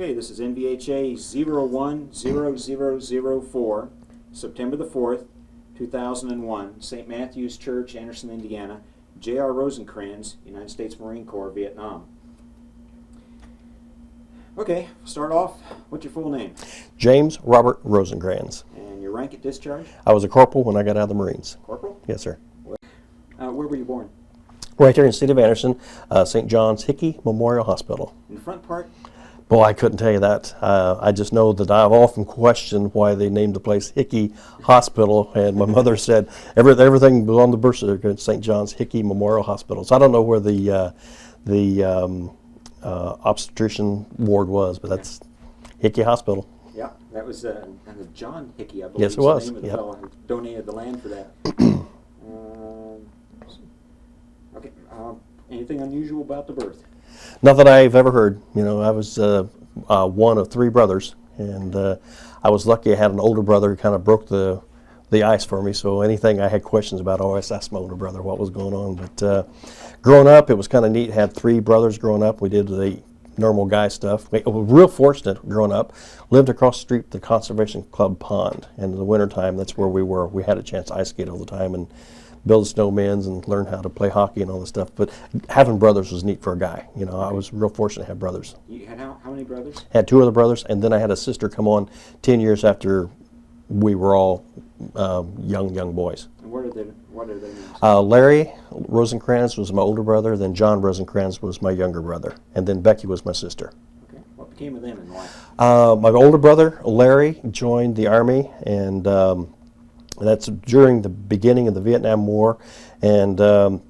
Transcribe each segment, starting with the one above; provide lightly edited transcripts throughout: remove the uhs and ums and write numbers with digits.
Okay, this is NVHA 010004, September the 4th, 2001, St. Matthew's Church, Anderson, Indiana, J.R. Rosencrans, United States Marine Corps, Vietnam. Okay, start off, what's your full name? James Robert Rosencrans. And your rank at discharge? I was a corporal when I got out of the Marines. Corporal? Yes, sir. Where were you born? Right there in the city of Anderson, St. John's Hickey Memorial Hospital. In the front part? Boy, I couldn't tell you that. I just know that I've often questioned why they named the place Hickey Hospital, and my mother said everything was on the birth certificate, St. John's Hickey Memorial Hospital. So I don't know where the obstetrician ward was, but that's Hickey Hospital. Yeah, that was John Hickey, I believe. Yes, it was. The name of the fellow who donated the land for that. Okay, anything unusual about the birth? Not that I've ever heard. You know, I was one of three brothers, and I was lucky I had an older brother who kind of broke the ice for me. So anything I had questions about, I always asked my older brother what was going on. But growing up, it was kind of neat. Had three brothers growing up. We did the normal guy stuff. We were real fortunate growing up. Lived across the street, the Conservation Club pond, and in the wintertime, that's where we were. We had a chance to ice skate all the time and build snowmans and learn how to play hockey and all this stuff. But having brothers was neat for a guy. You know, I was real fortunate to have brothers. You had how many brothers? Had two other brothers, and then I had a sister come on 10 years after we were all young boys. And what are their names? Larry Rosencrans was my older brother, then John Rosencrans was my younger brother, and then Becky was my sister. Okay. What became of them in life? My older brother, Larry, joined the Army, and that's during the beginning of the Vietnam War. And the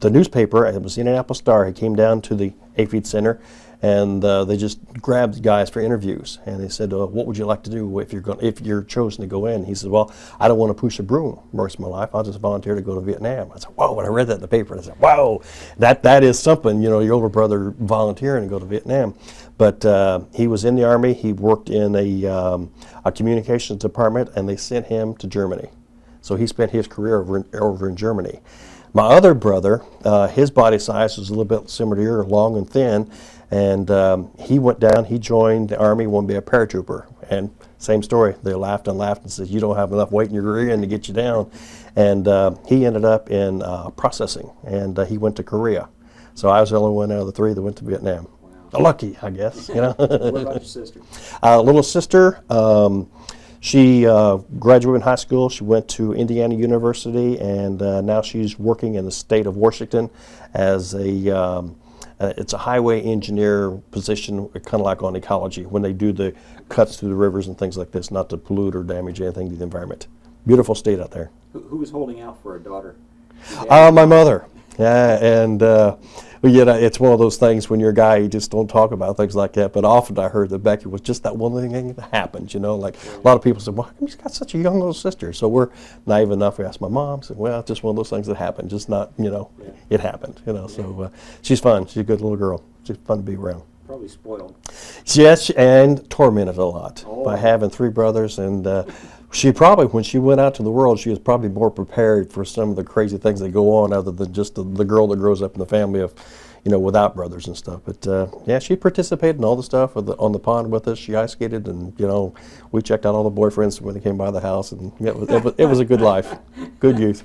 newspaper, it was the Indianapolis Star, he came down to the AFED Center, and they just grabbed guys for interviews. And they said, what would you like to do if you're chosen to go in? He said, well, I don't want to push a broom the rest of my life. I'll just volunteer to go to Vietnam. I said, whoa, when I read that in the paper, I said, wow, that is something, you know, your older brother volunteering to go to Vietnam. But he was in the Army. He worked in a communications department, and they sent him to Germany. So he spent his career over in Germany. My other brother, his body size was a little bit similar to yours, long and thin, and he went down, he joined the Army, wanted to be a paratrooper. And same story, they laughed and said, you don't have enough weight in your rear end to get you down. And he ended up in processing, and he went to Korea. So I was the only one out of the three that went to Vietnam. Wow. Lucky, I guess. You know. What about your sister? Little sister, she graduated in high school. She went to Indiana University, and now she's working in the state of Washington as it's a highway engineer position, kind of like on ecology, when they do the cuts through the rivers and things like this, not to pollute or damage anything to the environment. Beautiful state out there. Who was holding out for a daughter? My mother. Yeah, and it's one of those things when you're a guy, you just don't talk about things like that. But often I heard that Becky was just that one thing that happened, you know. Like a lot of people said, well, how come she's got such a young little sister? So we're naive enough. We asked my mom, said, well, it's just one of those things that happened, just not, you know, it happened, you know. So she's fun. She's a good little girl. She's fun to be around. Probably spoiled. Yes, and tormented a lot by having three brothers. And she probably, when she went out to the world, she was probably more prepared for some of the crazy things that go on other than just the girl that grows up in the family of, you know, without brothers and stuff. But yeah, she participated in all the stuff on the pond with us. She ice skated, and, you know, we checked out all the boyfriends when they came by the house, and it was a good life, good youth.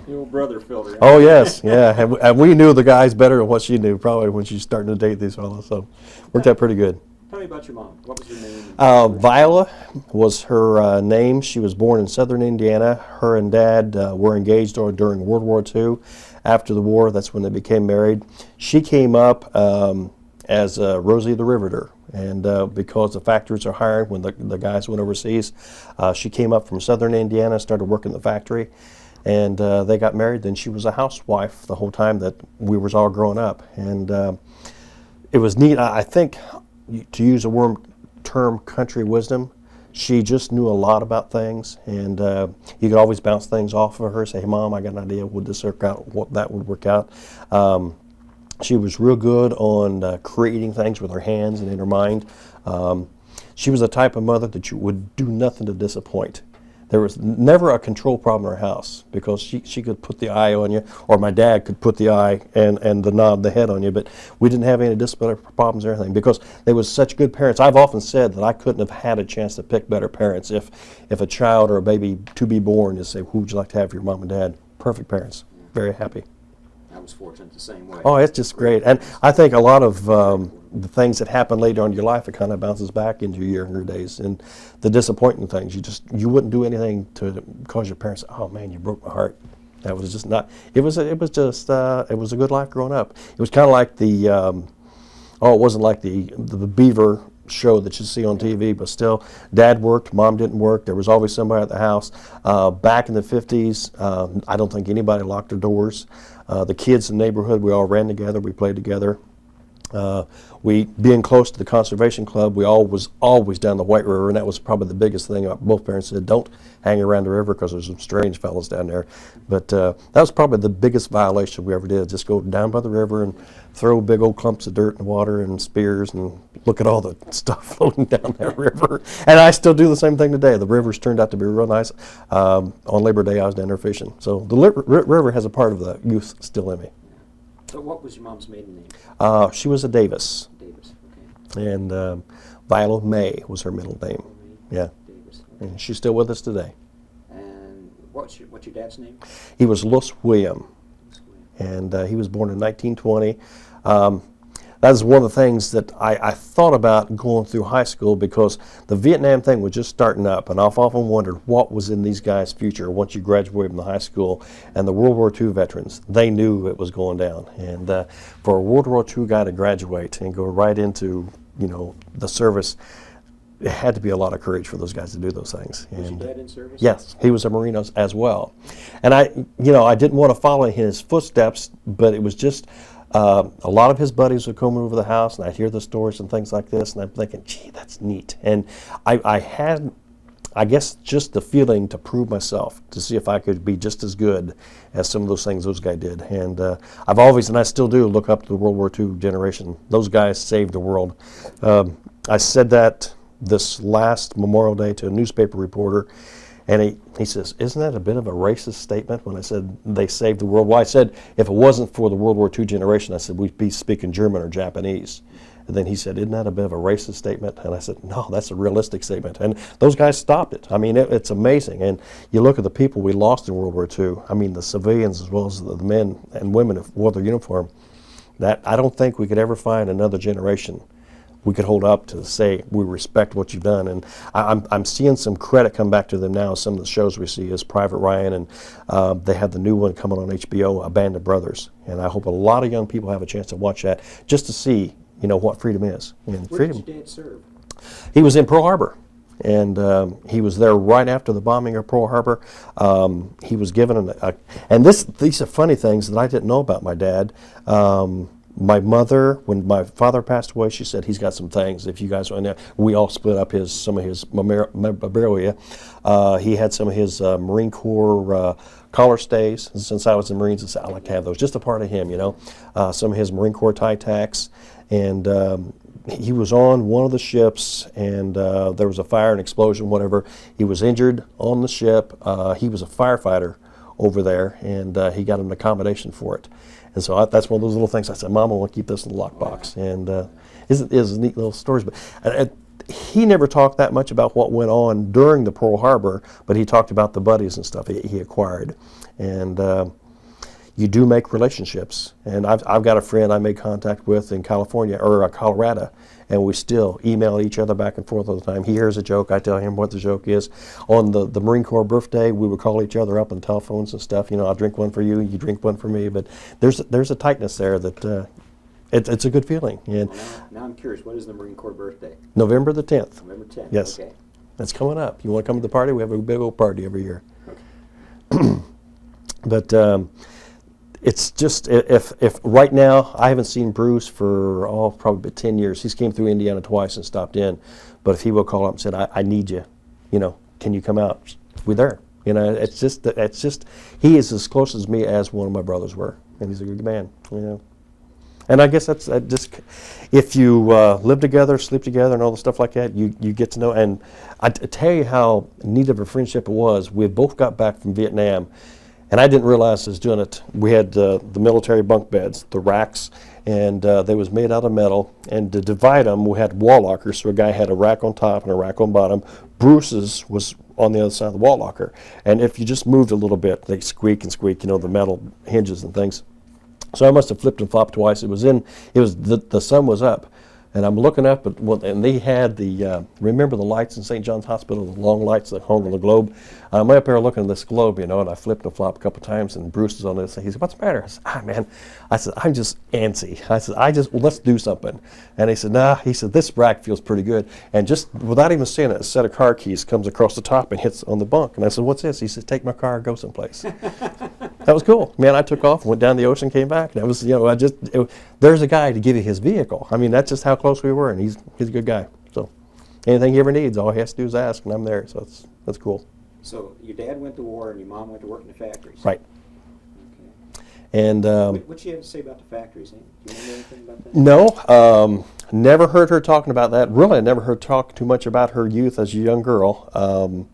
Your old brother filled her. Oh yes, yeah, and we knew the guys better than what she knew probably when she was starting to date these fellows. So worked out pretty good. Tell me about your mom. What was her name? Viola was her name. She was born in southern Indiana. Her and Dad were engaged during World War II. After the war, that's when they became married. She came up as Rosie the Riveter, and because the factories are hiring when the guys went overseas, she came up from southern Indiana, started working the factory, and they got married. Then she was a housewife the whole time that we was all growing up, and it was neat. I think, to use a term, country wisdom, she just knew a lot about things, and you could always bounce things off of her, say, hey, Mom, I got an idea, would this work out, what that would work out. She was real good on creating things with her hands and in her mind. She was the type of mother that you would do nothing to disappoint. There was never a control problem in our house because she could put the eye on you, or my dad could put the eye and the head on you, but we didn't have any disciplinary problems or anything because they was such good parents. I've often said that I couldn't have had a chance to pick better parents if a child or a baby to be born is say, who would you like to have for your mom and dad? Perfect parents. Very happy. I was fortunate the same way. Oh, it's just great. And I think a lot of the things that happen later on in your life, it kind of bounces back into your younger days. And the disappointing things, you wouldn't do anything to cause your parents, oh man, you broke my heart. That was just not, it was a good life growing up. It was kind of like it wasn't like the Beaver show that you see on TV, but still, Dad worked, Mom didn't work. There was always somebody at the house. Back in the 50s, I don't think anybody locked their doors. The kids in the neighborhood, we all ran together, we played together. We, being close to the conservation club, we always down the White River, and that was probably the biggest thing. Both parents said, don't hang around the river because there's some strange fellows down there. But that was probably the biggest violation we ever did, just go down by the river and throw big old clumps of dirt in the water and spears and look at all the stuff floating down that river. And I still do the same thing today. The river's turned out to be real nice. On Labor Day, I was down there fishing. So the river has a part of the youth still in me. So what was your mom's maiden name? She was a Davis. Davis, okay. And Viola May was her middle name. Yeah. Davis, okay. And she's still with us today. And what's your dad's name? He was Louis William, and he was born in 1920. That is one of the things that I thought about going through high school because the Vietnam thing was just starting up, and I've often wondered what was in these guys' future once you graduated from the high school. And the World War II veterans, they knew it was going down. And for a World War II guy to graduate and go right into, the service, it had to be a lot of courage for those guys to do those things. Was your dad in service? Yes, he was a Marine as well. And I didn't want to follow in his footsteps, but it was just a lot of his buddies would come over the house, and I'd hear the stories and things like this, and I'm thinking, gee, that's neat. And I had, I guess, just the feeling to prove myself, to see if I could be just as good as some of those things those guys did. And I've always, and I still do, look up to the World War II generation. Those guys saved the world. I said that this last Memorial Day to a newspaper reporter, and he says, isn't that a bit of a racist statement when I said they saved the world? Well, I said, if it wasn't for the World War II generation, I said, we'd be speaking German or Japanese. And then he said, isn't that a bit of a racist statement? And I said, no, that's a realistic statement. And those guys stopped it. I mean, it's amazing. And you look at the people we lost in World War II, I mean, the civilians as well as the men and women who wore their uniform, that I don't think we could ever find another generation we could hold up to say we respect what you've done. And I'm seeing some credit come back to them now. Some of the shows we see is Private Ryan, and they have the new one coming on HBO, A Band of Brothers. And I hope a lot of young people have a chance to watch that just to see, what freedom is. And Where freedom. did your dad serve? He was in Pearl Harbor, and he was there right after the bombing of Pearl Harbor. He was given and these are funny things that I didn't know about my dad. My mother, when my father passed away, she said, he's got some things. If you guys want to know, we all split up some of his memorabilia. He had some of his Marine Corps collar stays. And since I was in the Marines, I said, I'd like to have those. Just a part of him, some of his Marine Corps tie tacks. And he was on one of the ships, and there was a fire, an explosion, whatever. He was injured on the ship. He was a firefighter over there, and he got an accommodation for it. And so that's one of those little things. I said, Mom, I want to keep this in the lockbox. And it's neat little stories. But he never talked that much about what went on during the Pearl Harbor, but he talked about the buddies and stuff he acquired. And you do make relationships. And I've got a friend I made contact with in California, or Colorado, and we still email each other back and forth all the time. He hears a joke, I tell him what the joke is. On the Marine Corps birthday, we would call each other up on telephones and stuff. I'll drink one for you, you drink one for me. But there's a tightness there that it's a good feeling. And now I'm curious, what is the Marine Corps birthday? November the 10th. November 10th, yes. Okay. That's coming up. You want to come to the party? We have a big old party every year. Okay. But it's just, if right now, I haven't seen Bruce for, probably 10 years. He's came through Indiana twice and stopped in. But if he will call up and said, I need you, can you come out? We're there. It's just, he is as close as me as one of my brothers were. And he's a good man, And I guess that's just, if you live together, sleep together, and all the stuff like that, you get to know. And I tell you how neat of a friendship it was. We both got back from Vietnam, and I didn't realize I was doing it. We had the military bunk beds, the racks, and they was made out of metal. And to divide them, we had wall lockers. So a guy had a rack on top and a rack on bottom. Bruce's was on the other side of the wall locker. And if you just moved a little bit, they squeak and squeak, you know, the metal hinges and things. So I must have flipped and flopped twice. The sun was up, and I'm looking up at, and they had the, remember the lights in St. John's Hospital, the long lights that hung on the globe? I'm up there looking at this globe, you know, and I flipped and flopped a couple times, and Bruce is on this, and he said, "What's the matter?" I said, man, I'm just antsy. I said, well, let's do something. And he said, nah, he said, this rack feels pretty good. And just without even saying it, a set of car keys comes across the top and hits on the bunk. And I said, "What's this?" He said, "Take my car, go someplace." That was cool. Man, I took off, went down the ocean, came back. And that was, you know, there's a guy to give you his vehicle. I mean, that's just how close we were, and he's a good guy. So anything he ever needs, all he has to do is ask, and I'm there. So that's cool. So your dad went to war and your mom went to work in the factories. Right. Okay. And What you have to say about the factories? Do you remember anything about that? no, never heard her talking about that. Really, I never heard talk too much about her youth as a young girl.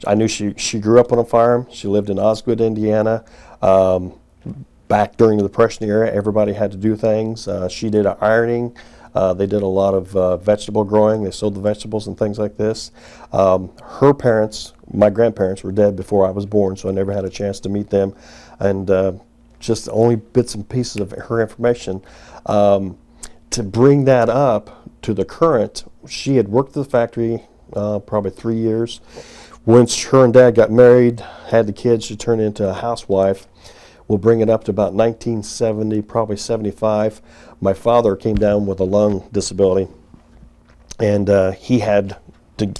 I knew she grew up on a farm. She lived in Osgood, Indiana. Back during the Depression era, everybody had to do things. She did ironing. They did a lot of vegetable growing. They sold the vegetables and things like this. Her parents, my grandparents, were dead before I was born, so I never had a chance to meet them. And just only bits and pieces of her information. To bring that up to the current, she had worked at the factory probably 3 years. Once her and Dad got married, had the kids, she turned into a housewife. We'll bring it up to about 1970, probably 75. My father came down with a lung disability, and he had to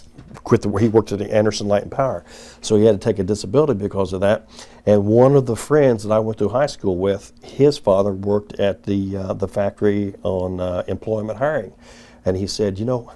quit. He worked at the Anderson Light and Power, so he had to take a disability because of that. And one of the friends that I went to high school with, his father worked at the factory on employment hiring, and he said, you know,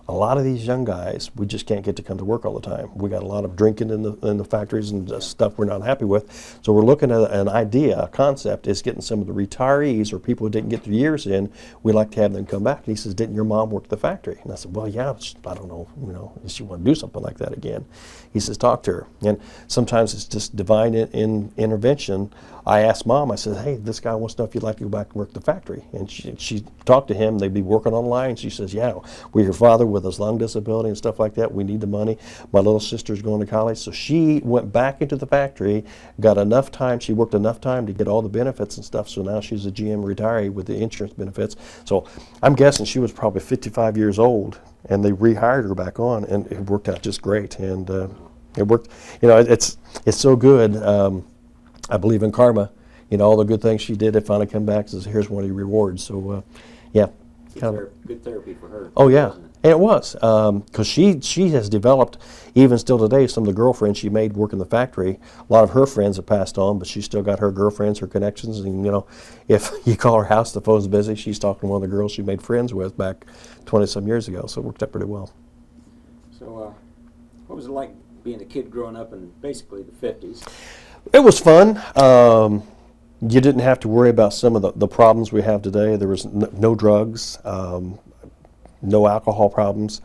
a lot of these young guys, we just can't get to come to work all the time. We got a lot of drinking in the factories and stuff we're not happy with. So we're looking at an idea, a concept, is getting some of the retirees or people who didn't get their years in, we'd like to have them come back. And he says, "Didn't your mom work at the factory?" And I said, "Well, yeah, I don't know, you know, does she want to do something like that again?" He says, "Talk to her." And sometimes it's just divine intervention. I asked Mom, I said, "Hey, this guy wants to know if you'd like to go back and work at the factory." And she talked to him. They'd be working online. She says, "Yeah, we're your father with his lung disability and stuff like that. We need the money. My little sister's going to college." So she went back into the factory, got enough time. She worked enough time to get all the benefits and stuff. So now she's a GM retiree with the insurance benefits. So I'm guessing she was probably 55 years old, and they rehired her back on, and it worked out just great. And it worked. You know, it's so good. I believe in karma. You know, all the good things she did, it finally come back and says, "Here's one of your rewards." So, yeah. Good therapy for her. Oh, yeah. And it was, because she has developed, even still today, some of the girlfriends she made work in the factory. A lot of her friends have passed on, but she's still got her girlfriends, her connections. And, you know, if you call her house, the phone's busy. She's talking to one of the girls she made friends with back 20-some years ago. So it worked out pretty well. So what was it like being a kid growing up in basically the 50s? It was fun. You didn't have to worry about some of the problems we have today. There was no drugs, no alcohol problems.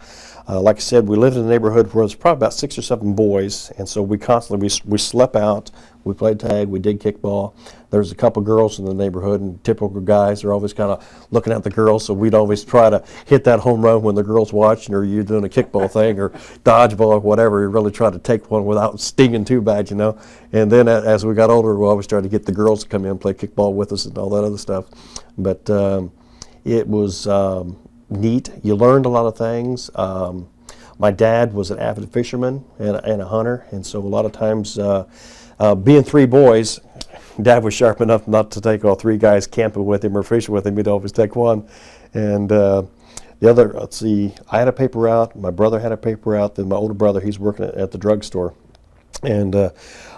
Like I said, we lived in a neighborhood where there was probably about 6 or 7 boys, and so we constantly, we slept out, we played tag, we did kickball. There was a couple girls in the neighborhood, and typical guys are always kind of looking at the girls, so we'd always try to hit that home run when the girls watching, or you're doing a kickball thing, or dodgeball, or whatever. You really try to take one without stinging too bad, you know. And then as we got older, we always tried to get the girls to come in and play kickball with us and all that other stuff. But it was neat. You learned a lot of things. My dad was an avid fisherman and a hunter, and so a lot of times, being 3 boys, Dad was sharp enough not to take all 3 guys camping with him or fishing with him. He'd always take one. And the other, let's see, I had a paper route, my brother had a paper route, then my older brother, he's working at the drugstore. And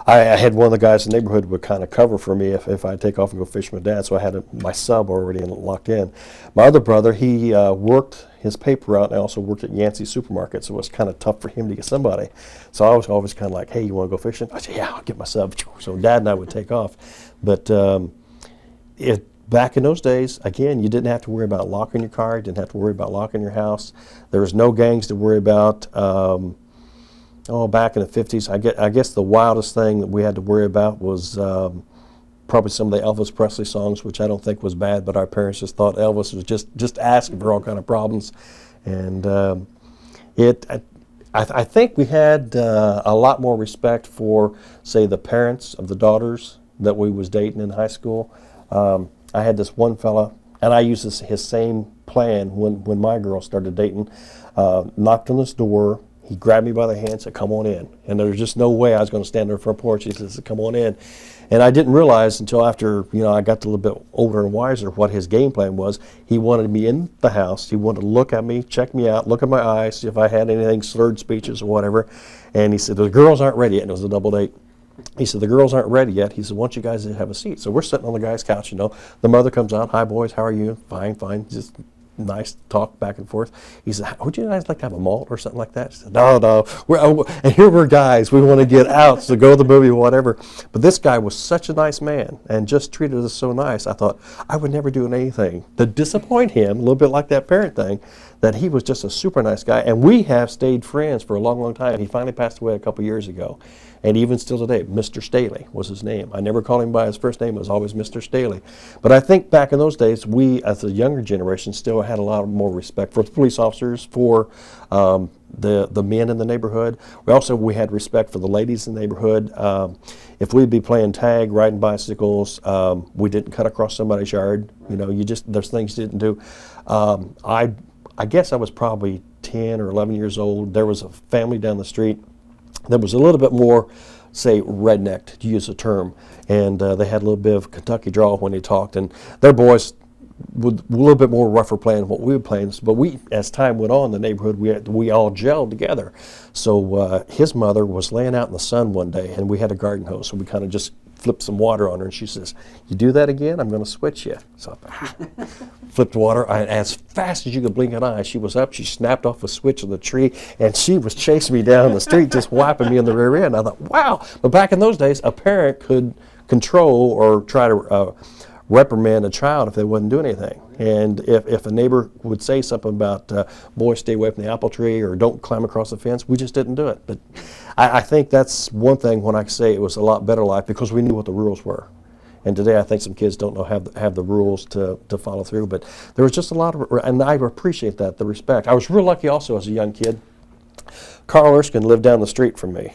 I had one of the guys in the neighborhood would kind of cover for me if I'd take off and go fish with Dad, so I had my sub already locked in. My other brother, he worked his paper route, and I also worked at Yancey Supermarket, so it was kind of tough for him to get somebody. So I was always kind of like, "Hey, you want to go fishing?" I said, "Yeah, I'll get my sub." So Dad and I would take off. But back in those days, again, you didn't have to worry about locking your car, you didn't have to worry about locking your house. There was no gangs to worry about. Back in the 50s, I guess the wildest thing that we had to worry about was probably some of the Elvis Presley songs, which I don't think was bad, but our parents just thought Elvis was just asking for all kind of problems. And I think we had a lot more respect for, say, the parents of the daughters that we was dating in high school. I had this one fella, and I used his same plan when my girl started dating. Knocked on this door. He grabbed me by the hand and said, "Come on in." And there was just no way I was going to stand on the front porch. He said, "Come on in." And I didn't realize until after, I got a little bit older and wiser what his game plan was. He wanted me in the house. He wanted to look at me, check me out, look at my eyes, see if I had anything, slurred speeches or whatever. And he said, "The girls aren't ready yet." And it was a double date. He said, "The girls aren't ready yet." He said, "Why don't you guys have a seat?" So we're sitting on the guy's couch, The mother comes out. "Hi, boys. How are you?" "Fine, fine." Just nice talk back and forth. He said, "Would you guys like to have a malt or something like that?" She said, "No. And here we're guys. We want to get out, so go to the movie or whatever." But this guy was such a nice man and just treated us so nice. I thought I would never do anything to disappoint him, a little bit like that parent thing, that he was just a super nice guy. And we have stayed friends for a long, long time. He finally passed away a couple years ago. And even still today, Mr. Staley was his name. I never called him by his first name. It was always Mr. Staley. But I think back in those days, we, as a younger generation, still had a lot more respect for the police officers, for the men in the neighborhood. We had respect for the ladies in the neighborhood. If we'd be playing tag, riding bicycles, we didn't cut across somebody's yard. There's things you didn't do. I guess I was probably 10 or 11 years old. There was a family down the street that was a little bit more, say, redneck, to use a term, and they had a little bit of Kentucky drawl when they talked, and their boys with a little bit more rougher playing than what we were playing. But we, as time went on in the neighborhood, we all gelled together. So his mother was laying out in the sun one day, and we had a garden hose, so we kind of just flipped some water on her, and she says, "You do that again, I'm going to switch you." So I flipped water, as fast as you could blink an eye. She was up, she snapped off a switch on the tree, and she was chasing me down the street, just wiping me in the rear end. I thought, wow. But back in those days, a parent could control or try to reprimand a child if they wouldn't do anything. And if a neighbor would say something about, "Boy, stay away from the apple tree," or "Don't climb across the fence," we just didn't do it. But I think that's one thing when I say it was a lot better life, because we knew what the rules were. And today I think some kids don't know have the rules to follow through. But there was just a lot of, and I appreciate that, the respect. I was real lucky also as a young kid. Carl Erskine lived down the street from me.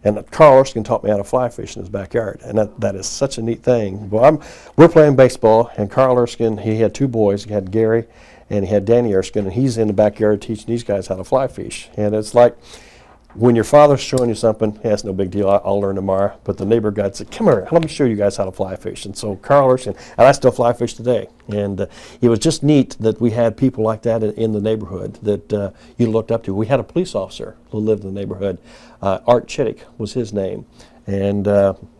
And Carl Erskine taught me how to fly fish in his backyard, and that is such a neat thing. Well, we're playing baseball, and Carl Erskine, he had two boys. He had Gary, and he had Danny Erskine, and he's in the backyard teaching these guys how to fly fish. And it's like, when your father's showing you something, yeah, it's no big deal, I'll learn tomorrow. But the neighbor guy said, "Come here, let me show you guys how to fly fish." And so Carl Erskine, and I still fly fish today. And it was just neat that we had people like that in the neighborhood that you looked up to. We had a police officer who lived in the neighborhood. Art Chittick was his name. And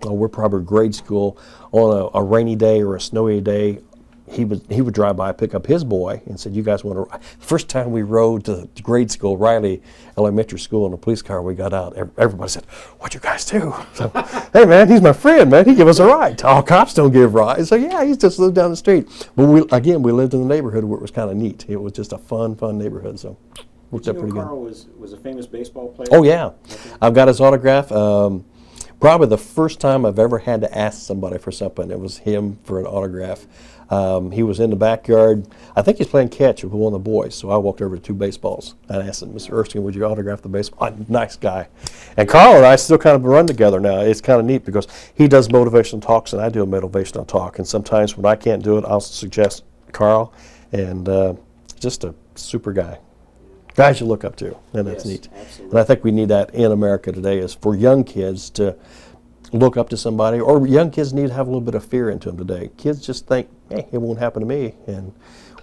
we're probably grade school on a rainy day or a snowy day. He would drive by, pick up his boy, and said, "You guys want to?" First time we rode to grade school, Riley Elementary School, in a police car, we got out. Everybody said, "What'd you guys do?" So, "Hey man, he's my friend, man. He give us a ride." All cops don't give rides. So yeah, he just lived down the street. But we lived in the neighborhood where it was kind of neat. It was just a fun neighborhood. So worked out pretty good. Carl was a famous baseball player? Oh yeah, I've got his autograph. Probably the first time I've ever had to ask somebody for something, it was him for an autograph. He was in the backyard. I think he's playing catch with one of the boys, so I walked over to two baseballs and asked him, "Mr. Erskine, would you autograph the baseball?" Nice guy. And Carl and I still kind of run together now. It's kind of neat because he does motivational talks and I do a motivational talk. And sometimes when I can't do it, I'll suggest Carl. And just a super guy. Guys you look up to, and that's neat. Absolutely. And I think we need that in America today, is for young kids to look up to somebody, or young kids need to have a little bit of fear into them today. Kids just think, "Hey, it won't happen to me." And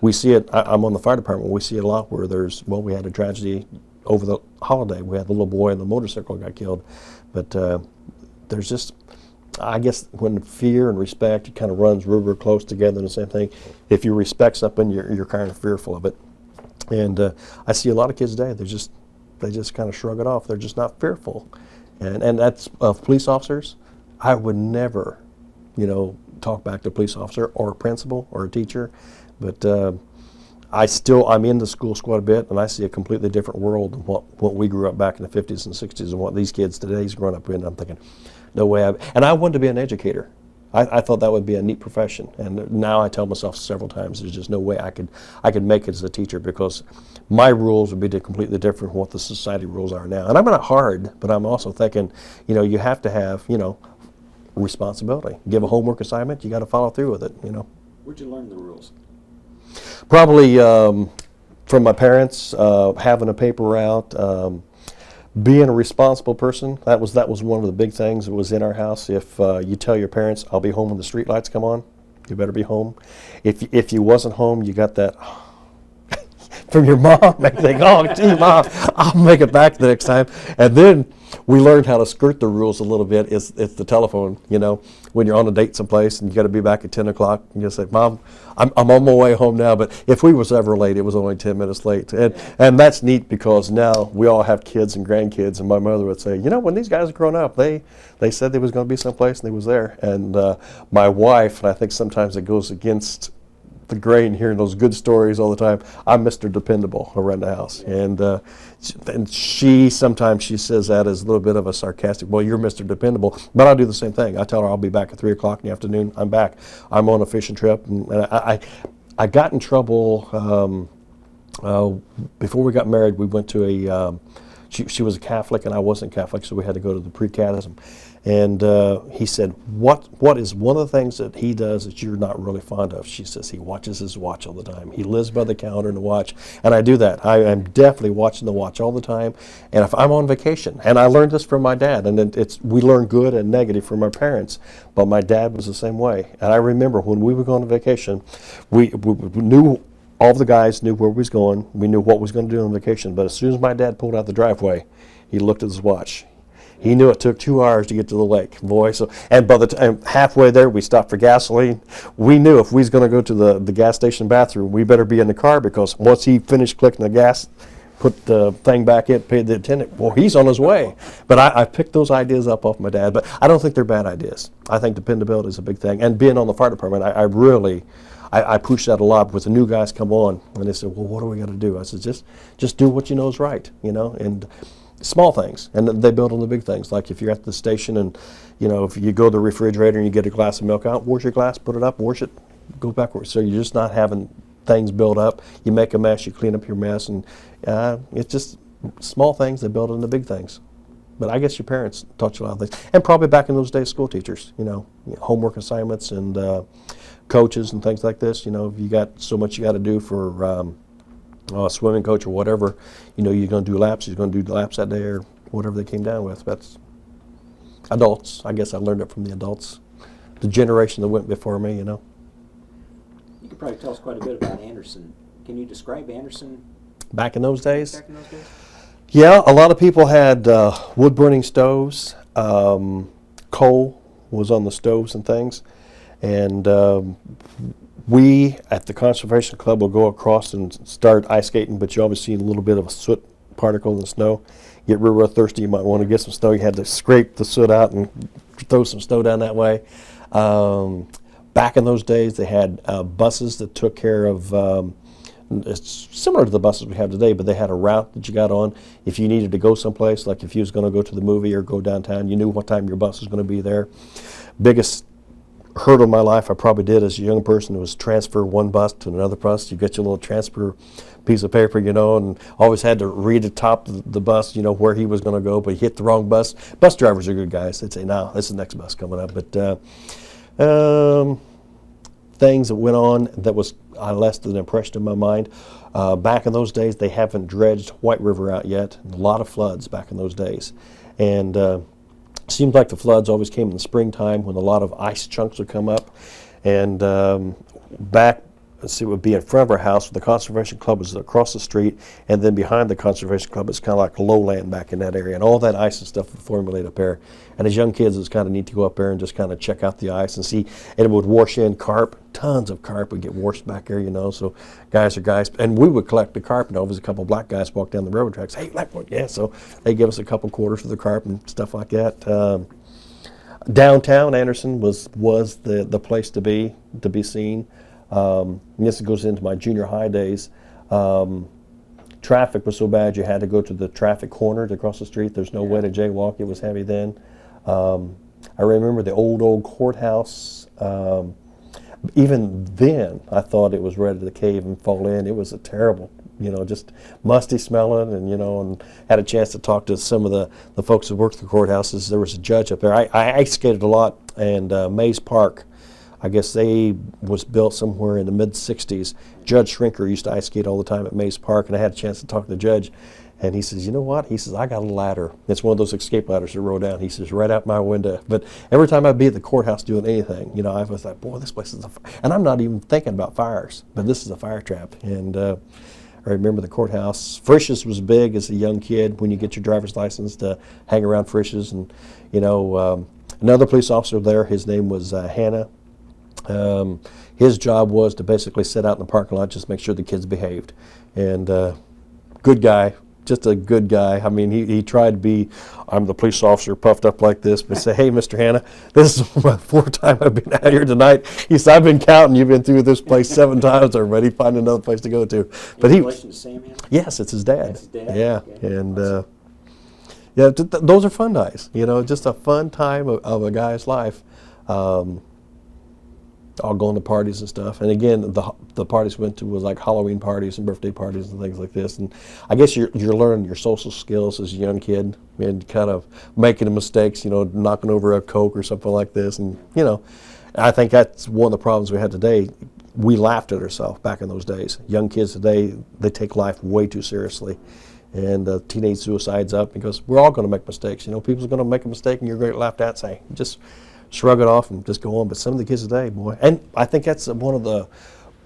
we see it, I'm on the fire department, we see it a lot where we had a tragedy over the holiday. We had the little boy on the motorcycle got killed. But there's just, I guess when fear and respect, it kind of runs real close together, and the same thing. If you respect something, you're kind of fearful of it. And I see a lot of kids today, they just kind of shrug it off. They're just not fearful. And that's police officers. I would never, talk back to a police officer or a principal or a teacher. But I'm in the schools quite a bit, and I see a completely different world than what we grew up back in the 50s and 60s and what these kids today's growing up in. I'm thinking, no way. And I wanted to be an educator. I thought that would be a neat profession, and now I tell myself several times there's just no way I could make it as a teacher, because my rules would be completely different from what the society rules are now. And I'm not hard, but I'm also thinking, you have to have, responsibility. Give a homework assignment, you got to follow through with it. Where'd you learn the rules? Probably from my parents, having a paper route. Being a responsible person, that was one of the big things that was in our house. If you tell your parents, I'll be home when the street lights come on, you better be home. If you wasn't home, you got that from your mom. They think, oh, gee, Mom, I'll make it back the next time. And then we learned how to skirt the rules a little bit. It's the telephone, when you're on a date someplace and you got to be back at 10 o'clock, and you say, Mom, I'm on my way home now. But if we was ever late, it was only 10 minutes late. And that's neat, because now we all have kids and grandkids, and my mother would say, when these guys are grown up, they said they was going to be someplace and they was there. And my wife, and I think sometimes it goes against the grain, hearing those good stories all the time, I'm Mr. Dependable around the house. And she sometimes says that as a little bit of a sarcastic, well, you're Mr. Dependable. But I do the same thing. I tell her I'll be back at 3 o'clock in the afternoon. I'm back. I'm on a fishing trip. And I got in trouble before we got married. We went to she was a Catholic and I wasn't Catholic, so we had to go to the pre-catechism. And he said, what is one of the things that he does that you're not really fond of? She says, he watches his watch all the time. He lives by the calendar and the watch. And I do that. I am definitely watching the watch all the time. And if I'm on vacation, and I learned this from my dad, and we learn good and negative from our parents, but my dad was the same way. And I remember when we were going on vacation, we knew, all the guys knew where we was going. We knew what we was going to do on vacation. But as soon as my dad pulled out the driveway, he looked at his watch. He knew it took 2 hours to get to the lake, boy. So, and by the time halfway there, we stopped for gasoline. We knew if we was going to go to the gas station bathroom, we better be in the car, because once he finished clicking the gas, put the thing back in, paid the attendant, well, he's on his way. But I picked those ideas up off my dad. But I don't think they're bad ideas. I think dependability is a big thing. And being on the fire department, I really push that a lot. With the new guys come on, and they said, well, what do we got to do? I said, just do what you know is right, and small things, and they build on the big things. Like if you're at the station and, if you go to the refrigerator and you get a glass of milk out, wash your glass, put it up, wash it, go backwards. So you're just not having things build up. You make a mess, you clean up your mess, and it's just small things that build on the big things. But I guess your parents taught you a lot of things. And probably back in those days, school teachers, homework assignments and coaches and things like this. If you got so much you got to do for a swimming coach or whatever, you're going to do laps, you're going to do laps that day or whatever they came down with. That's adults. I guess I learned it from the adults, the generation that went before me, You could probably tell us quite a bit about Anderson. Can you describe Anderson? Back in those days? Back in those days? Yeah, a lot of people had wood-burning stoves. Coal was on the stoves and things. And we at the Conservation Club will go across and start ice skating, but you always see a little bit of a soot particle in the snow. Get real thirsty, you might want to get some snow. You had to scrape the soot out and throw some snow down that way. Back in those days, they had buses that took care of, it's similar to the buses we have today, but they had a route that you got on. If you needed to go someplace, like if you was going to go to the movie or go downtown, you knew what time your bus was going to be there. Biggest hurdle in my life I probably did as a young person was transfer one bus to another bus. You get your little transfer piece of paper, and always had to read the top of the bus, where he was going to go, but he hit the wrong bus. Bus drivers are good guys. They'd say, no, this is the next bus coming up. But things that went on that I left an impression in my mind. Back in those days, they haven't dredged White River out yet. A lot of floods back in those days. And seems like the floods always came in the springtime when a lot of ice chunks would come up. And back, it would be in front of our house. The Conservation Club was across the street, and then behind the Conservation Club it's kind of like lowland back in that area. And all that ice and stuff would formulate up there. And as young kids, it was kind of neat to go up there and just kind of check out the ice and see. And it would wash in carp. Tons of carp would get washed back there, So guys are guys. And we would collect the carp. And always a couple of black guys walk down the railroad tracks. Hey, black boy, yeah. So they give us a couple quarters for the carp and stuff like that. Downtown Anderson was the place to be seen. This goes into my junior high days. Traffic was so bad you had to go to the traffic corner to cross the street. There's no way to jaywalk. It was heavy then. I remember the old courthouse. Even then, I thought it was ready to cave and fall in. It was a terrible, just musty smelling, and had a chance to talk to some of the folks who worked the courthouses. There was a judge up there. I ice skated a lot, and Mays Park, I guess they was built somewhere in the mid-'60s. Judge Shrinker used to ice skate all the time at Mays Park, and I had a chance to talk to the judge. And he says, you know what? He says, I got a ladder. It's one of those escape ladders that roll down. He says, right out my window. But every time I'd be at the courthouse doing anything, I was like, boy, this place is and I'm not even thinking about fires, but this is a fire trap. And I remember the courthouse. Frisch's was big as a young kid when you get your driver's license to hang around Frisch's. And, another police officer there, his name was Hannah. His job was to basically sit out in the parking lot, just make sure the kids behaved. And good guy. Just a good guy. I mean, he tried to be, I'm the police officer, puffed up like this, but say, hey, Mr. Hanna, this is my fourth time I've been out here tonight. He said, I've been counting. You've been through this place 7 times already. Find another place to go to. But in relation to Sam Hanna? Yes, it's his dad. That's his dad? Yeah, Okay. and those are fun days. Just a fun time of a guy's life. All going to parties and stuff. And again, the parties we went to was like Halloween parties and birthday parties and things like this. And I guess you're learning your social skills as a young kid and kind of making mistakes, knocking over a Coke or something like this. And, I think that's one of the problems we had today. We laughed at ourselves back in those days. Young kids today, they take life way too seriously. And teenage suicide's up because we're all going to make mistakes. People's going to make a mistake and you're going to get laughed at, say, just shrug it off and just go on. But some of the kids today, boy, and I think that's one of the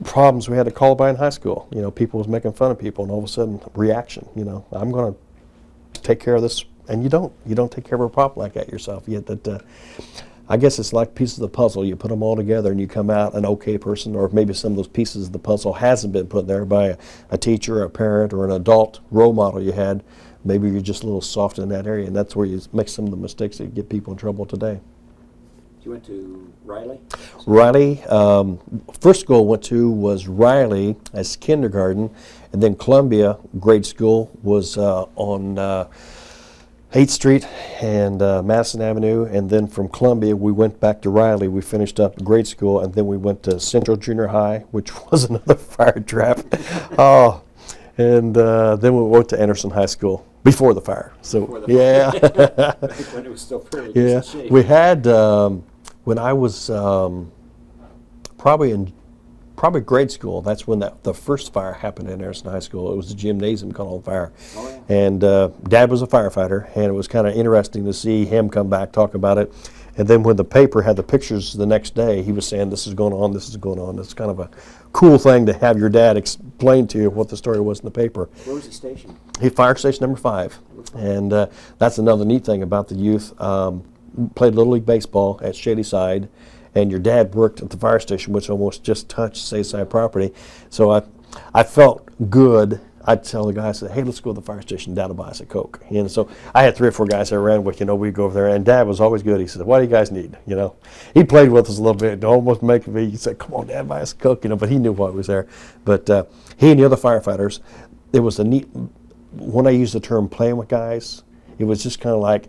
problems we had at Columbine High School. People was making fun of people, and all of a sudden, reaction. I'm going to take care of this, and you don't take care of a problem like that yourself. Yet that, I guess it's like pieces of the puzzle. You put them all together, and you come out an okay person, or maybe some of those pieces of the puzzle hasn't been put there by a teacher, a parent, or an adult role model you had. Maybe you're just a little soft in that area, and that's where you make some of the mistakes that get people in trouble today. You went to Riley? Riley, first school I went to was Riley as kindergarten, and then Columbia grade school was on 8th Street and Madison Avenue, and then from Columbia we went back to Riley. We finished up grade school, and then we went to Central Junior High, which was another fire trap. And then we went to Anderson High School before the fire. So Before the yeah, when it was still fairly yeah. decent shape. We had when I was probably grade school. That's when the first fire happened at Anderson High School. It was the gymnasium caught on fire. Oh, yeah. And Dad was a firefighter, and it was kind of interesting to see him come back, talk about it. And then when the paper had the pictures the next day, he was saying, this is going on, this is going on. It's kind of a cool thing to have your dad explain to you what the story was in the paper. Where was he stationed? He fire station number 5. And that's another neat thing about the youth. Played Little League Baseball at Shady Side, and your dad worked at the fire station, which almost just touched Sayside property. So I felt good. I'd tell the guys, hey, let's go to the fire station, Dad will buy us a Coke. And so I had 3 or 4 guys I ran with, we'd go over there, and Dad was always good. He said, what do you guys need? He played with us a little bit, almost make me, he said, come on, Dad, buy us a Coke, but he knew why was there. But he and the other firefighters, it was a neat, when I use the term playing with guys, it was just kind of like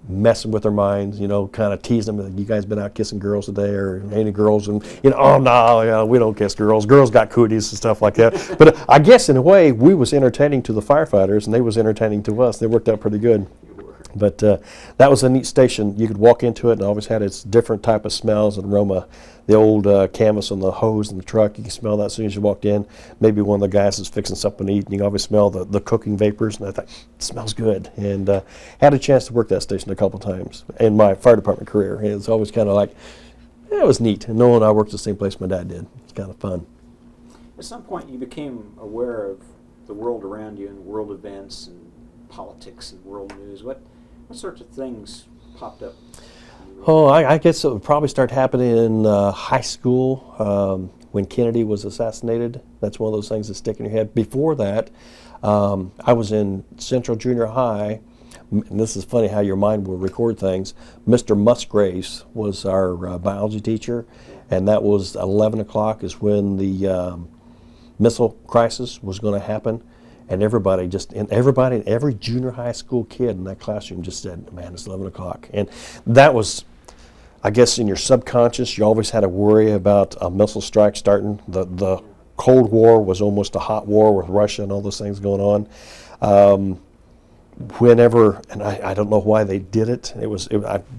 messing with their minds, kind of teasing them. You guys been out kissing girls today, or any girls? And oh no, we don't kiss girls. Girls got cooties and stuff like that. But I guess in a way, we was entertaining to the firefighters, and they was entertaining to us. They worked out pretty good. But that was a neat station. You could walk into it, and it always had its different type of smells and aroma. The old canvas on the hose in the truck, you could smell that as soon as you walked in. Maybe one of the guys is fixing something to eat, and you can always smell the cooking vapors. And I thought, it smells good. And had a chance to work that station a couple times in my fire department career. And it's always kind of like, it was neat. And knowing I worked the same place my dad did, it's kind of fun. At some point, you became aware of the world around you and world events and politics and world news. What sorts of things popped up? Oh, I guess it would probably start happening in high school when Kennedy was assassinated. That's one of those things that stick in your head. Before that, I was in Central Junior High. and this is funny how your mind will record things. Mr. Musgraves was our biology teacher, and that was 11 o'clock is when the missile crisis was going to happen. And every junior high school kid in that classroom just said, man, it's 11 o'clock. And that was, I guess, in your subconscious, you always had to worry about a missile strike starting. The Cold War was almost a hot war with Russia and all those things going on. Whenever, and I don't know why they did it. It was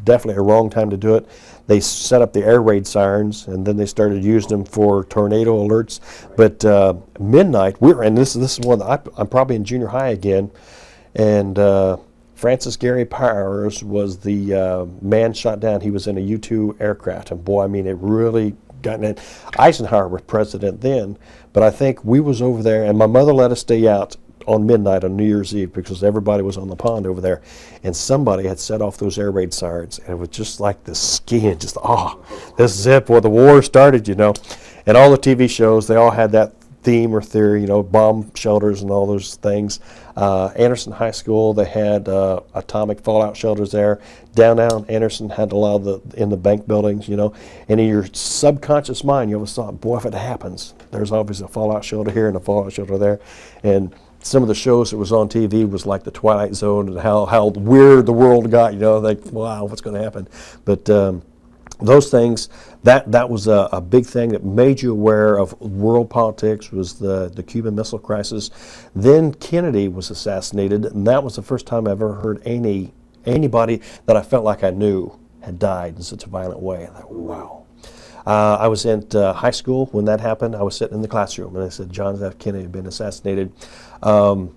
definitely a wrong time to do it. They set up the air raid sirens, and then they started using them for tornado alerts. But midnight, and this is one that I'm probably in junior high again, and Francis Gary Powers was the man shot down. He was in a U-2 aircraft, and boy, I mean, it really got in. Eisenhower was president then, but I think we was over there, and my mother let us stay out on midnight on New Year's Eve because everybody was on the pond over there, and somebody had set off those air raid sirens, and it was just like the skin, just this is it, boy, the war started, you know. And all the TV shows, they all had that theme or theory, you know, bomb shelters and all those things. Anderson High School, they had atomic fallout shelters there. Downtown Anderson had a lot of in the bank buildings, you know. And in your subconscious mind, you always thought, boy, if it happens, there's obviously a fallout shelter here and a fallout shelter there. And some of the shows that was on TV was like the Twilight Zone and how weird the world got, you know, like, wow, what's going to happen? But those things, that was a big thing that made you aware of world politics, was the Cuban Missile Crisis. Then Kennedy was assassinated, and that was the first time I ever heard anybody that I felt like I knew had died in such a violent way. I thought, wow. I was at high school when that happened. I was sitting in the classroom, and I said, John F. Kennedy had been assassinated. Brand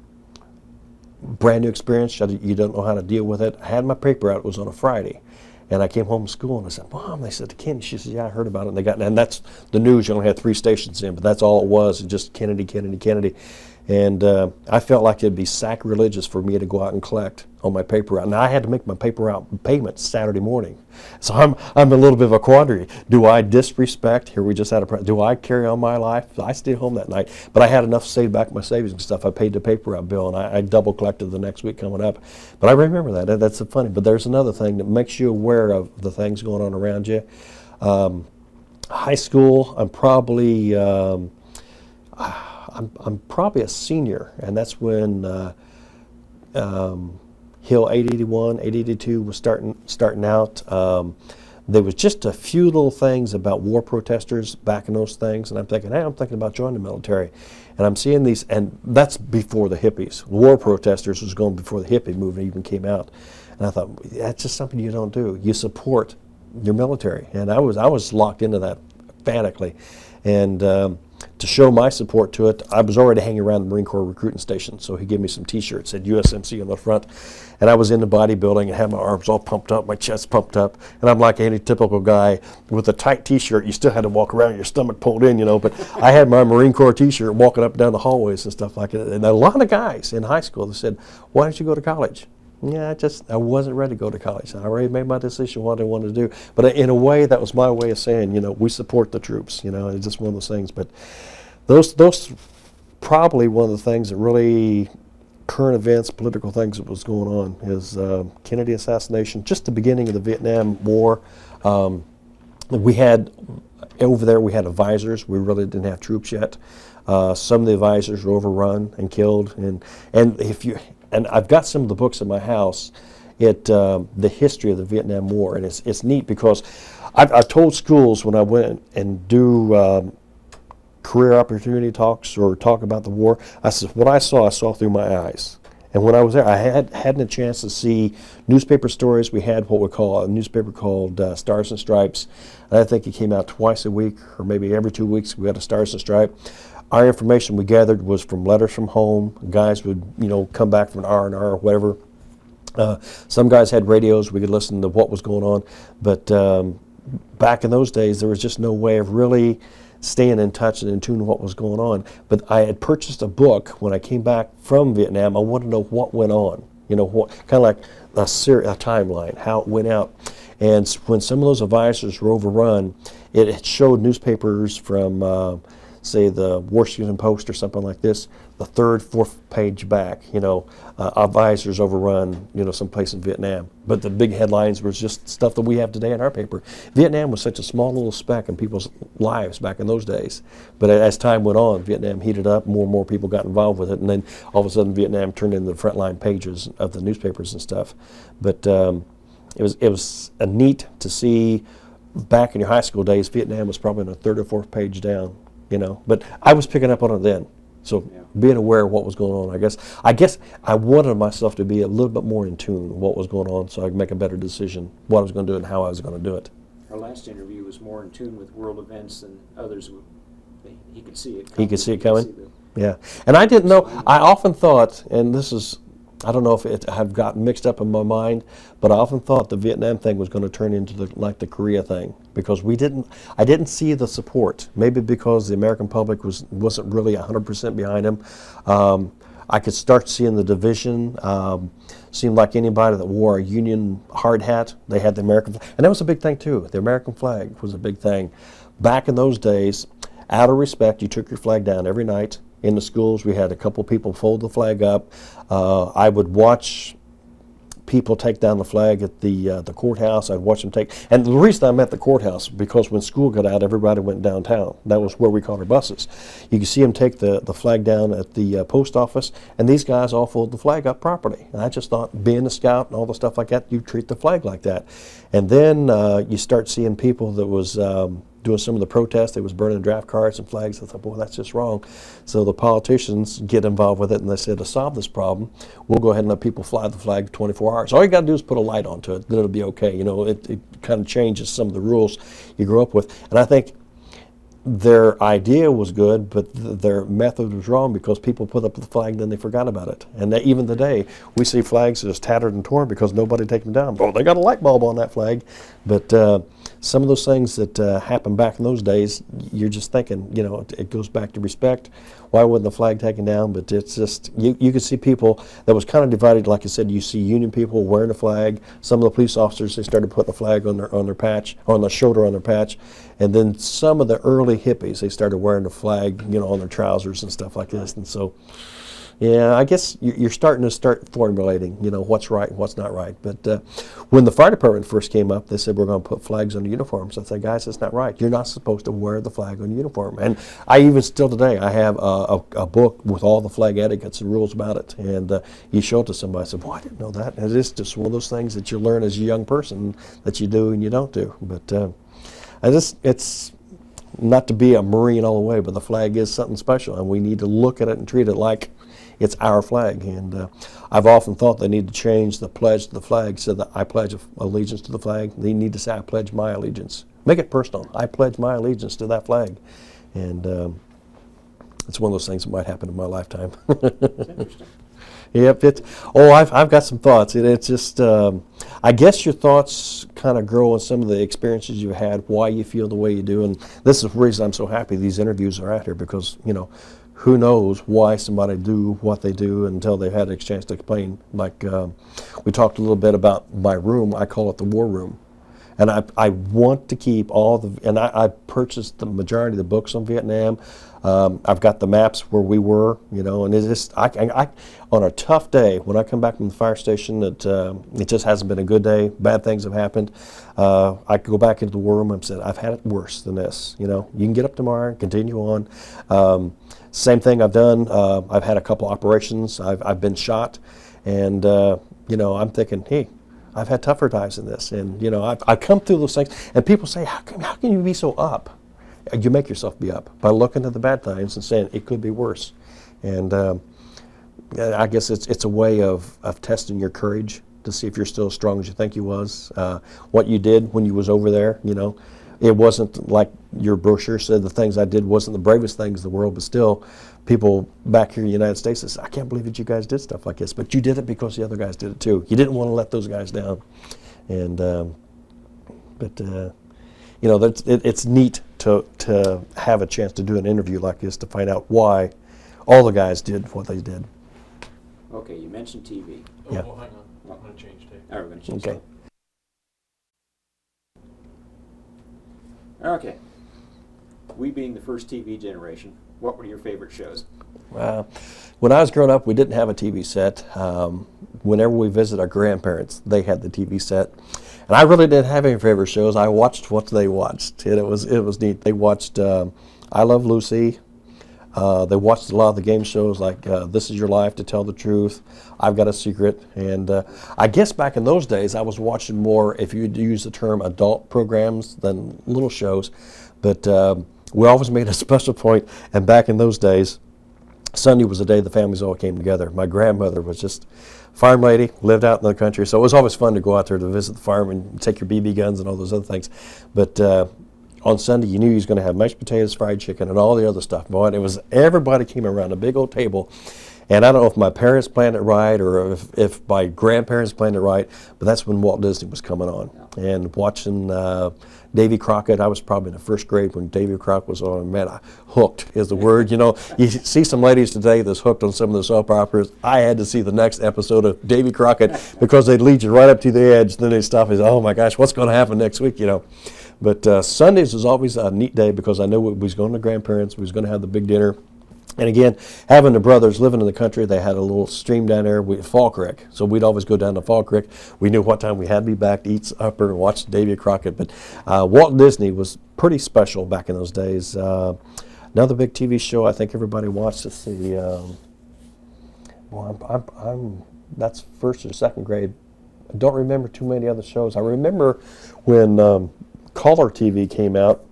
new experience. You don't know how to deal with it. I had my paper out. It was on a Friday. And I came home from school, and I said, Mom, they said to Kennedy. She said, yeah, I heard about it. And that's the news. You only had 3 stations in, but that's all it was, just Kennedy, Kennedy, Kennedy. And I felt like it'd be sacrilegious for me to go out and collect on my paper route. Now, I had to make my paper route payments Saturday morning. So I'm a little bit of a quandary. Do I disrespect? Here we just had do I carry on my life? I stayed home that night, but I had enough to save back my savings and stuff. I paid the paper route bill, and I double collected the next week coming up. But I remember that. That's funny. But there's another thing that makes you aware of the things going on around you. High school, I'm probably a senior, and that's when Hill 881, 882 was starting out. There was just a few little things about war protesters back in those things, and I'm thinking, hey, I'm thinking about joining the military. And I'm seeing these, and that's before the hippies. War protesters was going before the hippie movement even came out. And I thought, that's just something you don't do. You support your military. And I was locked into that fanatically. And to show my support to it, I was already hanging around the Marine Corps recruiting station, so he gave me some T-shirts, said USMC on the front, and I was into bodybuilding and had my arms all pumped up, my chest pumped up, and I'm like any typical guy with a tight T-shirt. You still had to walk around with your stomach pulled in, you know, but I had my Marine Corps T-shirt walking up and down the hallways and stuff like that. And a lot of guys in high school, they said, why don't you go to college? Yeah, I wasn't ready to go to college. I already made my decision what I wanted to do. But in a way, that was my way of saying, you know, we support the troops. You know, it's just one of those things. But those probably one of the things that really current events, political things that was going on is Kennedy assassination, just the beginning of the Vietnam War. We had over there, we had advisors. We really didn't have troops yet. Some of the advisors were overrun and killed. And I've got some of the books in my house, the history of the Vietnam War, and it's neat because I've told schools when I went and do career opportunity talks or talk about the war, I said, what I saw through my eyes. And when I was there, I hadn't a chance to see newspaper stories. We had what we call a newspaper called Stars and Stripes. And I think it came out twice a week or maybe every 2 weeks. We had a Stars and Stripe. Our information we gathered was from letters from home. Guys would, you know, come back from an R&R or whatever. Some guys had radios. We could listen to what was going on. But back in those days, there was just no way of really staying in touch and in tune with what was going on. But I had purchased a book when I came back from Vietnam. I wanted to know what went on. You know, what kind of like a timeline, how it went out. And when some of those advisors were overrun, it showed newspapers from say the Washington Post or something like this. the third, fourth page back, our visors overrun, someplace in Vietnam. But the big headlines were just stuff that we have today in our paper. Vietnam was such a small little speck in people's lives back in those days. But as time went on, Vietnam heated up, more and more people got involved with it, and then all of a sudden Vietnam turned into the frontline pages of the newspapers and stuff. But it was neat to see back in your high school days, Vietnam was probably on the third or fourth page down, But I was picking up on it then. So being aware of what was going on, I guess I wanted myself to be a little bit more in tune with what was going on so I could make a better decision what I was going to do and how I was going to do it. Our last interview was more in tune with world events than others. He could see it coming. He could see it coming? Yeah. And I didn't know, I often thought, and this is, I don't know if I've gotten mixed up in my mind, but I often thought the Vietnam thing was going to turn into the Korea thing, because I didn't see the support. Maybe because the American public wasn't really 100% behind him. I could start seeing the division. Seemed like anybody that wore a Union hard hat, they had the American flag. And that was a big thing too. The American flag was a big thing. Back in those days, out of respect, you took your flag down every night. In the schools, we had a couple people fold the flag up. I would watch people take down the flag at the courthouse. I'd watch them take, and the reason I'm at the courthouse, because when school got out, everybody went downtown. That was where we caught our buses. You could see them take the flag down at the post office, and these guys all fold the flag up properly. And I just thought, being a scout and all the stuff like that, you treat the flag like that. And then you start seeing people that was doing some of the protests. They was burning draft cards and flags. I thought, boy, that's just wrong. So the politicians get involved with it, and they said, to solve this problem, we'll go ahead and let people fly the flag 24 hours. All you got to do is put a light onto it, then it'll be okay. It kind of changes some of the rules you grew up with. And I think their idea was good, but their method was wrong, because people put up the flag and then they forgot about it. And even today, we see flags that is tattered and torn because nobody takes them down. Oh, they got a light bulb on that flag. But some of those things that happened back in those days, you're just thinking, it goes back to respect. Why wasn't the flag taken down? But it's just, you could see people that was kind of divided. Like I said, you see Union people wearing the flag. Some of the police officers, they started putting the flag on their patch, on their shoulder on their patch. And then some of the early hippies, they started wearing the flag, on their trousers and stuff like this. And so, yeah, I guess you're starting to formulating, what's right and what's not right. But when the fire department first came up, they said, we're going to put flags on the uniforms. I said, guys, that's not right. You're not supposed to wear the flag on your uniform. And I even still today, I have a book with all the flag etiquettes and rules about it. And you show it to somebody, I said, well, I didn't know that. And it's just one of those things that you learn as a young person that you do and you don't do. But it's not to be a Marine all the way, but the flag is something special, and we need to look at it and treat it like it's our flag. And I've often thought they need to change the pledge to the flag so that I pledge allegiance to the flag. They need to say, I pledge my allegiance. Make it personal. I pledge my allegiance to that flag. And it's one of those things that might happen in my lifetime. That's interesting. Yep. I've got some thoughts. It's just, I guess your thoughts kind of grow on some of the experiences you've had, why you feel the way you do. And this is the reason I'm so happy these interviews are out here, because, who knows why somebody do what they do until they've had a chance to explain. Like we talked a little bit about my room. I call it the war room. And I want to keep and I purchased the majority of the books on Vietnam. I've got the maps where we were, and it's just, I on a tough day, when I come back from the fire station, it just hasn't been a good day, bad things have happened, I could go back into the war room and say, I've had it worse than this, you can get up tomorrow and continue on. Same thing I've done, I've had a couple operations, I've been shot, and I'm thinking, hey, I've had tougher times than this, and I've come through those things, and people say, how can you be so up? You make yourself be up by looking at the bad times and saying it could be worse. And I guess it's a way of testing your courage to see if you're still as strong as you think you was. What you did when you was over there, it wasn't like your brochure said the things I did wasn't the bravest things in the world, but still people back here in the United States say, I can't believe that you guys did stuff like this. But you did it because the other guys did it too. You didn't want to let those guys down. And it's neat to have a chance to do an interview like this to find out why all the guys did what they did. Okay, you mentioned TV. Oh, Yeah. well, hang on. I'm going to change tape. All right, we're going to change Okay. that. Okay. We being the first TV generation, what were your favorite shows? When I was growing up, we didn't have a TV set. Whenever we visited our grandparents, they had the TV set. And I really didn't have any favorite shows. I watched what they watched, and it was neat. They watched I Love Lucy. They watched a lot of the game shows like This Is Your Life, To Tell the Truth, I've Got a Secret. And I guess back in those days, I was watching more, if you'd use the term, adult programs than little shows. But we always made a special point, and back in those days, Sunday was the day the families all came together. My grandmother was just farm lady, lived out in the country, so it was always fun to go out there to visit the farm and take your BB guns and all those other things. But on Sunday, you knew you was going to have mashed potatoes, fried chicken, and all the other stuff. Boy, it was everybody came around a big old table. And I don't know if my parents planned it right or if my grandparents planned it right, but that's when Walt Disney was coming on. Yeah. And watching Davy Crockett, I was probably in the first grade when Davy Crockett was on. Man, hooked is the word. You know, you see some ladies today that's hooked on some of the soap operas. I had to see the next episode of Davy Crockett because they'd lead you right up to the edge. Then they'd stop and say, oh my gosh, what's going to happen next week, you know. But Sundays was always a neat day because I knew we was going to grandparents, we was going to have the big dinner. And again, having the brothers living in the country, they had a little stream down there, Fall Creek. So we'd always go down to Fall Creek. We knew what time we had to be back to eat supper and watch Davy Crockett. But Walt Disney was pretty special back in those days. Another big TV show I think everybody watched. Let's see. That's first or second grade. I don't remember too many other shows. I remember when color TV came out,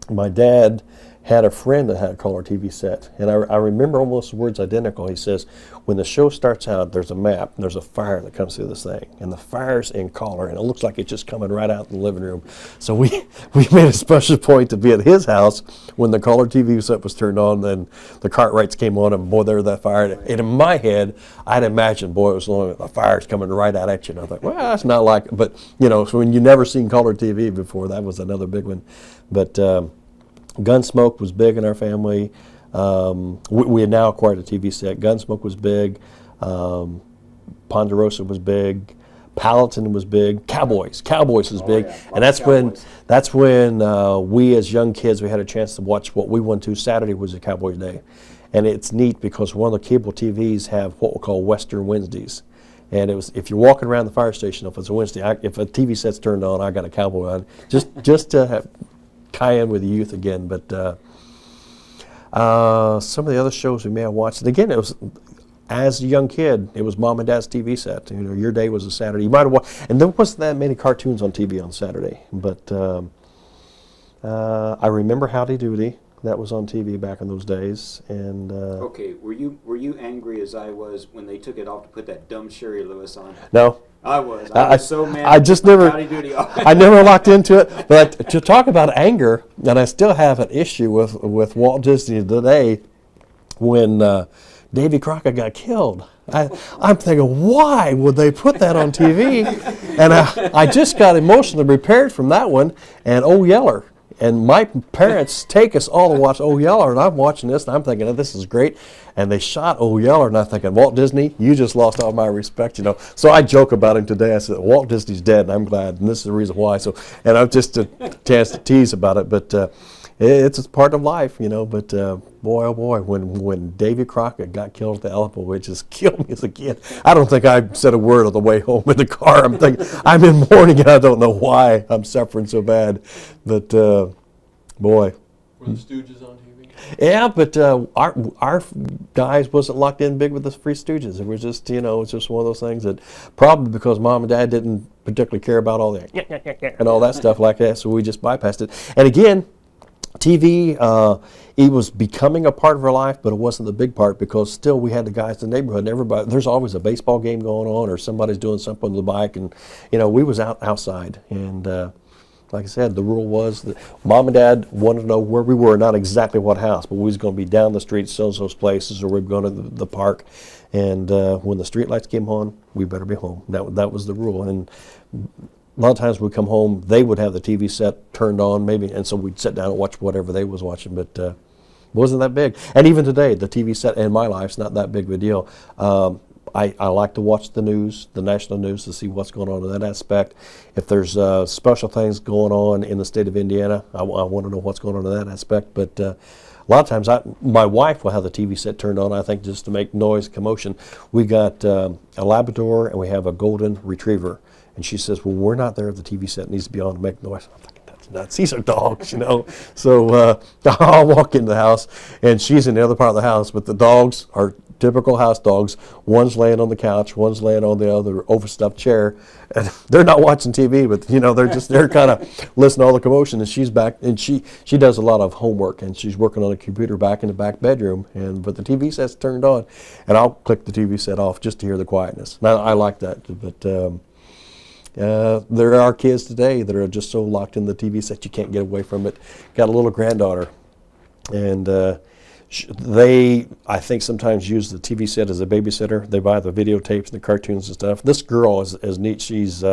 my dad had a friend that had a color TV set, and I remember almost the words identical. He says, when the show starts out, there's a map, and there's a fire that comes through this thing, and the fire's in color, and it looks like it's just coming right out in the living room. So we made a special point to be at his house when the color TV set was turned on, then the Cartwrights came on, and boy, there was that fire. And in my head, I'd imagine, boy, it was the fire's coming right out at you, and I thought, well, that's not like it. But, you know, so when you never seen color TV before, that was another big one. But Gunsmoke was big in our family. We had now acquired a TV set. Gunsmoke was big. Ponderosa was big. Palatine was big. Cowboys was big. Yeah. And that's when we as young kids, we had a chance to watch what we went to. Saturday was a Cowboys Day. And it's neat because one of the cable TVs have what we call Western Wednesdays. And it was, if you're walking around the fire station, if it's a Wednesday, if a TV set's turned on, I got a cowboy on. Just to have tie in with the youth again. But some of the other shows we may have watched, and again, it was, as a young kid, it was mom and dad's TV set. You know, your day was a Saturday. You might have watched, and there wasn't that many cartoons on TV on Saturday. But I remember Howdy Doody. That was on TV back in those days. And okay, were you angry as I was when they took it off to put that dumb Sherry Lewis on? No. I was so mad. I just never, Howdy Doody. I never locked into it. But to talk about anger, and I still have an issue with Walt Disney today when Davy Crockett got killed. I'm thinking, why would they put that on TV? And I just got emotionally prepared from that one. And Oh Yeller. And my parents take us all to watch Oh Yeller, and I'm watching this, and I'm thinking, oh, this is great. And they shot Oh Yeller, and I'm thinking, Walt Disney, you just lost all my respect, you know. So I joke about him today. I said, Walt Disney's dead, and I'm glad, and this is the reason why. So, and I'm just a chance to tease about it, but it's part of life, you know. But boy, oh boy, when Davy Crockett got killed at the Alamo, it just killed me as a kid. I don't think I said a word on the way home in the car. I'm thinking, I'm in mourning, and I don't know why I'm suffering so bad. But boy. Were the Stooges on TV? Yeah, but our guys wasn't locked in big with the Three Stooges. It was just, you know, it's just one of those things that probably because mom and dad didn't particularly care about all that and all that stuff like that, so we just bypassed it. And again, TV, it was becoming a part of our life, but it wasn't the big part because still we had the guys in the neighborhood and everybody, there's always a baseball game going on or somebody's doing something with the bike, and, you know, we was outside. And like I said, the rule was that mom and dad wanted to know where we were, not exactly what house, but we was going to be down the street, those places, or we were going to the park. And when the street lights came on, we better be home. That was the rule. And a lot of times we'd come home, they would have the TV set turned on, maybe, and so we'd sit down and watch whatever they was watching, but it wasn't that big. And even today, the TV set in my life's not that big of a deal. I like to watch the news, the national news, to see what's going on in that aspect. If there's special things going on in the state of Indiana, I want to know what's going on in that aspect. But a lot of times my wife will have the TV set turned on, I think, just to make noise, commotion. We got a Labrador and we have a golden retriever. And she says, well, we're not there. The TV set needs to be on to make noise. I'm thinking, that's nuts. These are dogs, you know. So I'll walk into the house, and she's in the other part of the house, but the dogs are typical house dogs. One's laying on the couch, one's laying on the other overstuffed chair. And they're not watching TV, but, you know, they're kind of listening to all the commotion. And she's back, and she does a lot of homework, and she's working on a computer back in the back bedroom. But the TV set's turned on, and I'll click the TV set off just to hear the quietness. And I like that, but... there are kids today that are just so locked in the TV set you can't get away from it. Got a little granddaughter, and they, I think, sometimes use the TV set as a babysitter. They buy the videotapes and the cartoons and stuff. This girl is neat. She's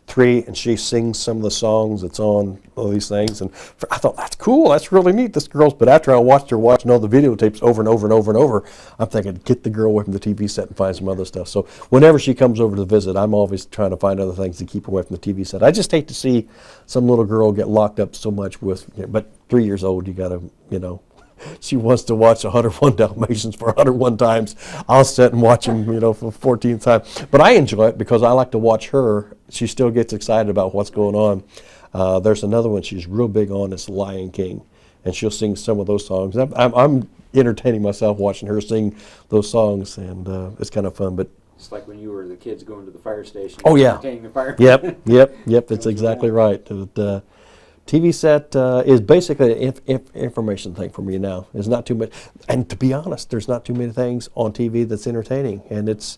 3, and she sings some of the songs that's on all these things. And I thought, that's cool. That's really neat, this girl's. But after I watched her watching all the videotapes over and over and over and over, I'm thinking, get the girl away from the TV set and find some other stuff. So whenever she comes over to visit, I'm always trying to find other things to keep her away from the TV set. I just hate to see some little girl get locked up so much with, but 3 years old, you got to, you know, she wants to watch 101 Dalmatians for 101 times. I'll sit and watch them, you know, for 14th time. But I enjoy it because I like to watch her. She still gets excited about what's going on. There's another one she's real big on. It's Lion King, and she'll sing some of those songs. I'm entertaining myself watching her sing those songs, and it's kind of fun. But It's like when you were the kids going to the fire station. Oh, yeah. Entertaining the fire. Yep. That's exactly right. TV set is basically an information thing for me now. There's not too much, and to be honest, there's not too many things on TV that's entertaining. And it's,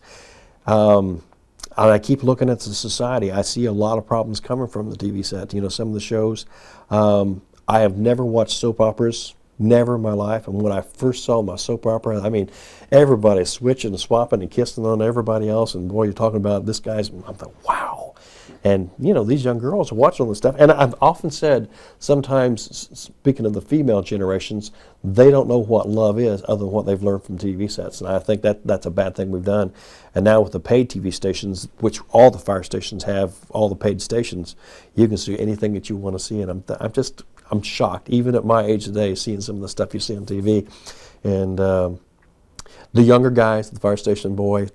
I keep looking at the society. I see a lot of problems coming from the TV set. You know, some of the shows. I have never watched soap operas, never in my life. And when I first saw my soap opera, I mean, everybody's switching and swapping and kissing on everybody else. And boy, you're talking about this guy's. I'm like, wow. And, you know, these young girls are watching all this stuff. And I've often said, sometimes, speaking of the female generations, they don't know what love is other than what they've learned from TV sets. And I think that's a bad thing we've done. And now with the paid TV stations, which all the fire stations have, all the paid stations, you can see anything that you want to see. And I'm shocked, even at my age today, seeing some of the stuff you see on TV. And the younger guys, the fire station boy,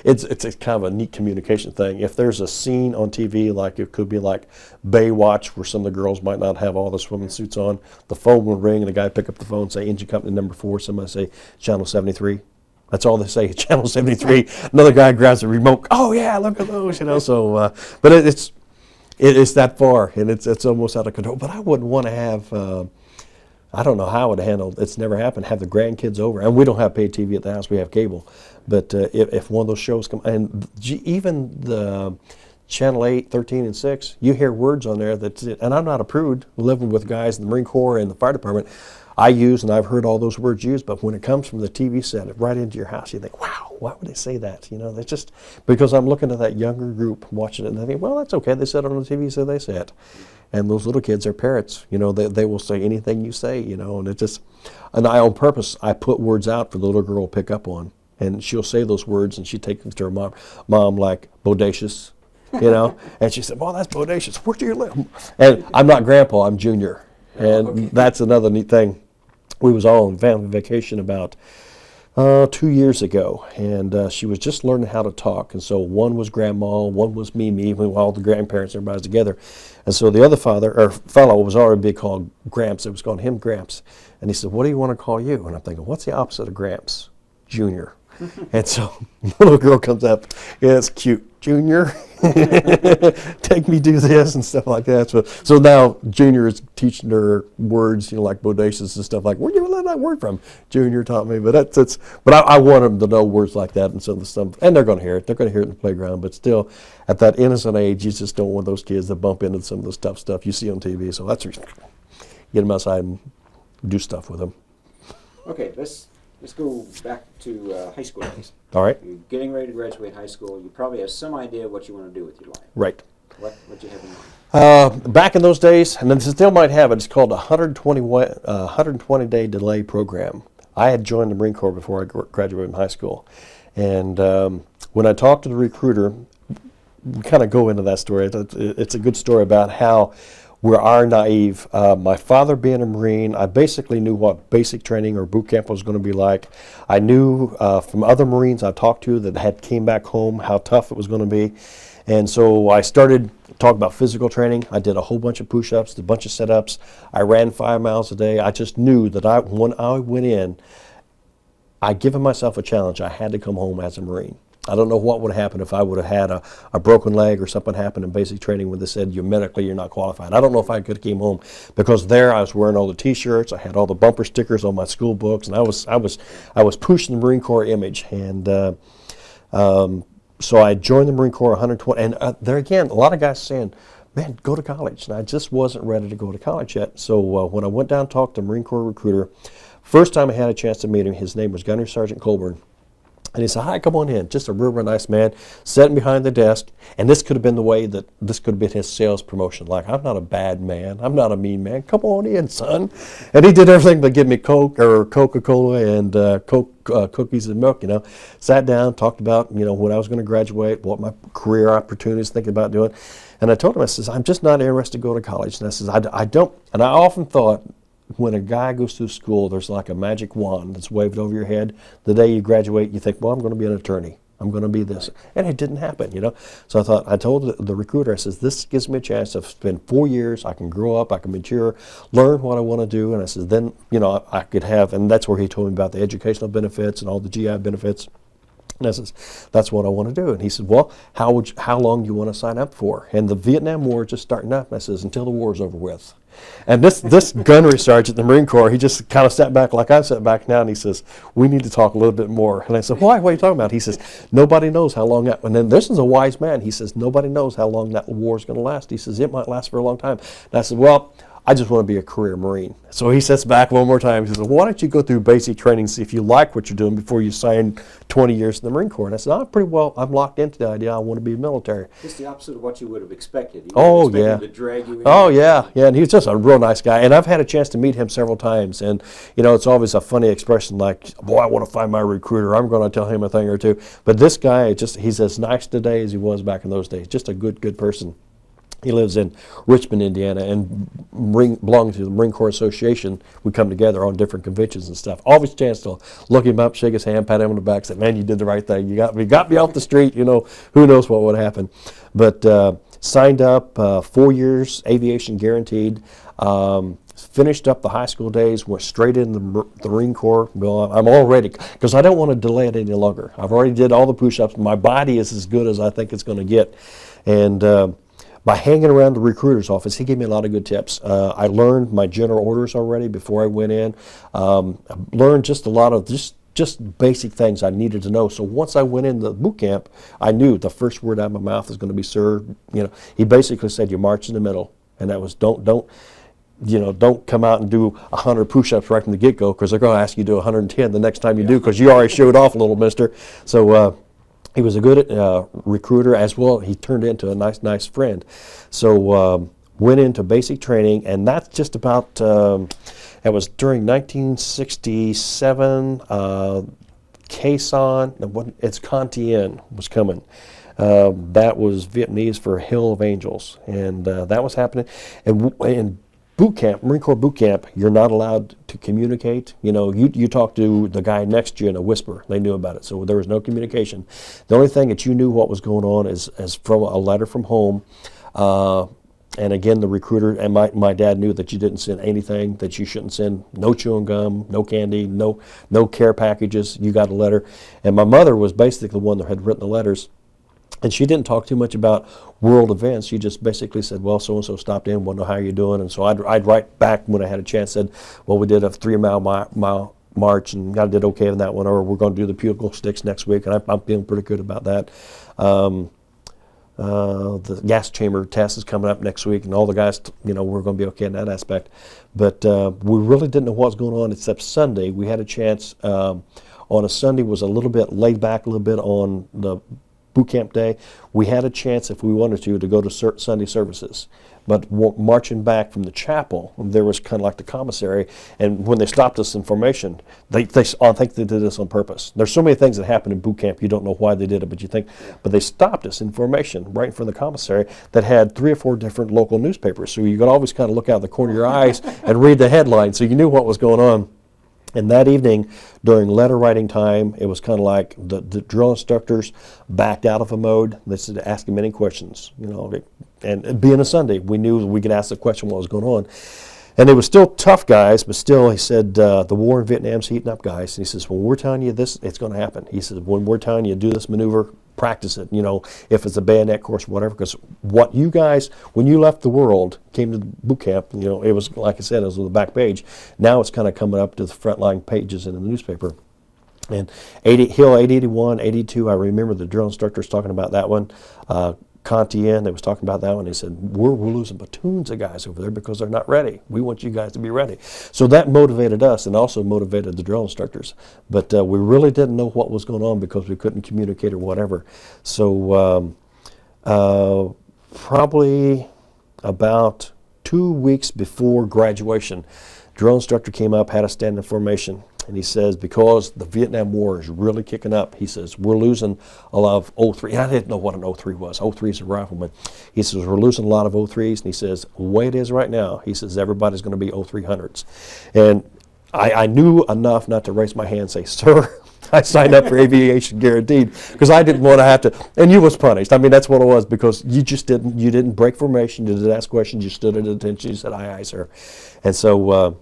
it's a kind of a neat communication thing. If there's a scene on TV, like it could be like Baywatch, where some of the girls might not have all the swimming suits on, the phone will ring and the guy pick up the phone and say, engine company number 4, somebody say, channel 73. That's all they say, channel 73. Another guy grabs the remote, oh yeah, look at those, you know. So, but it's that far, and it's almost out of control. But I wouldn't want to have, I don't know how it would handle. It's never happened. Have the grandkids over, and we don't have paid TV at the house. We have cable. But if one of those shows come, and even the Channel 8, 13, and 6, you hear words on there that's it. And I'm not a prude. Living with guys in the Marine Corps and the fire department, I use and I've heard all those words used. But when it comes from the TV set right into your house, you think, wow, why would they say that? You know, that's just because I'm looking at that younger group watching it, and I think, well, that's okay. They said it on the TV, so they say it. And those little kids are parrots, you know, they will say anything you say, you know, and it just, and I on purpose, I put words out for the little girl to pick up on, and she'll say those words, and she takes them to her mom like, bodacious, you know, and she said, well, that's bodacious, where do you live? And I'm not grandpa, I'm junior, and that's another neat thing. We was all on family vacation about 2 years ago, and she was just learning how to talk. And so one was grandma, one was Mimi, when all the grandparents, everybody's together. And so the other fellow was already being called Gramps. It was calling him Gramps. And he said, what do you want to call you? And I'm thinking, what's the opposite of Gramps? Junior. And so the little girl comes up, yeah, it's cute. Junior, take me do this and stuff like that. So now Junior is teaching her words, you know, like bodacious and stuff like, where'd you learn that word from? Junior taught me, but I want them to know words like that and some of the stuff, and they're going to hear it. They're going to hear it in the playground, but still, at that innocent age, you just don't want those kids to bump into some of the tough stuff you see on TV. So that's get them outside and do stuff with them. Okay, let's go back to high school days. All right. You're getting ready to graduate high school. You probably have some idea what you want to do with your life. Right. What do you have in mind? Back in those days, and then still might have it, it's called a 120-day delay program. I had joined the Marine Corps before I graduated from high school. And when I talked to the recruiter, we kind of go into that story. It's a good story about how we are naive. My father being a Marine, I basically knew what basic training or boot camp was going to be like. I knew from other Marines I talked to that had came back home how tough it was going to be. And so I started talking about physical training. I did a whole bunch of push-ups, a bunch of sit-ups. I ran 5 miles a day. I just knew that when I went in, I'd given myself a challenge. I had to come home as a Marine. I don't know what would have happened if I would have had a broken leg or something happened in basic training when they said you're not qualified. I don't know if I could have came home, because there I was wearing all the T-shirts, I had all the bumper stickers on my school books, and I was pushing the Marine Corps image. And so I joined the Marine Corps 120, and there again, a lot of guys saying, "Man, go to college," and I just wasn't ready to go to college yet. So when I went down and talked to the Marine Corps recruiter, first time I had a chance to meet him, his name was Gunnery Sergeant Colburn. And he said, "Hi, come on in." Just a real nice man, sitting behind the desk. And this could have been the way that this could have been his sales promotion. Like, "I'm not a bad man. I'm not a mean man. Come on in, son." And he did everything but give me Coke or Coca-Cola and cookies and milk, Sat down, talked about, when I was going to graduate, what my career opportunities, thinking about doing. And I told him, I says, "I'm just not interested to go to college." And I says, I don't. And I often thought, when a guy goes through school, there's like a magic wand that's waved over your head. The day you graduate, you think, "Well, I'm going to be an attorney. I'm going to be this." And it didn't happen, So I told the recruiter, I says, "This gives me a chance to spend 4 years. I can grow up, I can mature, learn what I want to do." And I says, then, I could have, and that's where he told me about the educational benefits and all the GI benefits. And I says, "That's what I want to do." And he said, "Well, how long do you want to sign up for?" And the Vietnam War is just starting up. And I says, "Until the war's over with." And this gunnery sergeant in the Marine Corps, he just kind of sat back like I sat back now, and he says, "We need to talk a little bit more." And I said, "Why? What are you talking about?" He says, "Nobody knows how long that," and then this is a wise man. He says, "Nobody knows how long that war is going to last." He says, "It might last for a long time." And I said, "Well, I just want to be a career Marine." So he sits back one more time. He says, "Why don't you go through basic training, see if you like what you're doing before you sign 20 years in the Marine Corps?" And I said, I'm locked into the idea. I want to be military." It's the opposite of what you would have expected. You Oh, would have expected yeah. to drag you in. Oh, yeah. And he's just a real nice guy. And I've had a chance to meet him several times. And, it's always a funny expression like, "Boy, I want to find my recruiter. I'm going to tell him a thing or two." But this guy, he's as nice today as he was back in those days. Just a good person. He lives in Richmond, Indiana, and belongs to the Marine Corps Association. We come together on different conventions and stuff. Always a chance to look him up, shake his hand, pat him on the back, say, "Man, you did the right thing. You got me off the street. Who knows what would happen." But signed up, 4 years, aviation guaranteed. Finished up the high school days, went straight in the Marine Corps. Well, I'm all ready, because I don't want to delay it any longer. I've already did all the push-ups. My body is as good as I think it's going to get. And by hanging around the recruiter's office, he gave me a lot of good tips. I learned my general orders already before I went in. I learned just a lot of just basic things I needed to know. So once I went in the boot camp, I knew the first word out of my mouth is going to be "sir." He basically said, "You march in the middle," and that was don't come out and do 100 push-ups right from the get-go, because they're going to ask you to do 110 the next time you do, because you already showed off a little, mister. So he was a good recruiter as well. He turned into a nice friend. So went into basic training, and that's just about, it was during 1967, Quezon, it's Cantien was coming. That was Vietnamese for Hill of Angels, and that was happening. And boot camp, Marine Corps boot camp, you're not allowed to communicate. You talk to the guy next to you in a whisper. They knew about it, so there was no communication. The only thing that you knew what was going on is from a letter from home. And again, the recruiter and my dad knew that you didn't send anything that you shouldn't send. No chewing gum, no candy, no care packages. You got a letter. And my mother was basically the one that had written the letters. And she didn't talk too much about world events. She just basically said, "Well, so-and-so stopped in, want to know how you're doing." And so I'd write back when I had a chance, said, "Well, we did a 3-mile march, and I did okay on that one," or "We're going to do the bugle sticks next week," and I'm feeling pretty good about that. The gas chamber test is coming up next week, and all the guys, we're going to be okay in that aspect. But we really didn't know what was going on except Sunday. We had a chance on a Sunday, was a little bit laid back a little bit on the boot camp day. We had a chance, if we wanted to go to Sunday services. But marching back from the chapel, there was kind of like the commissary, and when they stopped us in formation, I think they did this on purpose. There's so many things that happen in boot camp, you don't know why they did it, but they stopped us in formation right in front of the commissary that had 3 or 4 different local newspapers. So you could always kind of look out the corner of your eyes and read the headlines, so you knew what was going on. And that evening, during letter writing time, it was kind of like the drill instructors backed out of a mode. They said, ask him any questions, and being a Sunday, we knew we could ask the question what was going on. And they were still tough guys, but still, he said, the war in Vietnam's heating up, guys. And he says, when we're telling you this, it's going to happen. He says, when we're telling you do this maneuver, practice it, if it's a bayonet course, whatever, because what you guys, when you left the world, came to boot camp, it was, like I said, it was on the back page. Now it's kind of coming up to the front line pages in the newspaper. And Hill 881, 82, I remember the drill instructors talking about that one. Cantien, they was talking about that one. They said, we're losing platoons of guys over there because they're not ready. We want you guys to be ready. So that motivated us and also motivated the drill instructors. But we really didn't know what was going on because we couldn't communicate or whatever. So probably about 2 weeks before graduation, drill instructor came up, had us stand in formation. And he says, because the Vietnam War is really kicking up, he says, we're losing a lot of O3. And I didn't know what an O3 was. O3 is a rifleman. He says, we're losing a lot of O3s. And he says, the way it is right now, he says, everybody's going to be O300s. And I knew enough not to raise my hand and say, sir, I signed up for aviation guaranteed, because I didn't want to have to, and you was punished. I mean, that's what it was, because you didn't break formation, you didn't ask questions, you stood at attention, you said, aye, aye, sir. And so,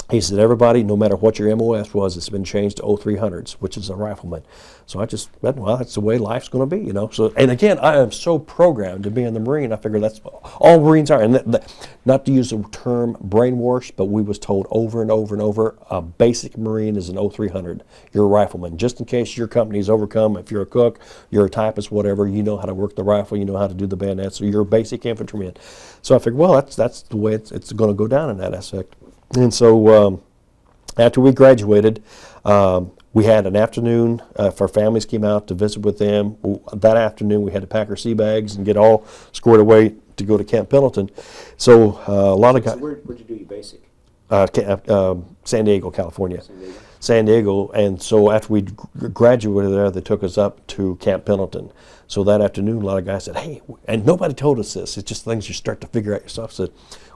he said, everybody, no matter what your MOS was, it's been changed to O300s, which is a rifleman. So I just went, well, that's the way life's going to be, So, and again, I am so programmed to be in the Marine. I figure that's all Marines are. And not to use the term brainwash, but we was told over and over and over, a basic Marine is an O300. You're a rifleman. Just in case your company's overcome, if you're a cook, you're a typist, whatever, you know how to work the rifle, you know how to do the bayonet, so you're a basic infantryman. So I figured, well, that's the way it's going to go down in that aspect. And so after we graduated, we had an afternoon if our families came out to visit with them. That afternoon we had to pack our sea bags and get all squared away to go to Camp Pendleton. So a lot of guys. So where'd you do your basic? San Diego, California. San Diego. San Diego, and so after we graduated there, they took us up to Camp Pendleton. So that afternoon, a lot of guys said, hey, and nobody told us this, it's just things you start to figure out yourself, said,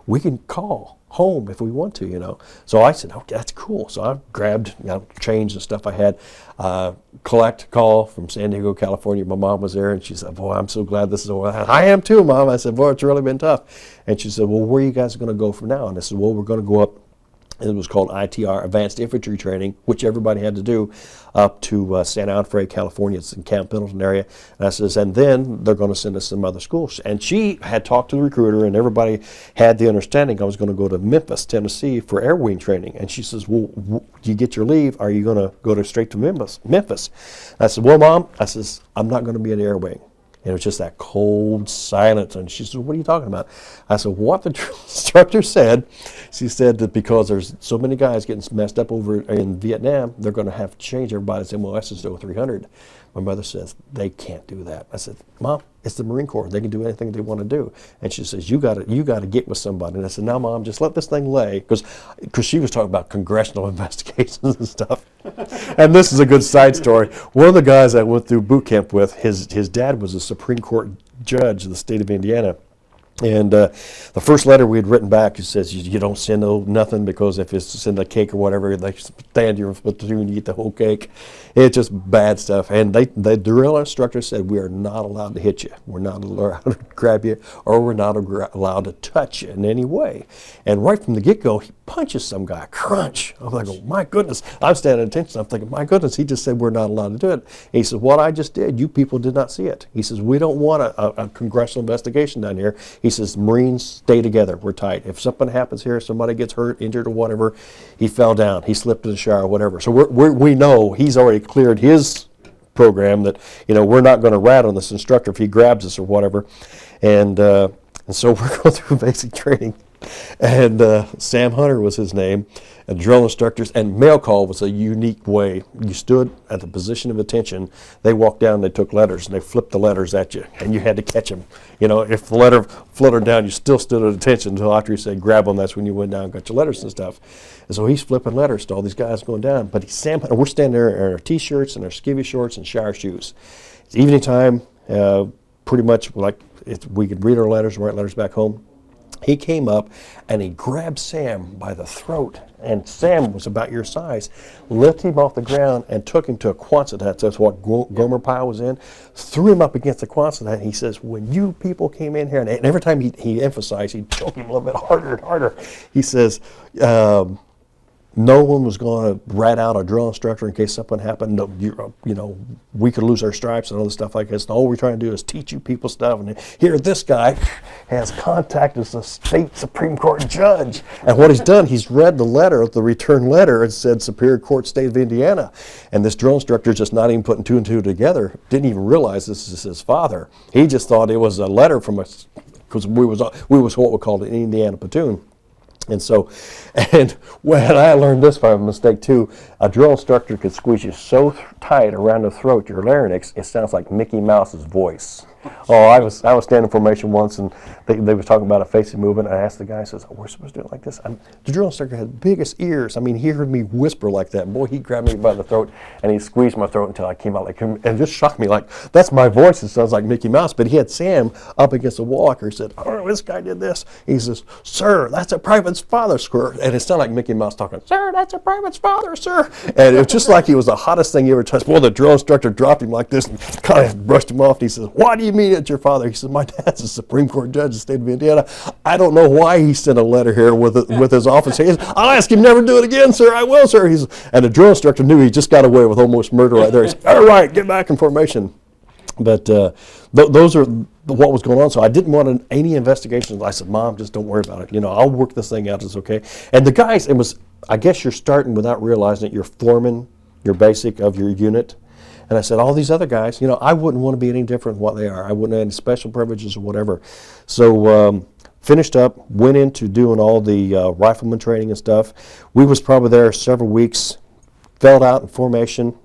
we can call home if we want to, So I said, okay, that's cool. So I grabbed, change and stuff I had, call from San Diego, California. My mom was there, and she said, boy, I'm so glad this is over. I am too, Mom. I said, boy, it's really been tough. And she said, well, where are you guys going to go from now? And I said, well, we're going to go up. It was called ITR, Advanced Infantry Training, which everybody had to do, up to San Onofre, California. It's in Camp Pendleton area. And I says, and then they're going to send us some other schools. And she had talked to the recruiter, and everybody had the understanding I was going to go to Memphis, Tennessee for air wing training. And she says, well, do you get your leave? Are you going to go straight to Memphis? I said, well, Mom, I says, I'm not going to be in the air wing. And it was just that cold silence. And she said, what are you talking about? I said, what the instructor said, she said that because there's so many guys getting messed up over in Vietnam, they're going to have to change everybody's MOSs to 300. My mother says, they can't do that. I said, Mom, it's the Marine Corps. They can do anything they want to do. And she says, you got to get with somebody. And I said, no, Mom, just let this thing lay. Because she was talking about congressional investigations and stuff. And this is a good side story. One of the guys I went through boot camp with, his dad was a Supreme Court judge in the state of Indiana. And the first letter we had written back, it says, you don't send nothing, because if it's send a cake or whatever, they stand your platoon, you eat the whole cake. It's just bad stuff. And the drill instructor said, we are not allowed to hit you. We're not allowed to grab you, or we're not allowed to touch you in any way. And right from the get-go, he punches some guy, crunch. I'm like, oh, my goodness. I'm standing at attention. I'm thinking, my goodness, he just said we're not allowed to do it. And he says, what I just did, you people did not see it. He says, we don't want a congressional investigation down here. He says, Marines stay together. We're tight. If something happens here, somebody gets hurt, injured, or whatever, he fell down, he slipped in the shower, whatever. So we know he's already cleared his program that, we're not going to rat on this instructor if he grabs us or whatever. And so we're going through basic training. And Sam Hunter was his name. And drill instructors, and mail call was a unique way. You stood at the position of attention. They walked down, they took letters, and they flipped the letters at you, and you had to catch them. You know, if the letter fluttered down, you still stood at attention until after he said grab them. That's when you went down and got your letters and stuff. And so he's flipping letters to all these guys going down. But Sam Hunter, we're standing there in our T-shirts and our skivvy shorts and shower shoes. It's evening time, pretty much like we could read our letters and write letters back home. He came up and he grabbed Sam by the throat, and Sam was about your size, lifted him off the ground and took him to a Quonset hut. That's what Gomer Pyle was in. Threw him up against the Quonset hut, and he says, when you people came in here, and every time he emphasized, he'd choke him a little bit harder and harder. He says, no one was going to rat out a drill instructor in case something happened. No, you know, we could lose our stripes and other stuff like this. And all we're trying to do is teach you people stuff. And here, this guy has contacted the state Supreme Court judge. And what he's done, he's read the letter, the return letter, and said Superior Court, State of Indiana. And this drill instructor, just not even putting two and two together, didn't even realize this is his father. He just thought it was a letter from us, because we was what we called an Indiana platoon. And so, and when I learned this by mistake too, a drill instructor could squeeze you so tight around the throat, your larynx, it sounds like Mickey Mouse's voice. Oh, I was standing in formation once, and they was talking about a facing movement. I asked the guy, I says, oh, we're supposed to do it like this? The drill instructor had the biggest ears. I mean, he heard me whisper like that. Boy, he grabbed me by the throat, and he squeezed my throat until I came out like him, and just shocked me like, that's my voice. It sounds like Mickey Mouse. But he had Sam up against the wall. He said, oh, this guy did this. He says, sir, that's a private's father, sir. And it sounded like Mickey Mouse talking, sir, that's a private's father, sir. And it was just like he was the hottest thing you ever touched. Boy, the drill instructor dropped him like this and kind of brushed him off. And he says, why do you mean it's your father? He says, my dad's a Supreme Court judge in the state of Indiana. I don't know why he sent a letter here with his office. He says, I'll ask him never to do it again, sir. I will, sir. And the drill instructor knew he just got away with almost murder right there. He said, all right, get back in formation. But those are what was going on. So I didn't want any investigations. I said, Mom, just don't worry about it. You know, I'll work this thing out. It's okay. And the guys, it was, I guess you're starting without realizing it. You're forming your basic of your unit. And I said, all these other guys, you know, I wouldn't want to be any different than what they are. I wouldn't have any special privileges or whatever. So finished up, went into doing all the rifleman training and stuff. We was probably there several weeks, fell out in formation,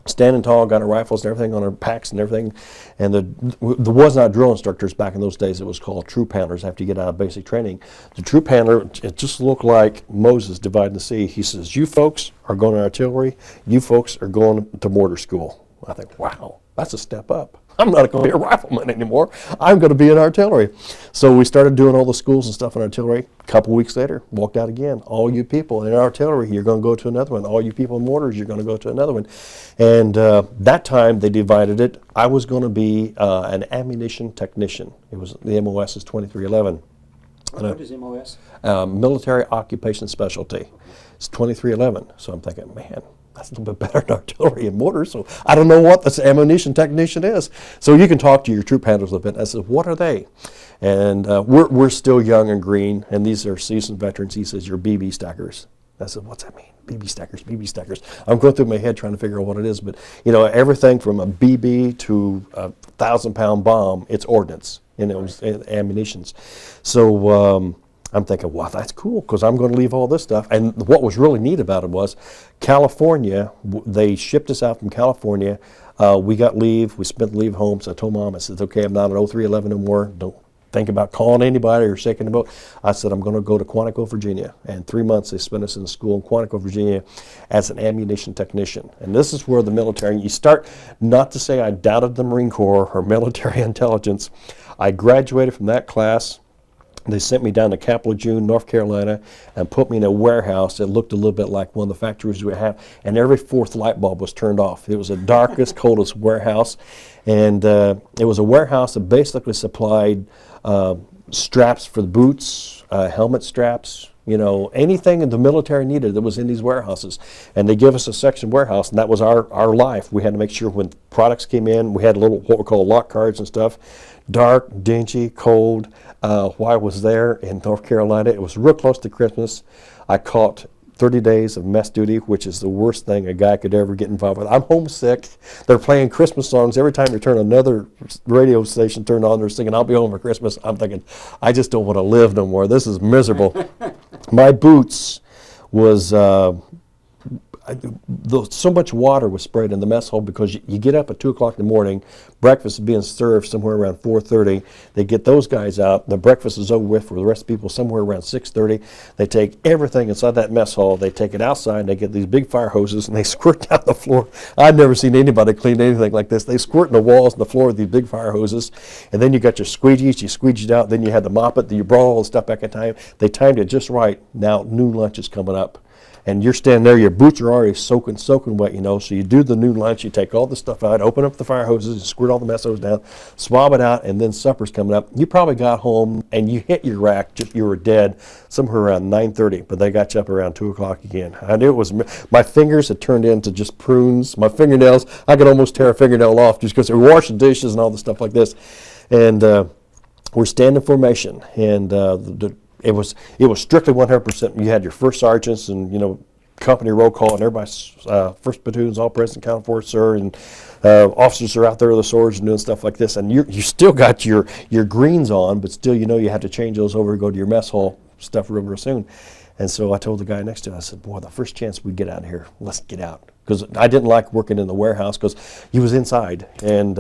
standing tall, got our rifles and everything on our packs and everything. And there was not drill instructors back in those days. It was called troop handlers after you get out of basic training. The troop handler, it just looked like Moses dividing the sea. He says, you folks are going to artillery. You folks are going to mortar school. I think, wow, that's a step up. I'm not going to be a rifleman anymore. I'm going to be in artillery. So we started doing all the schools and stuff in artillery. A couple weeks later, walked out again. All you people in artillery, you're going to go to another one. All you people in mortars, you're going to go to another one. And that time they divided it. I was going to be an ammunition technician. It was the MOS is 2311. What is MOS? Military Occupation Specialty. It's 2311. So I'm thinking, man, that's a little bit better than artillery and mortars. So I don't know what this ammunition technician is. So you can talk to your troop handlers a bit. I said, what are they? And we're still young and green, and these are seasoned veterans. He says, you're BB stackers. I said, what's that mean? BB stackers, BB stackers. I'm going through my head trying to figure out what it is. But, you know, everything from a BB to a 1,000-pound bomb, it's ordnance, and it was ammunitions. So I'm thinking, wow, that's cool, because I'm going to leave all this stuff. And what was really neat about it was California, they shipped us out from California. We got leave. We spent the leave home. So I told Mom, I said, okay, I'm not at 0311 no more. Don't think about calling anybody or shaking the boat. I said, I'm going to go to Quantico, Virginia. And 3 months they spent us in school in Quantico, Virginia as an ammunition technician. And this is where the military, you start, not to say I doubted the Marine Corps or military intelligence. I graduated from that class. They sent me down to Capitol June, North Carolina, and put me in a warehouse that looked a little bit like one of the factories we have, and every fourth light bulb was turned off. It was the darkest, coldest warehouse, and it was a warehouse that basically supplied straps for the boots, helmet straps, you know, anything the military needed that was in these warehouses. And they give us a section warehouse, and that was our life. We had to make sure when products came in, we had little what we call lock cards and stuff. Dark, dingy, cold. While I was there in North Carolina, it was real close to Christmas. I caught 30 days of mess duty, which is the worst thing a guy could ever get involved with. I'm homesick. They're playing Christmas songs. Every time you turn another radio station turned on, they're singing, I'll be home for Christmas. I'm thinking, I just don't want to live no more. This is miserable. My boots was... so much water was sprayed in the mess hall because you get up at 2 o'clock in the morning, breakfast is being served somewhere around 4:30. They get those guys out. The breakfast is over with for the rest of the people somewhere around 6:30. They take everything inside that mess hall. They take it outside. And they get these big fire hoses and they squirt down the floor. I've never seen anybody clean anything like this. They squirt in the walls and the floor with these big fire hoses. And then you got your squeegees. You squeegee it out. Then you had to mop it. Then you brought all the stuff back in time. They timed it just right. Now noon lunch is coming up. And you're standing there, your boots are already soaking wet, so you do the noon lunch, you take all the stuff out, open up the fire hoses, squirt all the mess hoses down, swab it out, and then supper's coming up. You probably got home and you hit your rack, you were dead somewhere around 9:30, but they got you up around 2 o'clock again. I knew it was, my fingers had turned into just prunes. My fingernails, I could almost tear a fingernail off just because they were washing dishes and all the stuff like this. And we're standing formation, and it was strictly 100%. You had your first sergeants and company roll call, and everybody's first platoons all present, count for it, sir, and officers are out there with the swords and doing stuff like this, and you still got your greens on, but still you have to change those over and go to your mess hall stuff real soon. And so I told the guy next to me, I said, boy, the first chance we get out of here, let's get out, because I didn't like working in the warehouse because he was inside, and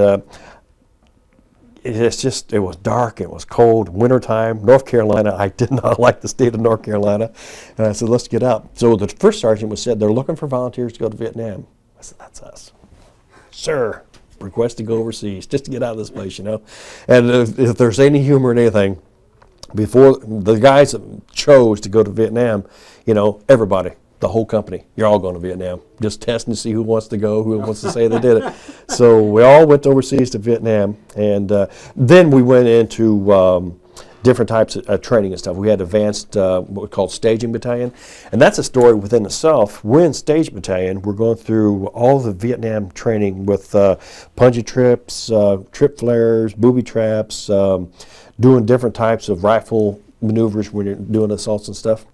it was dark, it was cold, wintertime, North Carolina. I did not like the state of North Carolina. And I said, let's get out. So the first sergeant said, they're looking for volunteers to go to Vietnam. I said, that's us. Sir, request to go overseas, just to get out of this place, And if there's any humor in anything, before the guys that chose to go to Vietnam, everybody, the whole company, you're all going to Vietnam. Just testing to see who wants to go, who wants to say they did it. So we all went overseas to Vietnam, and then we went into different types of training and stuff. We had advanced, what we call staging battalion, and that's a story within itself. We're in stage battalion. We're going through all the Vietnam training with punji trips, trip flares, booby traps, doing different types of rifle maneuvers when you're doing assaults and stuff.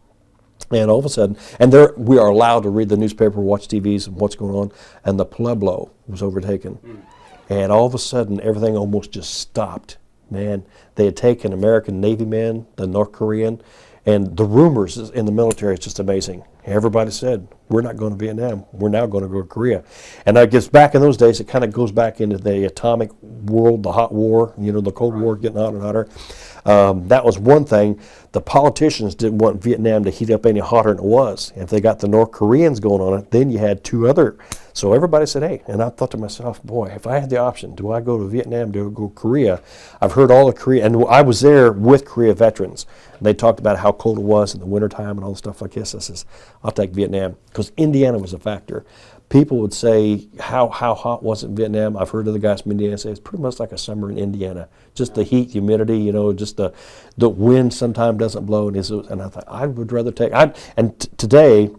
And all of a sudden, and there we are allowed to read the newspaper, watch TVs, and what's going on, and the Pueblo was overtaken. And all of a sudden, everything almost just stopped. Man, they had taken American Navy men, the North Korean, and the rumors in the military is just amazing. Everybody said, we're not going to Vietnam, we're now going to go to Korea. And I guess back in those days, it kind of goes back into the atomic world, the hot war, the Cold War getting hotter and hotter. That was one thing. The politicians didn't want Vietnam to heat up any hotter than it was. If they got the North Koreans going on it, then you had two other. So everybody said, hey, and I thought to myself, boy, if I had the option, do I go to Vietnam, do I go to Korea? I've heard all the Korea, and I was there with Korea veterans. And they talked about how cold it was in the wintertime and all the stuff like this. I says, I'll take Vietnam, because Indiana was a factor. People would say, how hot was it in Vietnam? I've heard other guys from Indiana say it's pretty much like a summer in Indiana. Just the heat, humidity, just the wind sometimes doesn't blow. And I thought, I would rather take, today,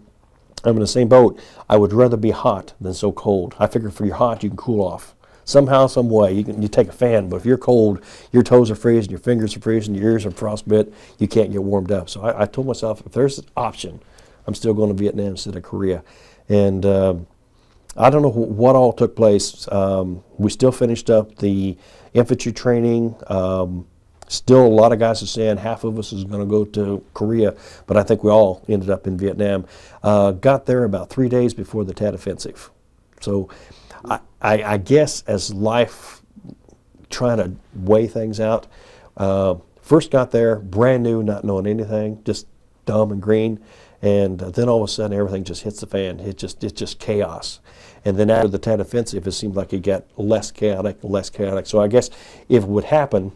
I'm in the same boat. I would rather be hot than so cold. I figure if you're hot, you can cool off. Somehow, some way, you take a fan, but if you're cold, your toes are freezing, your fingers are freezing, your ears are frostbit, you can't get warmed up. So I told myself, if there's an option, I'm still going to Vietnam instead of Korea. And I don't know what all took place. We still finished up the infantry training. Still, a lot of guys are saying half of us is going to go to Korea, but I think we all ended up in Vietnam. Got there about 3 days before the Tet Offensive. So I guess as life trying to weigh things out, first got there, brand new, not knowing anything, just dumb and green. And then all of a sudden, everything just hits the fan. It's just chaos. And then after the Tet Offensive, it seemed like it got less chaotic. So I guess if it would happen,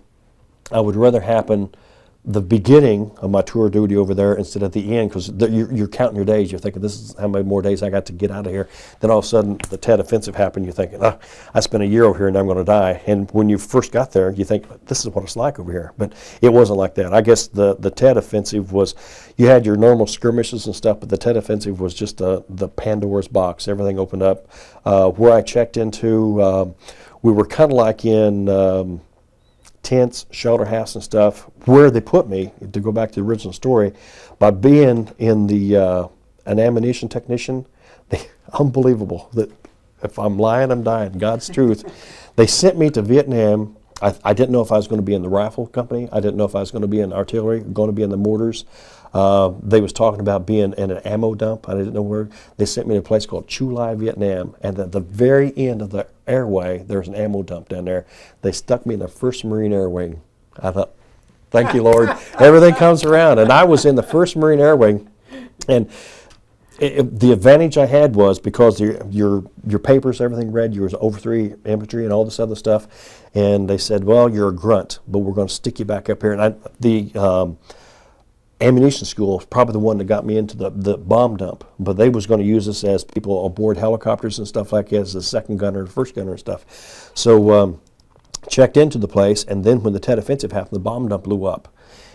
I would rather happen the beginning of my tour of duty over there instead of the end, because you're counting your days. You're thinking, this is how many more days I got to get out of here. Then all of a sudden, the Tet Offensive happened. You're thinking, I spent a year over here and I'm going to die. And when you first got there, you think, this is what it's like over here. But it wasn't like that. I guess the Tet Offensive was, you had your normal skirmishes and stuff, but the Tet Offensive was just the Pandora's box. Everything opened up. Where I checked into, we were kind of like in tents, shelter house and stuff. Where they put me, to go back to the original story, by being in the an ammunition technician. Unbelievable. That if I'm lying, I'm dying. God's truth. They sent me to Vietnam. I didn't know if I was going to be in the rifle company. I didn't know if I was going to be in artillery, going to be in the mortars. They was talking about being in an ammo dump. I didn't know where. They sent me to a place called Chu Lai, Vietnam. And at the very end of the airway, there's an ammo dump down there. They stuck me in the 1st Marine Air Wing. I thought, thank you, Lord. Everything comes around. And I was in the 1st Marine Air Wing. And the advantage I had was because your papers, everything read, you was over 3 infantry and all this other stuff, and they said, well, you're a grunt, but we're going to stick you back up here. And the ammunition school was probably the one that got me into the bomb dump, but they was going to use us as people aboard helicopters and stuff like that, as the 2nd gunner, 1st gunner and stuff. So checked into the place, and then when the Tet Offensive happened, the bomb dump blew up.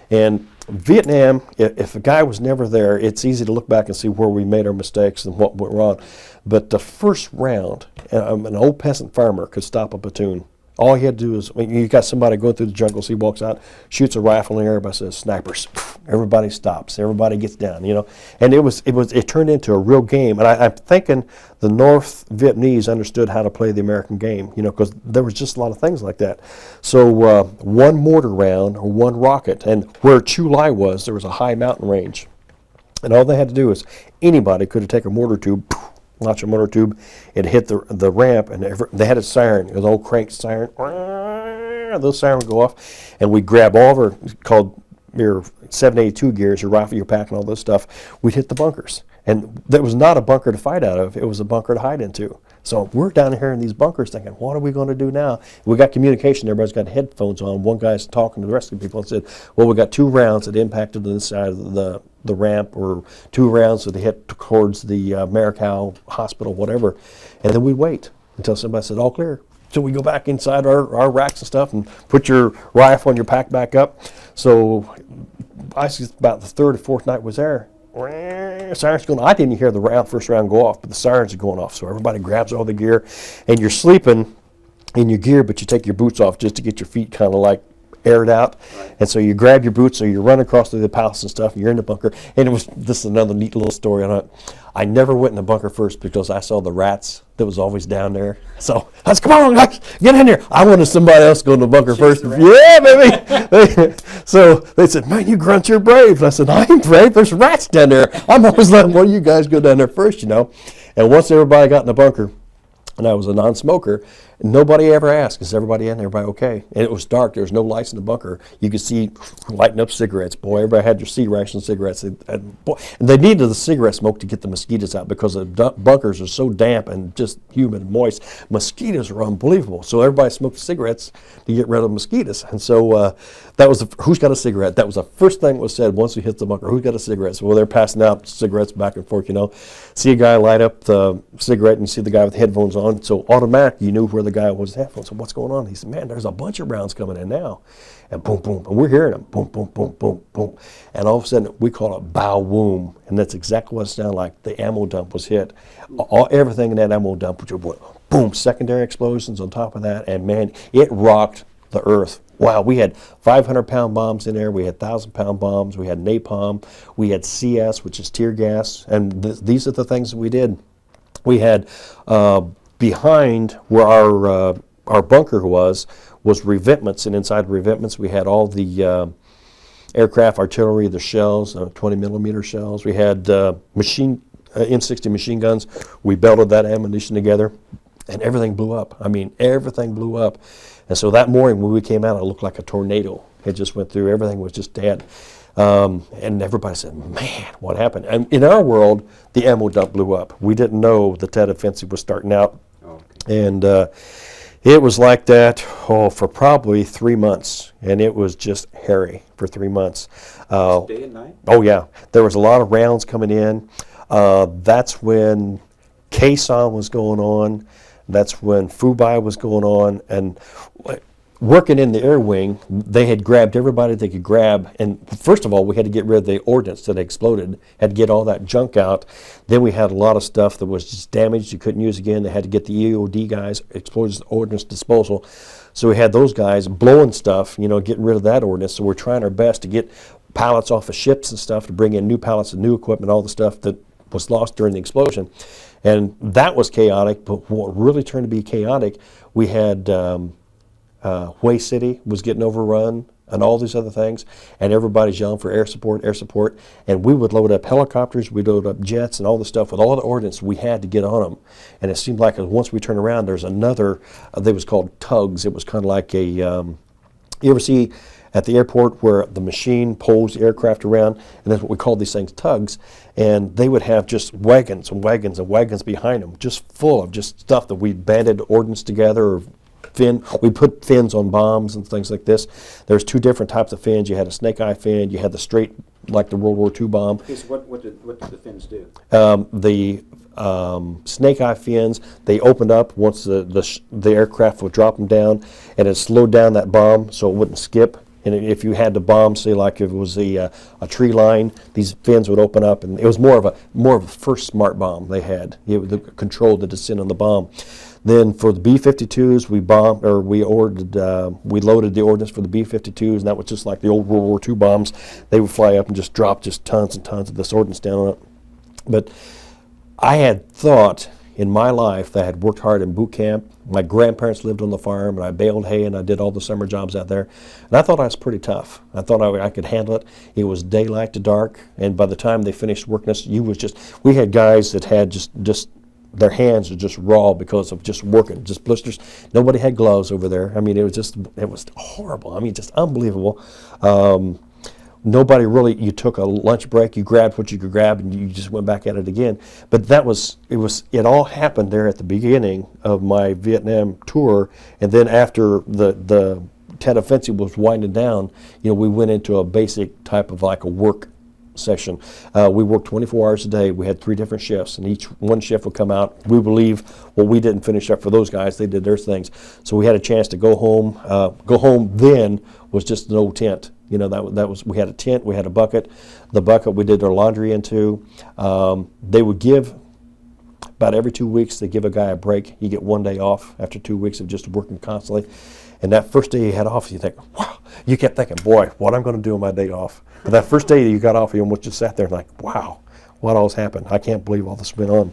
And Vietnam, if a guy was never there, it's easy to look back and see where we made our mistakes and what went wrong. But the first round, an old peasant farmer could stop a platoon. All he had to do is, you got somebody going through the jungles, he walks out, shoots a rifle in the air, everybody says, snipers. Everybody stops, everybody gets down, And it turned into a real game. And I'm thinking the North Vietnamese understood how to play the American game, because there was just a lot of things like that. So one mortar round or one rocket, and where Chu Lai was, there was a high mountain range. And all they had to do is, anybody could have taken a mortar tube, launch a motor tube, it hit the ramp, and they had a siren, an old crank siren. Those sirens go off, and we grab all of our, called your 782 gears, your rifle, your pack, and all this stuff. We'd hit the bunkers. And that was not a bunker to fight out of, it was a bunker to hide into. So we're down here in these bunkers thinking, what are we going to do now? We got communication, everybody's got headphones on. One guy's talking to the rest of the people and said, well, we got 2 rounds that impacted the side of the ramp, or 2 rounds that hit towards the Maricow Hospital, whatever. And then we'd wait until somebody said, all clear. So we go back inside our racks and stuff and put your rifle and your pack back up. So I see about the 3rd or 4th night was there. Sirens going. I didn't hear the first round go off, but the sirens are going off. So everybody grabs all the gear, and you're sleeping in your gear, but you take your boots off just to get your feet kind of like aired out. Right. And so you grab your boots, so you run across through the palace and stuff, and you're in the bunker. And this is another neat little story on it. I never went in the bunker first because I saw the rats that was always down there. So I said, come on, guys, get in here. I wanted somebody else to go in the bunker first. Yeah, baby. So they said, man, you grunts, you're brave. And I said, I ain't brave. There's rats down there. I'm always letting one of you guys go down there first, And once everybody got in the bunker, and I was a non-smoker, nobody ever asked, is everybody in? Everybody okay? And it was dark. There was no lights in the bunker. You could see lighting up cigarettes. Boy, everybody had their C-ration cigarettes. And they needed the cigarette smoke to get the mosquitoes out because the bunkers are so damp and just humid and moist. Mosquitoes are unbelievable. So everybody smoked cigarettes to get rid of mosquitoes. And so that was who's got a cigarette? That was the first thing that was said once we hit the bunker. Who's got a cigarette? So they're passing out cigarettes back and forth, See a guy light up the cigarette and see the guy with the headphones on. So automatically you knew where the guy was headphones. So what's going on? He said, man, there's a bunch of rounds coming in now. And boom, boom. And we're hearing them. Boom, boom, boom, boom, boom. And all of a sudden, we call it bow woom. And that's exactly what it sounded like. The ammo dump was hit. Everything in that ammo dump, which was boom, secondary explosions on top of that. And man, it rocked the earth. Wow, we had 500-pound bombs in there. We had 1,000-pound bombs. We had napalm. We had CS, which is tear gas. And these are the things that we did. We had behind where our bunker was revetments, and inside the revetments we had all the aircraft artillery, the shells, 20-millimeter shells. We had M60 machine guns. We belted that ammunition together, and everything blew up. I mean, everything blew up. And so that morning when we came out, it looked like a tornado. It just went through. Everything was just dead. And everybody said, man, what happened? And in our world, the ammo dump blew up. We didn't know the Tet Offensive was starting out. Okay. And it was like that for probably 3 months. And it was just hairy for 3 months. Day and night? Oh, yeah. There was a lot of rounds coming in. That's when Quezon was going on. That's when Fubai was going on. And working in the air wing, they had grabbed everybody they could grab. And first of all, we had to get rid of the ordnance that exploded, had to get all that junk out. Then we had a lot of stuff that was just damaged, you couldn't use again. They had to get the EOD guys, explosive ordnance disposal. So we had those guys blowing stuff, getting rid of that ordnance. So we're trying our best to get pallets off of ships and stuff to bring in new pallets and new equipment, all the stuff that was lost during the explosion. And that was chaotic, but what really turned to be chaotic, we had Hue City was getting overrun and all these other things, and everybody's yelling for air support, and we would load up helicopters, we'd load up jets and all the stuff with all the ordnance we had to get on them. And it seemed like once we turned around, there's another, they was called tugs. It was kind of like a, you ever see at the airport where the machine pulls the aircraft around, and that's what we call these things, tugs, and they would have just wagons and wagons and wagons behind them, just full of just stuff that we banded ordnance together, or we put fins on bombs and things like this. There's two different types of fins. You had a snake eye fin, you had the straight, like the World War II bomb. Okay, so what did the fins do? The snake eye fins, they opened up once the aircraft would drop them down, and it slowed down that bomb so it wouldn't skip. And if you had the bomb, say like if it was a tree line, these fins would open up, and it was more of a first smart bomb they had. It controlled the descent on the bomb. Then for the B-52s, we loaded the ordnance for the B-52s, and that was just like the old World War II bombs. They would fly up and just drop just tons and tons of this ordnance down on it. But I had thought in my life that I had worked hard in boot camp. My grandparents lived on the farm, and I baled hay, and I did all the summer jobs out there. And I thought I was pretty tough. I thought I could handle it. It was daylight to dark, and by the time they finished working us, we had guys that had just their hands were just raw because of just working, just blisters. Nobody had gloves over there. I mean, it was horrible. I mean, just unbelievable. Nobody really, you took a lunch break, you grabbed what you could grab, and you just went back at it again. But it all happened there at the beginning of my Vietnam tour, and then after the Tet Offensive was winding down, we went into a basic type of like a work session. We worked 24 hours a day. We had 3 different shifts, and each one shift would come out. We would leave. Well, we didn't finish up for those guys. They did their things. So we had a chance to go home. Go home then was just an old tent. That was we had a tent. We had a bucket. The bucket we did our laundry into. They would give about every 2 weeks. They give a guy a break. You get 1 day off after 2 weeks of just working constantly. And that first day you had off, you think, wow. You kept thinking, boy, what I'm going to do on my day off. But that first day that you got off, you almost just sat there like, wow, what all's happened? I can't believe all this went on.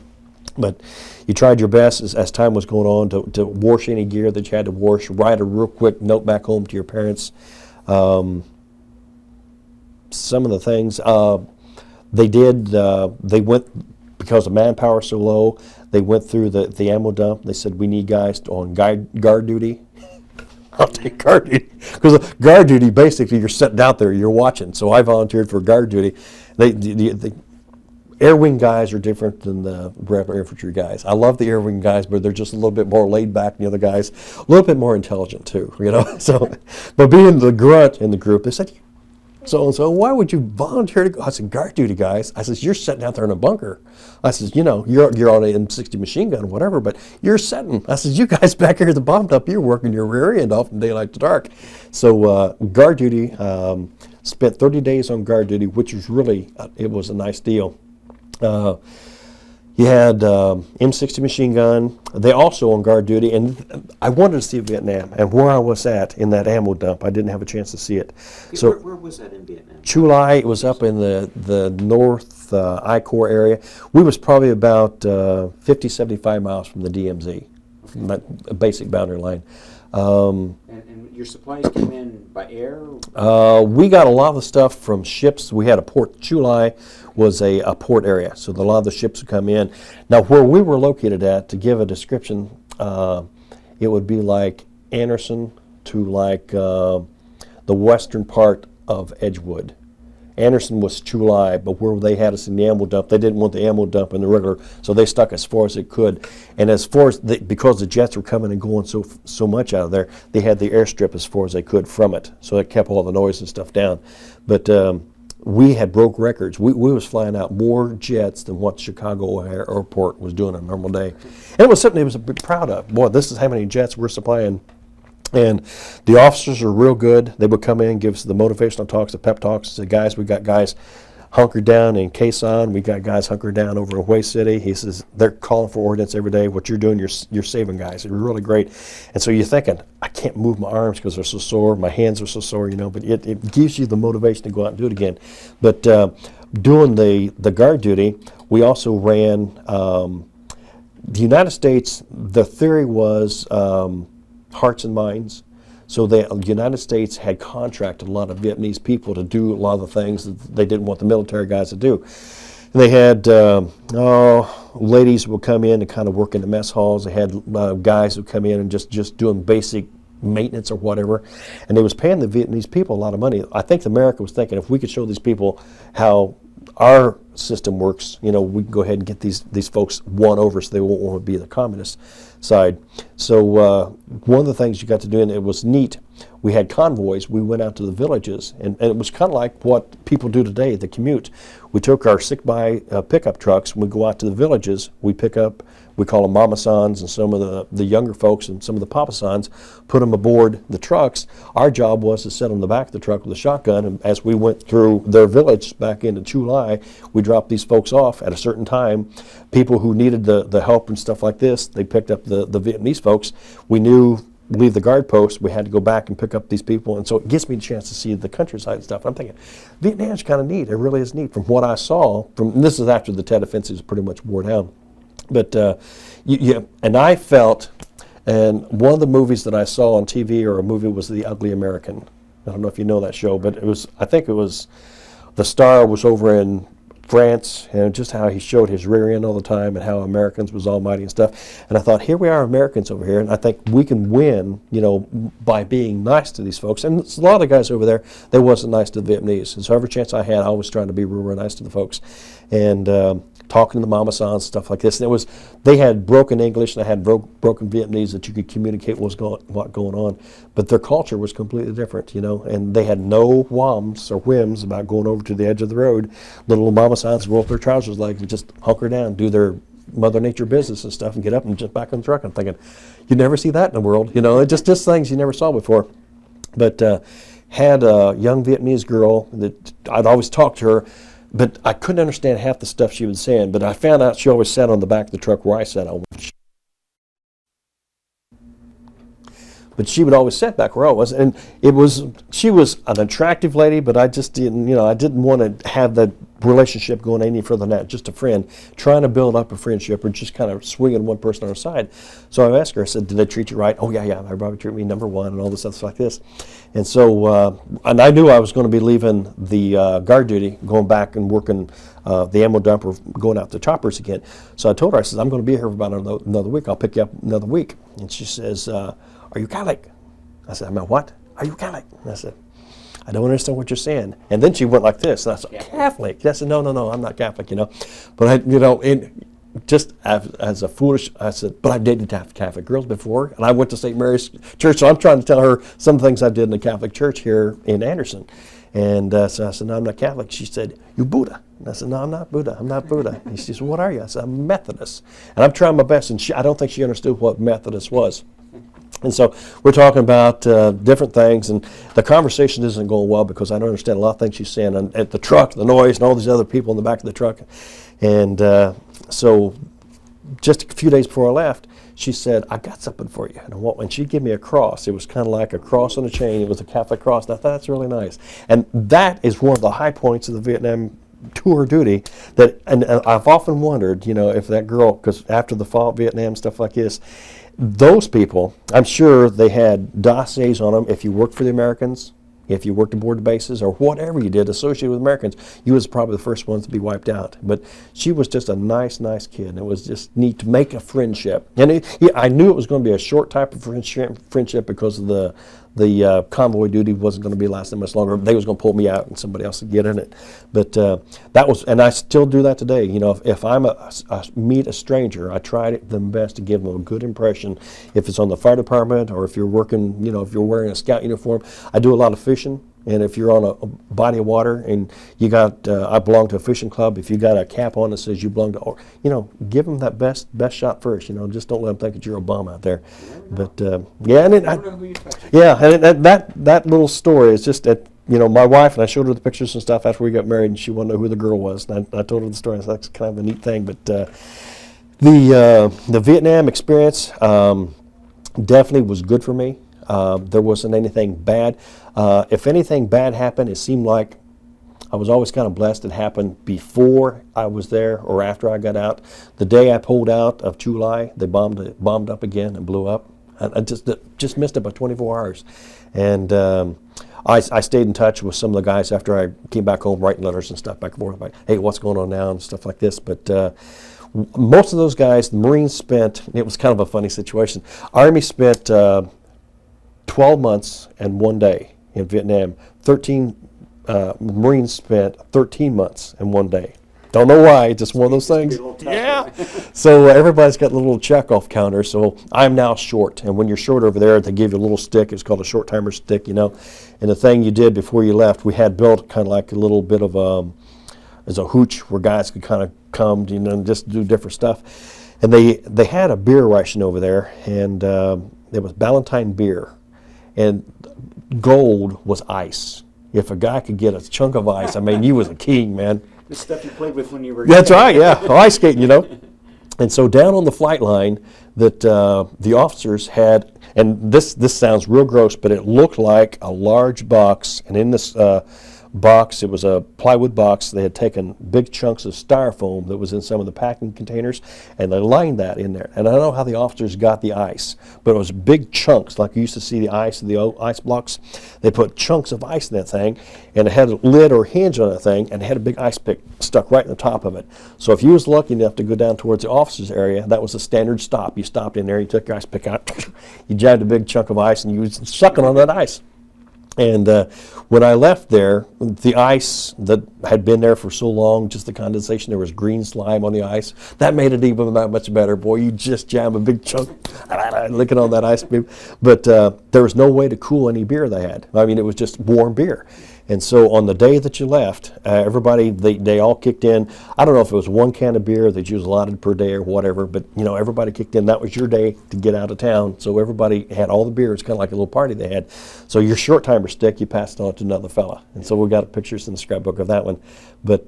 But you tried your best as time was going on to wash any gear that you had to wash, write a real quick note back home to your parents. Some of the things they went, because the manpower so low, they went through the ammo dump. They said, we need guys on guard duty. I'll take guard duty. Because guard duty, basically, you're sitting out there, you're watching. So I volunteered for guard duty. The air wing guys are different than the regular infantry guys. I love the air wing guys, but they're just a little bit more laid back than the other guys. A little bit more intelligent, too, So, but being the grunt in the group, they said, so why would you volunteer to go? I said, guard duty, guys. I said, you're sitting out there in a bunker. I said, you're on an M60 machine gun or whatever, but you're sitting. I said, you guys back here at the bomb dump, you're working your rear end off from daylight to dark. So guard duty, spent 30 days on guard duty, which was really, it was a nice deal. You had M60 machine gun. They also on guard duty, and I wanted to see Vietnam, and where I was at in that ammo dump, I didn't have a chance to see it. So where was that in Vietnam? Chu Lai, it was up in the north I-Corps area. We was probably about 50, 75 miles from the DMZ, that basic boundary line. And your supplies came in by air? We got a lot of the stuff from ships. We had a port. Chu Lai was a port area, so a lot of the ships would come in. Now, where we were located at, to give a description, it would be like Anderson to like the western part of Edgewood. Anderson was Chu Lai, but where they had us in the ammo dump, they didn't want the ammo dump in the regular, so they stuck as far as they could. And as far as because the jets were coming and going so much out of there, they had the airstrip as far as they could from it, so it kept all the noise and stuff down. But we had broke records. We was flying out more jets than what Chicago Airport was doing on a normal day, and it was something they was proud of. Boy, this is how many jets we're supplying. And the officers are real good. They would come in, give us the motivational talks, the pep talks. Say, guys, we got guys hunkered down in Quezon. We got guys hunkered down over in Hue City. He says, they're calling for ordnance every day. What you're doing, you're saving guys. It's really great. And so you're thinking, I can't move my arms because they're so sore. My hands are so sore, but it gives you the motivation to go out and do it again. But doing the guard duty, We also ran the United States. The theory was hearts and minds. So the United States had contracted a lot of Vietnamese people to do a lot of the things that they didn't want the military guys to do. And they had ladies would come in and kind of work in the mess halls. They had guys who come in and just doing basic maintenance or whatever. And they was paying the Vietnamese people a lot of money. I think America was thinking, if we could show these people how our system works, we can go ahead and get these folks won over so they won't want to be the communist side. So one of the things you got to do, and it was neat, we had convoys. We went out to the villages, and it was kind of like what people do today, the commute. We took our sick-by pickup trucks, and we go out to the villages. We pick up, we call them mama sons, and some of the younger folks and some of the papa sons, put them aboard the trucks. Our job was to sit on the back of the truck with a shotgun, and as we went through their village back into Chu Lai, we dropped these folks off at a certain time. People who needed the help and stuff like this, they picked up the Vietnamese folks. We knew leave the guard post, we had to go back and pick up these people, and so it gives me a chance to see the countryside and stuff. I'm thinking, Vietnam's kind of neat. It really is neat from what I saw. And this is after the Tet Offensive was pretty much wore down. But and I felt, and one of the movies that I saw on TV or a movie was The Ugly American. I don't know if you know that show, but I think it was, the star was over in France, and just how he showed his rear end all the time and how Americans was almighty and stuff. And I thought, here we are, Americans over here, and I think we can win, by being nice to these folks. And a lot of the guys over there, they wasn't nice to the Vietnamese. And so every chance I had, I was trying to be real nice to the folks. And talking to the mama sans, stuff like this. And they had broken English, and they had broken Vietnamese that you could communicate what going on. But their culture was completely different, and they had no whams or whims about going over to the edge of the road. Little mama sans roll up their trousers legs and just hunker down, do their Mother Nature business and stuff, and get up and jump back on the truck. I'm thinking, you never see that in the world, just things you never saw before. But had a young Vietnamese girl that I'd always talk to her, but I couldn't understand half the stuff she was saying. But I found out she always sat on the back of the truck where I sat on. But she would always sit back where I was, and she was an attractive lady, but I just didn't, I didn't want to have that relationship going any further than that. Just a friend, trying to build up a friendship, or just kind of swinging one person on her side. So I asked her, I said, "Did they treat you right?" "Oh yeah, everybody treated me number one," and all this stuff like this. And so, and I knew I was going to be leaving the guard duty, going back and working the ammo dumper, going out to choppers again. So I told her, I said, "I'm going to be here for about another week. I'll pick you up another week." And she says, "Are you Catholic?" I said, "I'm a what?" "Are you Catholic?" And I said, "I don't understand what you're saying." And then she went like this, and I said, "Catholic?" I said, no, I'm not Catholic, But just as a foolish, I said, but I've dated Catholic girls before, and I went to St. Mary's Church, so I'm trying to tell her some things I did in the Catholic Church here in Anderson. And so I said, "No, I'm not Catholic." She said, "You Buddha?" And I said, "No, I'm not Buddha. I'm not Buddha." And she said, "What are you?" I said, "I'm Methodist." And I'm trying my best, and I don't think she understood what Methodist was. And so we're talking about different things, and the conversation isn't going well because I don't understand a lot of things she's saying. And at the truck, the noise, and all these other people in the back of the truck. And so just a few days before I left, she said, "I got something for you." And she gave me a cross. It was kind of like a cross on a chain. It was a Catholic cross. And I thought, that's really nice. And that is one of the high points of the Vietnam tour duty. And I've often wondered, if that girl, because after the fall of Vietnam, stuff like this, those people, I'm sure they had dossiers on them. If you worked for the Americans, if you worked aboard the bases, or whatever you did associated with Americans, you was probably the first ones to be wiped out. But she was just a nice kid, and it was just neat to make a friendship. And I knew it was going to be a short type of friendship because of the convoy duty wasn't going to be lasting much longer. They was going to pull me out and somebody else would get in it. But that was, and I still do that today. If I'm meet a stranger, I try the best to give them a good impression. If it's on the fire department, or if you're working, if you're wearing a scout uniform, I do a lot of fishing. And if you're on a body of water and you got, I belong to a fishing club, if you got a cap on that says you belong to, give them that best shot first. Just don't let them think that you're a bum out there. But yeah, and and that little story is just that. My wife, and I showed her the pictures and stuff after we got married, and she wanted to know who the girl was. And I told her the story. So that's kind of a neat thing. But the Vietnam experience definitely was good for me. There wasn't anything bad. If anything bad happened, it seemed like I was always kind of blessed. It happened before I was there or after I got out. The day I pulled out of Chu Lai, they bombed up again and blew up. I just missed it by 24 hours. And I stayed in touch with some of the guys after I came back home, writing letters and stuff back and forth, like, hey, what's going on now and stuff like this. But most of those guys, the Marines spent, it was kind of a funny situation. Army spent 12 months and 1 day in Vietnam. 13 Marines spent 13 months and 1 day. Don't know why, just one of those things. Yeah. So everybody's got a little check-off counter. So I'm now short, and when you're short over there, they give you a little stick. It's called a short timer stick, you know. And the thing you did before you left, we had built kind of like a little bit of as a hooch where guys could kind of come, you know, and just do different stuff. And they had a beer ration over there, and it was Ballantine beer, and gold was ice. If a guy could get a chunk of ice, I mean, you was a king, man. The stuff you played with when you were That's right, yeah. Ice skating, you know. And so down on the flight line that the officers had, and this sounds real gross, but it looked like a large box, and in this box, it was a plywood box. They had taken big chunks of styrofoam that was in some of the packing containers, and they lined that in there. And I don't know how the officers got the ice, but it was big chunks, like you used to see the ice in the old ice blocks. They put chunks of ice in that thing, and it had a lid or hinge on that thing, and it had a big ice pick stuck right in the top of it. So if you was lucky enough to go down towards the officers' area, that was a standard stop. You stopped in there, you took your ice pick out, you jabbed a big chunk of ice, and you was sucking on that ice. And when I left there, the ice that had been there for so long, just the condensation, there was green slime on the ice. That made it even that much better. Boy, you just jam a big chunk, licking on that ice cream. But there was no way to cool any beer they had. I mean, it was just warm beer. And so on the day that you left, everybody, they all kicked in. I don't know if it was 1 can of beer that you was allotted per day or whatever, but you know, everybody kicked in. That was your day to get out of town. So everybody had all the beer. It's kind of like a little party they had. So your short timer stick, you passed on to another fella. And so we got pictures in the scrapbook of that one. But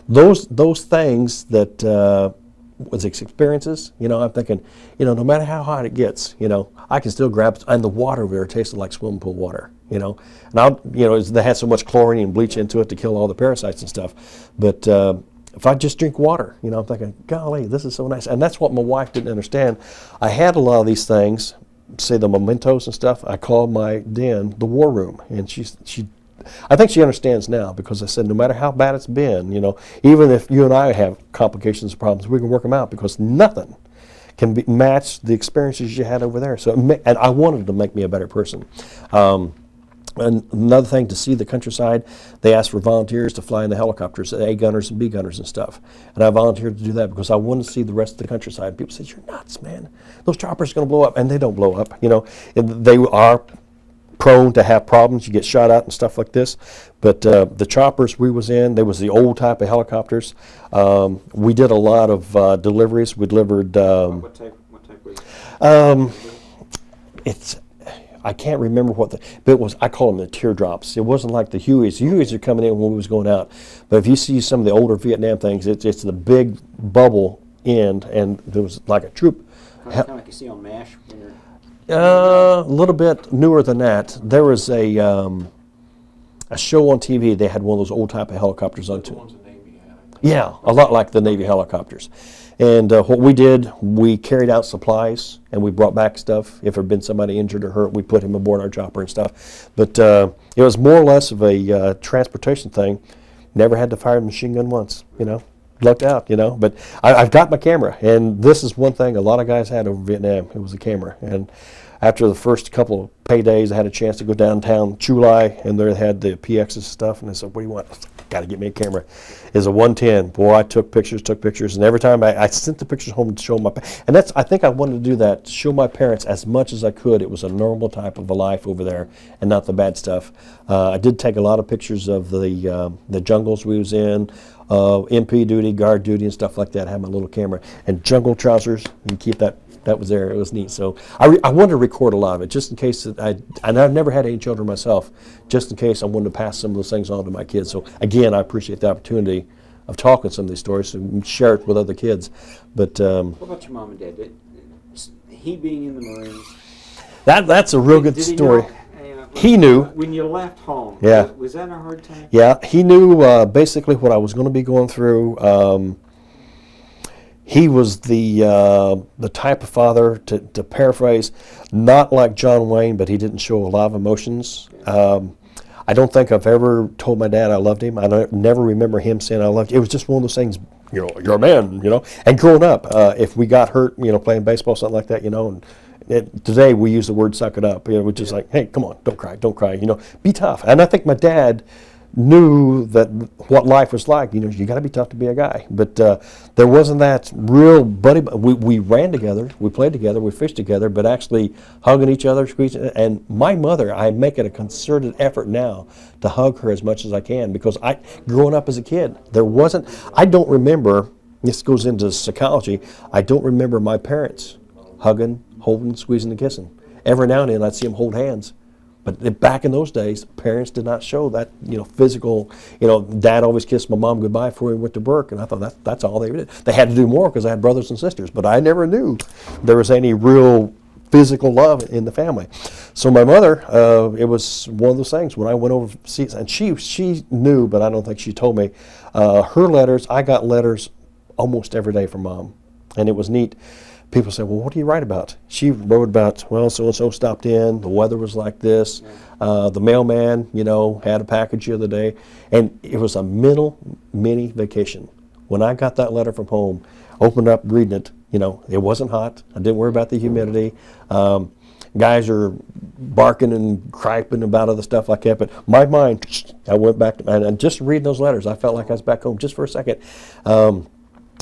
those things that was experiences, you know, I'm thinking, you know, no matter how hot it gets, you know, I can still grab, and the water over there tasted like swimming pool water, you know. And they had so much chlorine and bleach into it to kill all the parasites and stuff. But if I just drink water, you know, I'm thinking, golly, this is so nice. And that's what my wife didn't understand. I had a lot of these things, say the mementos and stuff. I called my den the war room, and I think she understands now, because I said no matter how bad it's been, you know, even if you and I have complications and problems, we can work them out, because nothing can match the experiences you had over there. So, and I wanted to make me a better person. And another thing, to see the countryside, they asked for volunteers to fly in the helicopters, A gunners and B gunners and stuff. And I volunteered to do that because I wanted to see the rest of the countryside. People said, "You're nuts, man. Those choppers are going to blow up," and they don't blow up. You know, they are prone to have problems. You get shot at and stuff like this. But the choppers we was in, they was the old type of helicopters. We did a lot of deliveries. We delivered. What type was it? I can't remember what but it was. I call them the teardrops. It wasn't like the Hueys. The Hueys are coming in when we was going out. But if you see some of the older Vietnam things, it's the big bubble end, and there was like a troop. Kind of like you see on MASH when you're... A little bit newer than that. There was a show on TV. They had one of those old type of helicopters on The too. ones the Navy had. Yeah, a lot like the Navy helicopters. And what we did, we carried out supplies, and we brought back stuff. If there had been somebody injured or hurt, we put him aboard our chopper and stuff. But it was more or less of a transportation thing. Never had to fire a machine gun once, you know. Lucked out, you know. But I've got my camera, and this is one thing a lot of guys had over Vietnam. It was a camera. And after the first couple of paydays, I had a chance to go downtown Chu Lai, and there they had the PXs stuff, and I said, "What do you want?" Got to get me a camera. It's a 110. Boy, I took pictures, and every time I sent the pictures home to show my, and I think I wanted to do that, to show my parents as much as I could. It was a normal type of a life over there, and not the bad stuff. I did take a lot of pictures of the jungles we was in, MP duty, guard duty, and stuff like that. I had my little camera and jungle trousers. You can keep that. That was there. It was neat. So I wanted to record a lot of it, just in case and I've never had any children myself, just in case I wanted to pass some of those things on to my kids. So again, I appreciate the opportunity of talking some of these stories and share it with other kids. But what about your mom and dad? He being in the Marines. That's a real good Did he story. know, he knew. When you left home, Yeah. was that a hard time? Yeah, he knew basically what I was going to be going through. He was the type of father, to paraphrase, not like John Wayne, but he didn't show a lot of emotions. I don't think I've ever told my dad I loved him. Never remember him saying I loved you. It was just one of those things, you're a man, And growing up, if we got hurt, playing baseball, something like that, and today we use the word "suck it up," which is like, hey, come on, don't cry, be tough. And I think my dad knew that what life was like. You got to be tough to be a guy. But there wasn't that real buddy. We ran together, we played together, we fished together, but actually hugging each other, squeezing. And my mother, I make it a concerted effort now to hug her as much as I can, because growing up as a kid, I don't remember. This goes into psychology. I don't remember my parents hugging, holding, squeezing, and kissing. Every now and then I'd see them hold hands. But back in those days, parents did not show that, physical. Dad always kissed my mom goodbye before he went to work, and I thought that's all they did. They had to do more because I had brothers and sisters, but I never knew there was any real physical love in the family. So my mother, it was one of those things when I went overseas, and she knew, but I don't think she told me. Her letters, I got letters almost every day from Mom, and it was neat. People say, well, what do you write about? She wrote about, well, so-and-so stopped in, the weather was like this, the mailman, had a package the other day, and it was a mini vacation. When I got that letter from home, opened up, reading it, it wasn't hot. I didn't worry about the humidity. Guys are barking and griping about other stuff like that, but my mind, I went back, and just reading those letters, I felt like I was back home just for a second.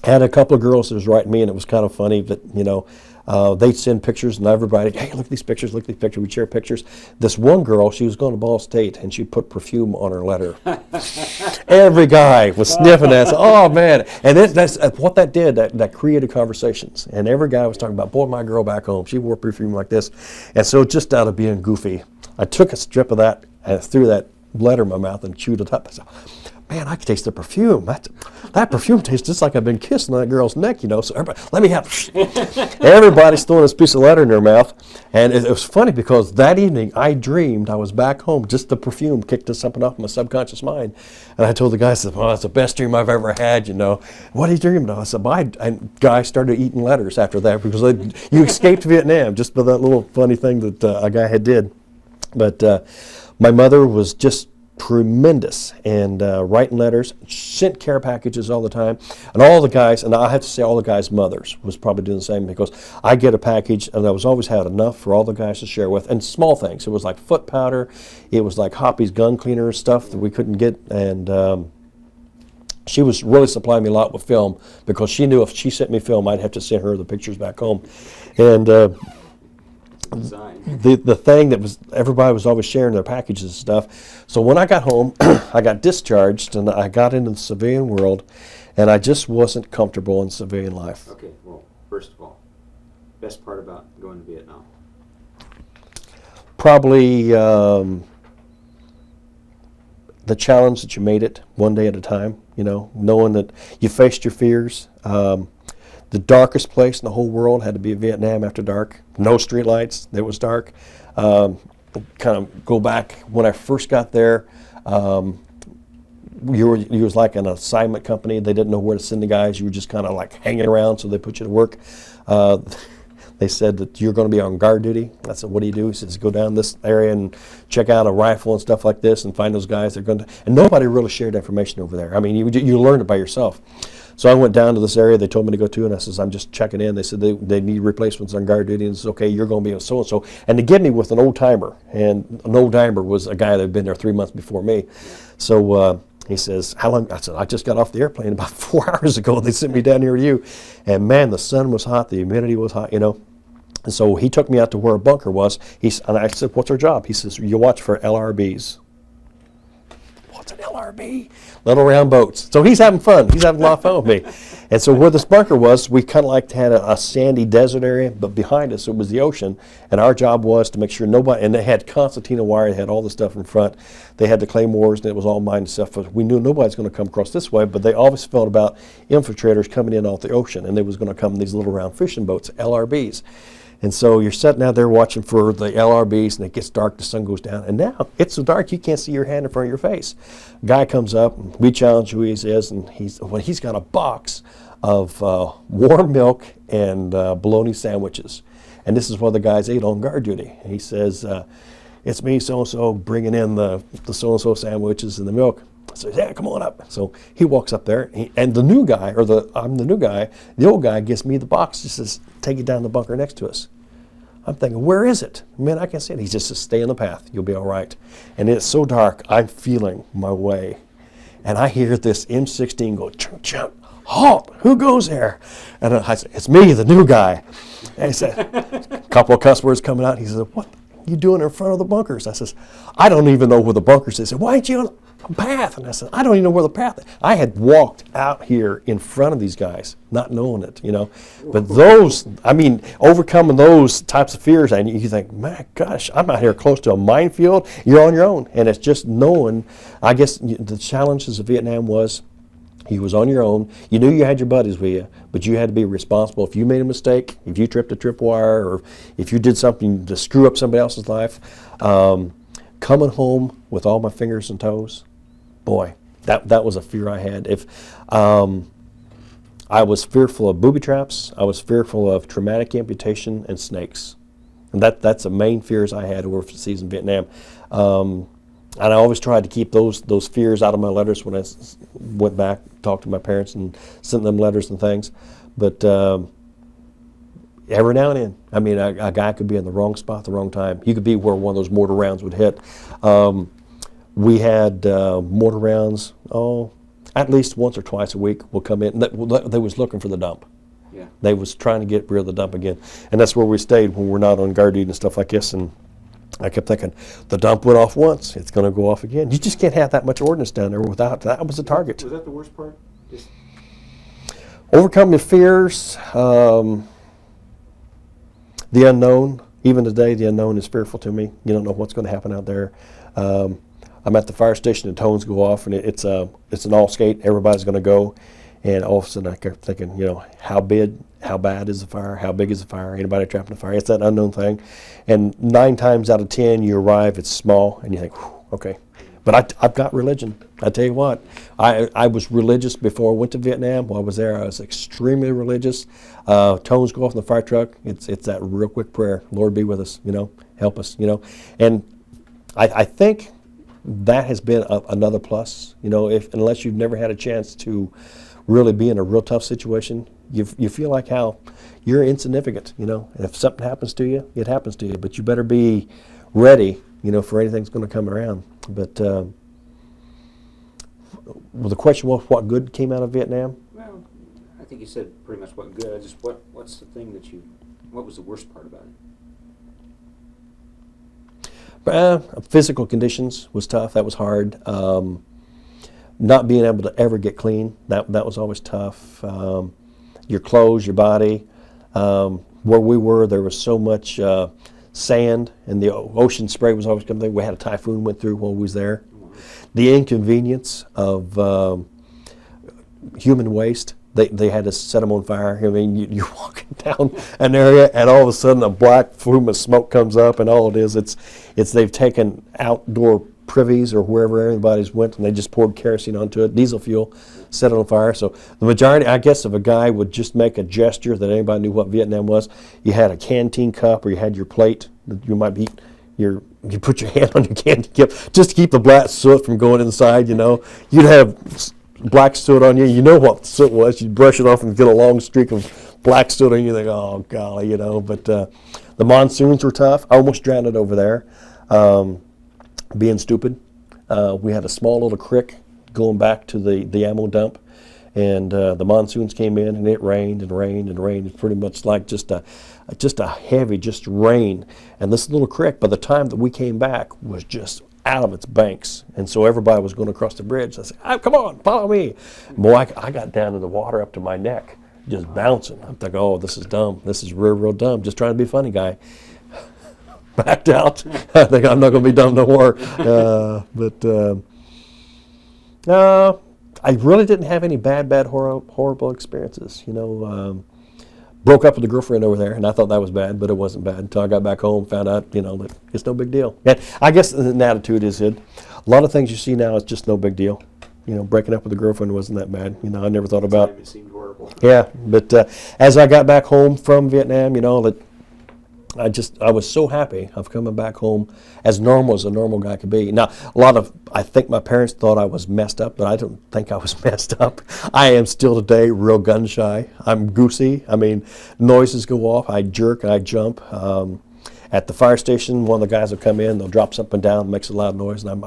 Had a couple of girls that was writing me, and it was kind of funny that, they'd send pictures, and everybody, hey, look at these pictures, we'd share pictures. This one girl, she was going to Ball State, and she put perfume on her letter. Every guy was sniffing that, oh man, and that's what that did, that created conversations, and every guy was talking about, boy, my girl back home, she wore perfume like this. And so just out of being goofy, I took a strip of that, and threw that letter in my mouth and chewed it up. I said, man, I can taste the perfume. That perfume tastes just like I've been kissing that girl's neck, So everybody, let me have. Everybody's throwing this piece of letter in their mouth, and it was funny because that evening I dreamed I was back home. Just the perfume kicked something off my subconscious mind, and I told the guy, I said, "Well, that's the best dream I've ever had." What are you dreaming of? I said, and guys started eating letters after that because you escaped Vietnam just by that little funny thing that a guy had did. But my mother was just tremendous, and writing letters, sent care packages all the time, and all the guys, and I have to say all the guys' mothers was probably doing the same, because I get a package and I was always had enough for all the guys to share with, and small things. It was like foot powder, it was like Hoppy's gun cleaner stuff that we couldn't get, and she was really supplying me a lot with film, because she knew if she sent me film, I'd have to send her the pictures back home. And the thing that was, everybody was always sharing their packages and stuff. So when I got home, I got discharged, and I got into the civilian world, and I just wasn't comfortable in civilian life. Okay, well, first of all, best part about going to Vietnam? Probably the challenge that you made it one day at a time, knowing that you faced your fears. The darkest place in the whole world had to be Vietnam after dark. No street lights. It was dark. Kind of go back when I first got there. You was like an assignment company. They didn't know where to send the guys. You were just kind of like hanging around, so they put you to work. They said that you're going to be on guard duty. I said, what do you do? He says, go down this area and check out a rifle and stuff like this and find those guys. They're going to, and nobody really shared information over there. I mean, you learned it by yourself. So I went down to this area they told me to go to, and I says, I'm just checking in. They said they need replacements on guard duty, and it's okay, you're going to be a so-and-so. And they get me with an old-timer, and an old-timer was a guy that had been there 3 months before me. So he says, how long? I said, I just got off the airplane about 4 hours ago. They sent me down here to you. And man, the sun was hot, the humidity was hot, And so he took me out to where a bunker was. And I said, what's our job? He says, you watch for LRBs. What's an LRB? Little round boats. So he's having fun. He's having a lot of fun with me. And so where this bunker was, we kind of like had a sandy desert area, but behind us it was the ocean. And our job was to make sure nobody, and they had concertina wire, they had all the stuff in front. They had the claymores, and it was all mined stuff. We knew nobody's going to come across this way, but they always felt about infiltrators coming in off the ocean, and they was going to come in these little round fishing boats, LRBs. And so you're sitting out there watching for the LRBs, and it gets dark, the sun goes down, and now it's so dark you can't see your hand in front of your face. Guy comes up, and we challenge who he is, and he's got a box of warm milk and bologna sandwiches. And this is what the guys ate on guard duty. And he says, it's me, so-and-so, bringing in the so-and-so sandwiches and the milk. I says, yeah, come on up. So he walks up there, and the new guy, I'm the new guy, the old guy gives me the box, just says, take it down the bunker next to us. I'm thinking, where is it? Man, I can't see it. He just says, stay on the path, you'll be all right. And it's so dark, I'm feeling my way. And I hear this M16 go, chunk, chunk, halt, who goes there? And I said, it's me, the new guy. And he said, a couple of cuss words coming out. He says, what are you doing in front of the bunkers? I says, I don't even know where the bunkers is. He said, why ain't you on a path? And I said, I don't even know where the path is. I had walked out here in front of these guys, not knowing it, But those, overcoming those types of fears, and you think, my gosh, I'm out here close to a minefield. You're on your own. And it's just knowing, I guess the challenges of Vietnam was, you was on your own. You knew you had your buddies with you, but you had to be responsible. If you made a mistake, if you tripped a tripwire, or if you did something to screw up somebody else's life, coming home with all my fingers and toes, boy, that was a fear I had. If I was fearful of booby traps, I was fearful of traumatic amputation and snakes, and that's the main fears I had overseas in Vietnam. And I always tried to keep those fears out of my letters when I went back, talked to my parents, and sent them letters and things. But every now and then, a guy could be in the wrong spot at the wrong time. He could be where one of those mortar rounds would hit. We had mortar rounds, at least once or twice a week will come in. They was looking for the dump. Yeah. They was trying to get rid of the dump again. And that's where we stayed when we're not on guard duty and stuff like this. And I kept thinking, the dump went off once, it's going to go off again. You just can't have that much ordnance down there without, that was the target. Was that the worst part? Overcoming fears, the unknown. Even today, the unknown is fearful to me. You don't know what's going to happen out there. I'm at the fire station and tones go off, and it's an all skate. Everybody's going to go, and all of a sudden I kept thinking, how bad is the fire? How big is the fire? Anybody trapped in the fire? It's that unknown thing. And 9 times out of 10, you arrive, it's small, and you think, okay. But I've got religion. I tell you what, I was religious before I went to Vietnam. While I was there, I was extremely religious. Tones go off in the fire truck. It's that real quick prayer. Lord, be with us, help us, And I think that has been another plus, unless you've never had a chance to really be in a real tough situation, you feel like how you're insignificant, If something happens to you, it happens to you, but you better be ready, for anything that's going to come around. But well, the question was, what good came out of Vietnam? Well, I think you said pretty much what good. Just what's the thing what was the worst part about it? Physical conditions was tough. That was hard. Not being able to ever get clean, that was always tough. Your clothes, your body. Where we were, there was so much sand, and the ocean spray was always coming. We had a typhoon went through while we was there. The inconvenience of human waste. They had to set them on fire. You're walking down an area, and all of a sudden a black plume of smoke comes up, and all it is, it's they've taken outdoor privies or wherever everybody's went, and they just poured kerosene onto it, diesel fuel, set it on fire. So the majority, I guess, if a guy would just make a gesture that anybody knew what Vietnam was, you had a canteen cup or you had your plate that you might eat. You put your hand on your canteen cup just to keep the black soot from going inside. You'd have black soot on you. You know what soot was. You'd brush it off and get a long streak of black soot on you. You think, oh golly, But the monsoons were tough. I almost drowned over there. Being stupid. We had a small little creek going back to the ammo dump, and the monsoons came in, and it rained and rained and rained. It's pretty much like just a heavy rain. And this little creek, by the time that we came back, was just out of its banks, and so everybody was going across the bridge. I said, come on, follow me. Boy, I got down in the water up to my neck, just bouncing. I'm thinking, oh, this is dumb. This is real, real dumb. Just trying to be a funny guy. Backed out. I think I'm not going to be dumb no more. I really didn't have any bad, horrible experiences. broke up with the girlfriend over there, and I thought that was bad, but it wasn't bad until I got back home, found out, that it's no big deal. And I guess the attitude is it. A lot of things you see now is just no big deal. Breaking up with a girlfriend wasn't that bad. I never thought about. It seemed horrible. Yeah, but as I got back home from Vietnam, that I was so happy of coming back home as normal as a normal guy could be. Now, I think my parents thought I was messed up, but I don't think I was messed up. I am still today real gun shy. I'm goosey. I mean, noises go off. I jerk, I jump. At the fire station, one of the guys will come in, they'll drop something down, makes a loud noise, and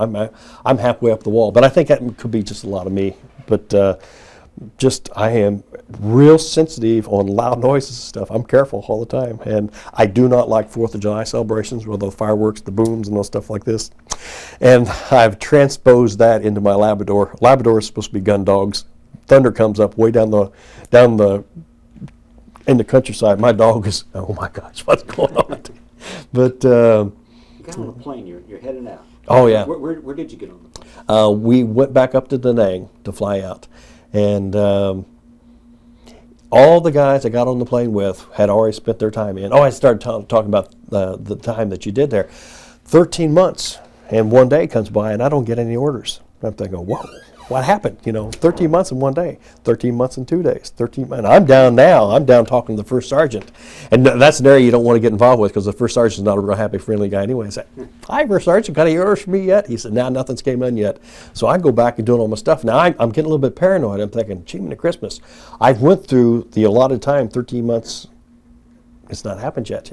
I'm halfway up the wall. But I think that could be just a lot of me. But I am real sensitive on loud noises and stuff. I'm careful all the time. And I do not like 4th of July celebrations with the fireworks, the booms, and all stuff like this. And I've transposed that into my Labrador. Labrador is supposed to be gun dogs. Thunder comes up way down in the countryside. My dog is, oh my gosh, what's going on? But you got on the plane. You're heading out. Oh yeah. Where did you get on the plane? We went back up to Da Nang to fly out, and all the guys I got on the plane with had already spent their time in. Oh, I started talking about the time that you did there. 13 months, and one day comes by, and I don't get any orders. I'm thinking, whoa, what happened? 13 months in one day, 13 months in 2 days, 13 months. And I'm down now. I'm down talking to the first sergeant. And that's an area you don't want to get involved with because the first sergeant's not a real happy, friendly guy anyway. I said, hi, first sergeant, got any orders for me yet? He said, no, nothing's came in yet. So I go back and doing all my stuff. Now I'm getting a little bit paranoid. I'm thinking, gee, to Christmas. I've went through the allotted time, 13 months. It's not happened yet,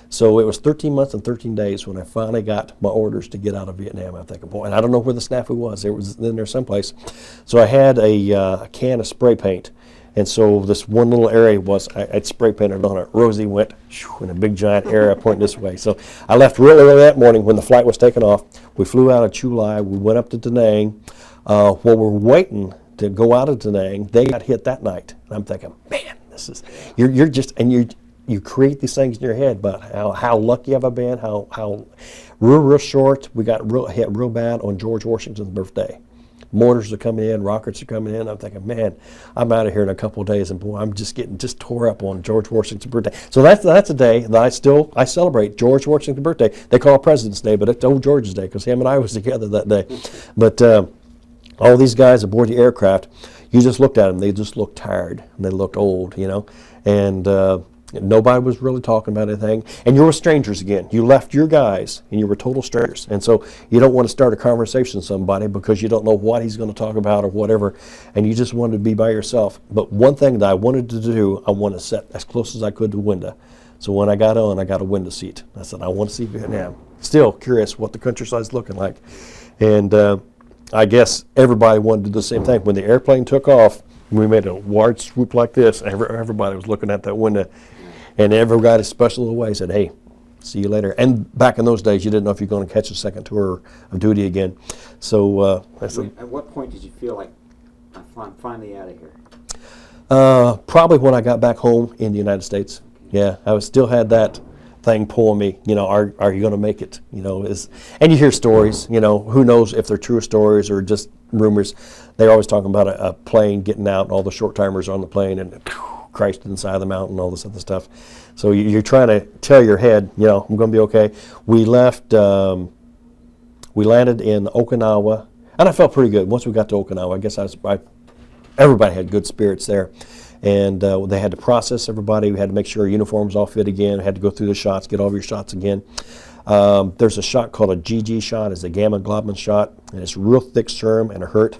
So it was 13 months and 13 days when I finally got my orders to get out of Vietnam. I'm thinking, boy, and I don't know where the snafu was. It was in there someplace. So I had a can of spray paint. And so this one little area I'd spray painted on it. Rosie went in a big giant area pointing this way. So I left real early that morning when the flight was taking off. We flew out of Chu Lai. We went up to Da Nang. While we're waiting to go out of Da Nang, they got hit that night. And I'm thinking, man, this is, you're just, and you create these things in your head about how lucky have I been, how real short. We got hit real bad on George Washington's birthday. Mortars are coming in, rockets are coming in. I'm thinking, man, I'm out of here in a couple of days, and boy, I'm just getting tore up on George Washington's birthday. So that's a day that I celebrate George Washington's birthday. They call it President's Day, but it's old George's Day because him and I was together that day. But all these guys aboard the aircraft, you just looked at them. They just looked tired and they looked old, and. Nobody was really talking about anything. And you were strangers again. You left your guys and you were total strangers. And so you don't want to start a conversation with somebody because you don't know what he's going to talk about or whatever. And you just wanted to be by yourself. But one thing that I wanted to do, I wanted to sit as close as I could to the window. So when I got on, I got a window seat. I said, I want to see Vietnam. Still curious what the countryside's looking like. And I guess everybody wanted to do the same thing. When the airplane took off, we made a large swoop like this. Everybody was looking at that window. And every guy, a special little way, said, hey, see you later. And back in those days, you didn't know if you were going to catch a second tour of duty again. So I said, at what point did you feel like, I'm finally out of here? Probably when I got back home in the United States. Yeah, I still had that thing pulling me. Are you going to make it? And you hear stories. Who knows if they're true stories or just rumors. They're always talking about a plane getting out and all the short timers on the plane and crashed inside the mountain, all this other stuff. So you're trying to tell your head, I'm going to be okay. We left, we landed in Okinawa, and I felt pretty good. Once we got to Okinawa, I guess everybody had good spirits there. And they had to process everybody. We had to make sure our uniforms all fit again. We had to go through the shots, get all of your shots again. There's a shot called a GG shot. It's a gamma globulin shot, and it's real thick serum, and it hurt.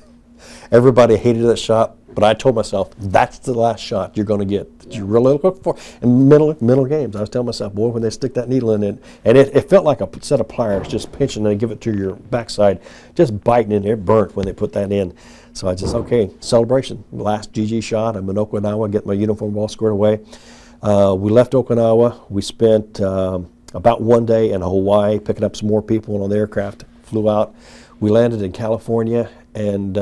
Everybody hated that shot, but I told myself, that's the last shot you're going to get that you really look for. And mental games, I was telling myself, boy, when they stick that needle in it, and it felt like a set of pliers just pinching and give it to your backside, just biting in there. It burnt when they put that in. So I just, okay, celebration. Last GG shot. I'm in Okinawa, getting my uniform all squared away. We left Okinawa. We spent about 1 day in Hawaii, picking up some more people on the aircraft, flew out. We landed in California, and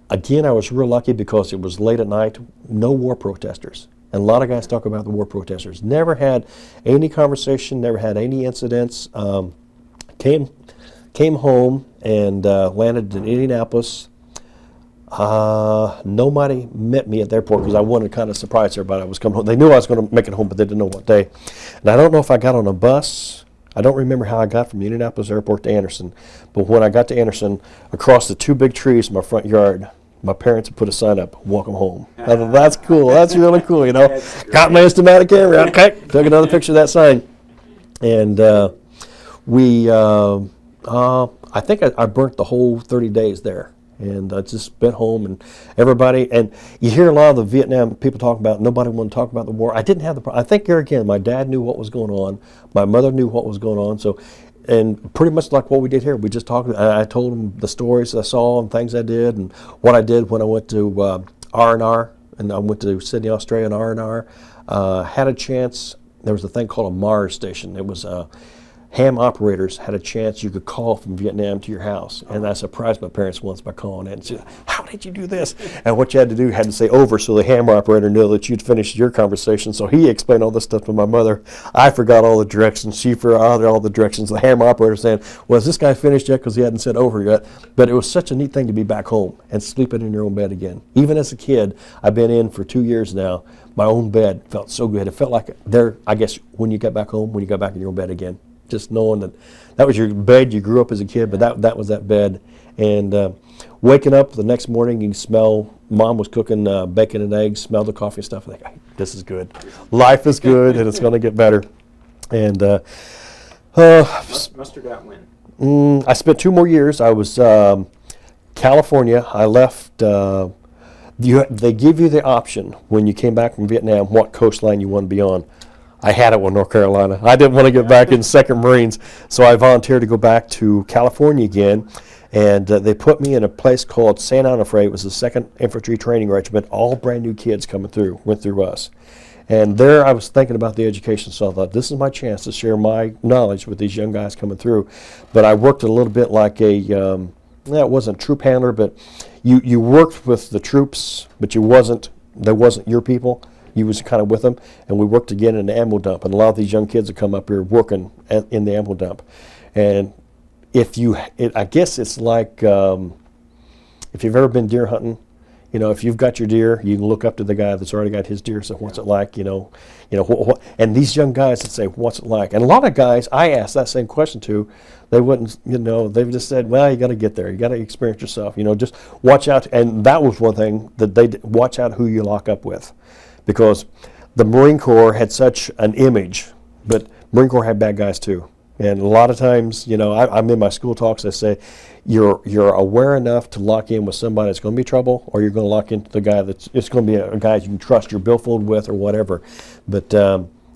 again, I was real lucky because it was late at night, no war protesters. And a lot of guys talk about the war protesters. Never had any conversation, never had any incidents. Came home and landed in Indianapolis. Nobody met me at the airport because I wanted to kind of surprise everybody I was coming home. They knew I was going to make it home, but they didn't know what day. And I don't know if I got on a bus. I don't remember how I got from Indianapolis Airport to Anderson. But when I got to Anderson, across the two big trees in my front yard, my parents had put a sign up, "Welcome home." I thought, that's cool. That's really cool, you know. Got my Instamatic camera. Okay, took another picture of that sign. And I think I burnt the whole 30 days there. And I just spent home, and everybody, and you hear a lot of the Vietnam people talk about, nobody wanted to talk about the war. I didn't have the problem. I think here again, my dad knew what was going on. My mother knew what was going on. So, and pretty much like what we did here, we just talked. I told them the stories I saw and things I did and what I did when I went to R&R, and I went to Sydney, Australia, and R&R. Had a chance. There was a thing called a Mars station. It was ham operators had a chance you could call from Vietnam to your house. And I surprised my parents once by calling in and said, "How did you do this?" And what you had to do, you had to say over so the ham operator knew that you'd finished your conversation. So he explained all this stuff to my mother. I forgot all the directions. She forgot all the directions. The ham operator saying, "Was this guy finished yet?" Because he hadn't said over yet. But it was such a neat thing to be back home and sleeping in your own bed again. Even as a kid, I've been in for 2 years now. My own bed felt so good. It felt like there, I guess, when you got back home, when you got back in your own bed again. Just knowing that was your bed, you grew up as a kid, but that was that bed. And waking up the next morning, you smell, Mom was cooking bacon and eggs, smell the coffee and stuff. Like, this is good. Life is good, and it's going to get better. And Mustered out when? I spent 2 more years. I was California. I left. They give you the option when you came back from Vietnam what coastline you want to be on. I had it with North Carolina. I didn't want to get back in 2nd Marines, so I volunteered to go back to California again, and they put me in a place called St. Onofre. It was the 2nd Infantry Training Regiment, all brand new kids coming through, went through us. And there I was thinking about the education, so I thought, this is my chance to share my knowledge with these young guys coming through. But I worked a little bit like it wasn't a troop handler, but you worked with the troops, but they wasn't your people. You was kind of with them, and we worked again in the ammo dump. And a lot of these young kids that come up here working in the ammo dump. And I guess it's like if you've ever been deer hunting, you know, if you've got your deer, you can look up to the guy that's already got his deer. So what's it like? You know, and these young guys that say, "What's it like?" And a lot of guys I asked that same question to, they wouldn't. You know, they've just said, "Well, you got to get there. You got to experience yourself. You know, just watch out." And that was one thing that watch out who you lock up with. Because the Marine Corps had such an image, but Marine Corps had bad guys too. And a lot of times, you know, I'm in my school talks, I say, you're aware enough to lock in with somebody that's going to be trouble, or you're going to lock into the guy it's going to be a guy you can trust your billfold with or whatever. But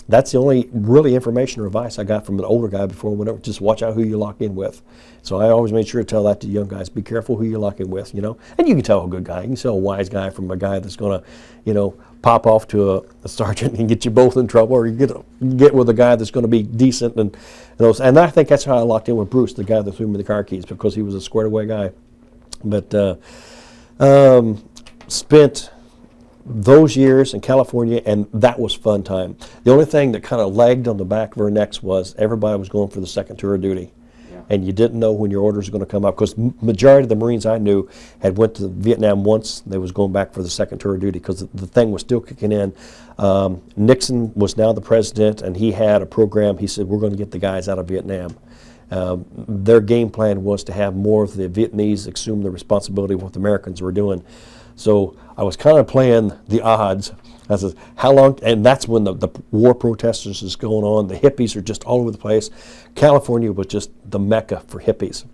that's the only really information or advice I got from an older guy before whatever. Just watch out who you lock in with. So I always made sure to tell that to young guys. Be careful who you lock in with, you know. And you can tell a good guy. You can tell a wise guy from a guy that's going to, you know, pop off to a sergeant and get you both in trouble, or you get with a guy that's going to be decent and those. And I think that's how I locked in with Bruce, the guy that threw me the car keys, because he was a squared away guy. But spent those years in California, and that was fun time. The only thing that kind of lagged on the back of our necks was everybody was going for the 2nd tour of duty. And you didn't know when your orders were going to come up, because majority of the Marines I knew had went to Vietnam once. They was going back for the 2nd tour of duty because the thing was still kicking in. Nixon was now the president, and he had a program. He said, "We're going to get the guys out of Vietnam." Their game plan was to have more of the Vietnamese assume the responsibility of what the Americans were doing. So I was kind of playing the odds. I said, how long? And that's when the war protesters is going on. The hippies are just all over the place. California was just the mecca for hippies.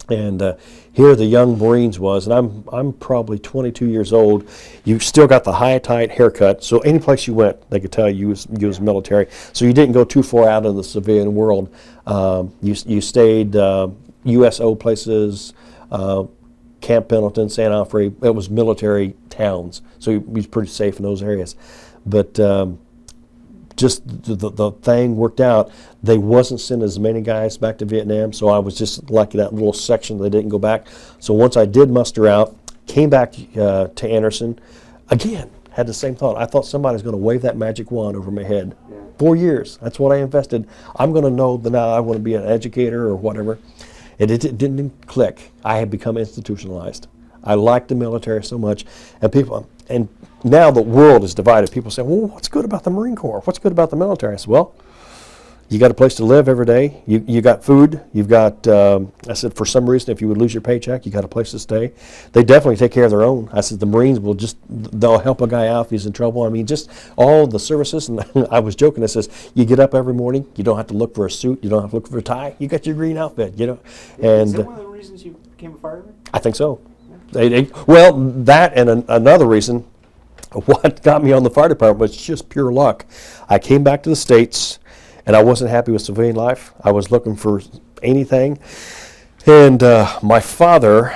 And here the young Marines was, and I'm probably 22 years old. You still got the high, tight haircut. So any place you went, they could tell you was military. So you didn't go too far out of the civilian world. You stayed USO places, Camp Pendleton, St. Onofre. It was military towns, so he was pretty safe in those areas. But just the thing worked out. They wasn't sending as many guys back to Vietnam, so I was just lucky that little section they didn't go back. So once I did muster out, came back to Anderson, again, had the same thought. I thought somebody was going to wave that magic wand over my head. Yeah. 4 years, that's what I invested. I'm going to know that now I want to be an educator or whatever. It didn't click. I had become institutionalized. I liked the military so much. And now the world is divided. People say, well, what's good about the Marine Corps? What's good about the military? I said, well, you got a place to live every day. You got food. You've got, I said, for some reason, if you would lose your paycheck, you got a place to stay. They definitely take care of their own. I said, the Marines they'll help a guy out if he's in trouble. I mean, just all the services. And I was joking. I says, you get up every morning. You don't have to look for a suit. You don't have to look for a tie. You got your green outfit, And is that one of the reasons you became a fireman? I think so. Well, that and another reason, what got me on the fire department was just pure luck. I came back to the States, and I wasn't happy with civilian life. I was looking for anything. And my father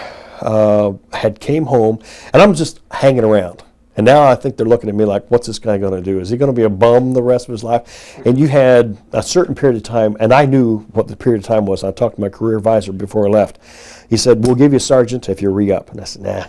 had came home, and I'm just hanging around. And now I think they're looking at me like, what's this guy going to do? Is he going to be a bum the rest of his life? And you had a certain period of time, and I knew what the period of time was. I talked to my career advisor before I left. He said, we'll give you a sergeant if you re-up. And I said, nah.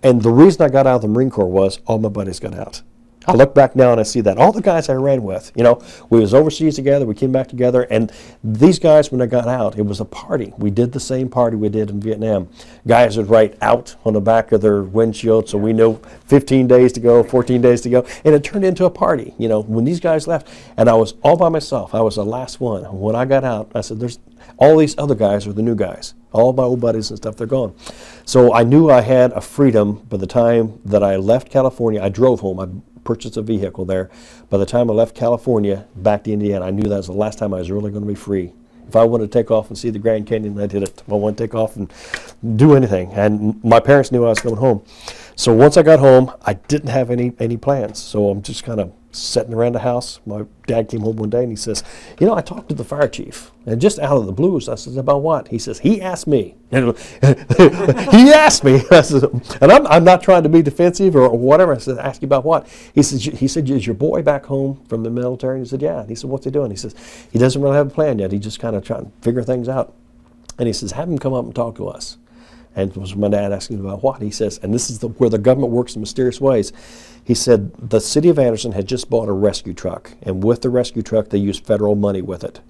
And the reason I got out of the Marine Corps was all my buddies got out. I look back now and I see that all the guys I ran with, we was overseas together, we came back together, and these guys, when I got out, it was a party. We did the same party we did in Vietnam. Guys would write out on the back of their windshield, so we know 15 days to go, 14 days to go, and it turned into a party. When these guys left, and I was all by myself. I was the last one. When I got out, I said, there's all these other guys are the new guys. All my old buddies and stuff, they're gone. So I knew I had a freedom by the time that I left California. I drove home. I purchased a vehicle there. By the time I left California back to Indiana, I knew that was the last time I was really going to be free. If I wanted to take off and see the Grand Canyon, I did it. If I wanted to take off and do anything. And my parents knew I was coming home. So once I got home, I didn't have any plans. So I'm just kind of sitting around the house. My dad came home one day and he says, I talked to the fire chief. And just out of the blues, I said, about what? He says, he asked me. He asked me. I said, and I'm not trying to be defensive or whatever. I said, ask you about what? He said, is your boy back home from the military? And he said, yeah. And he said, what's he doing? He says, he doesn't really have a plan yet. He just kind of trying to figure things out. And he says, have him come up and talk to us. And it was my dad asking about what? He says, and this is where the government works in mysterious ways. He said the city of Anderson had just bought a rescue truck, and with the rescue truck, they used federal money with it.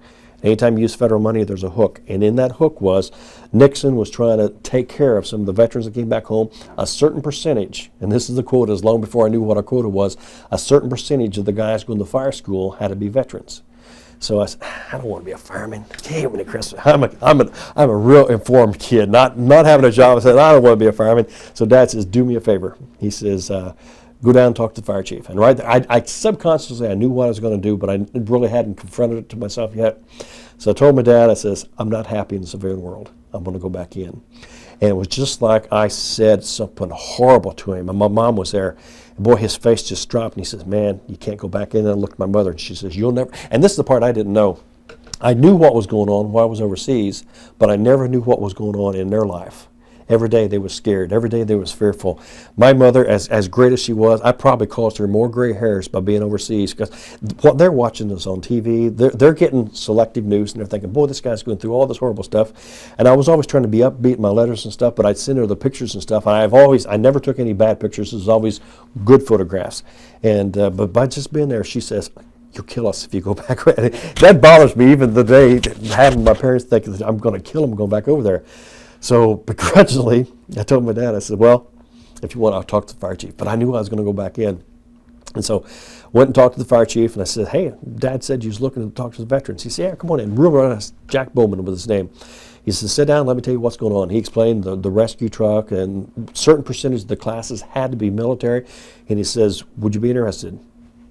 Anytime you use federal money, there's a hook, and in that hook was Nixon was trying to take care of some of the veterans that came back home. A certain percentage, and this is the quota, as long before I knew what a quota was, a certain percentage of the guys going to fire school had to be veterans. So I said, I don't want to be a fireman. Damn it, Chris. I'm a real informed kid, not having a job. I said, I don't want to be a fireman. So Dad says, do me a favor. He says, go down and talk to the fire chief. And I subconsciously, I knew what I was going to do, but I really hadn't confronted it to myself yet. So I told my dad, I says, I'm not happy in the civilian world. I'm going to go back in. And it was just like I said something horrible to him. And my mom was there. And boy, his face just dropped. And he says, man, you can't go back in. And I looked at my mother, and she says, you'll never. And this is the part I didn't know. I knew what was going on while I was overseas, but I never knew what was going on in their life. Every day they were scared. Every day they was fearful. My mother, as great as she was, I probably caused her more gray hairs by being overseas, because what they're watching is on TV. They're getting selective news, and they're thinking, boy, this guy's going through all this horrible stuff. And I was always trying to be upbeat in my letters and stuff, but I'd send her the pictures and stuff. And I never took any bad pictures. It was always good photographs. And but by just being there, she says, you'll kill us if you go back. That bothers me even the day having my parents think that I'm going to kill them going back over there. So begrudgingly, I told my dad, I said, well, if you want, I'll talk to the fire chief. But I knew I was going to go back in. And so went and talked to the fire chief, and I said, hey, Dad said you was looking to talk to the veterans. He said, yeah, come on in. Real nice, Jack Bowman was his name. He said, sit down, let me tell you what's going on. He explained the rescue truck, and certain percentage of the classes had to be military. And he says, would you be interested?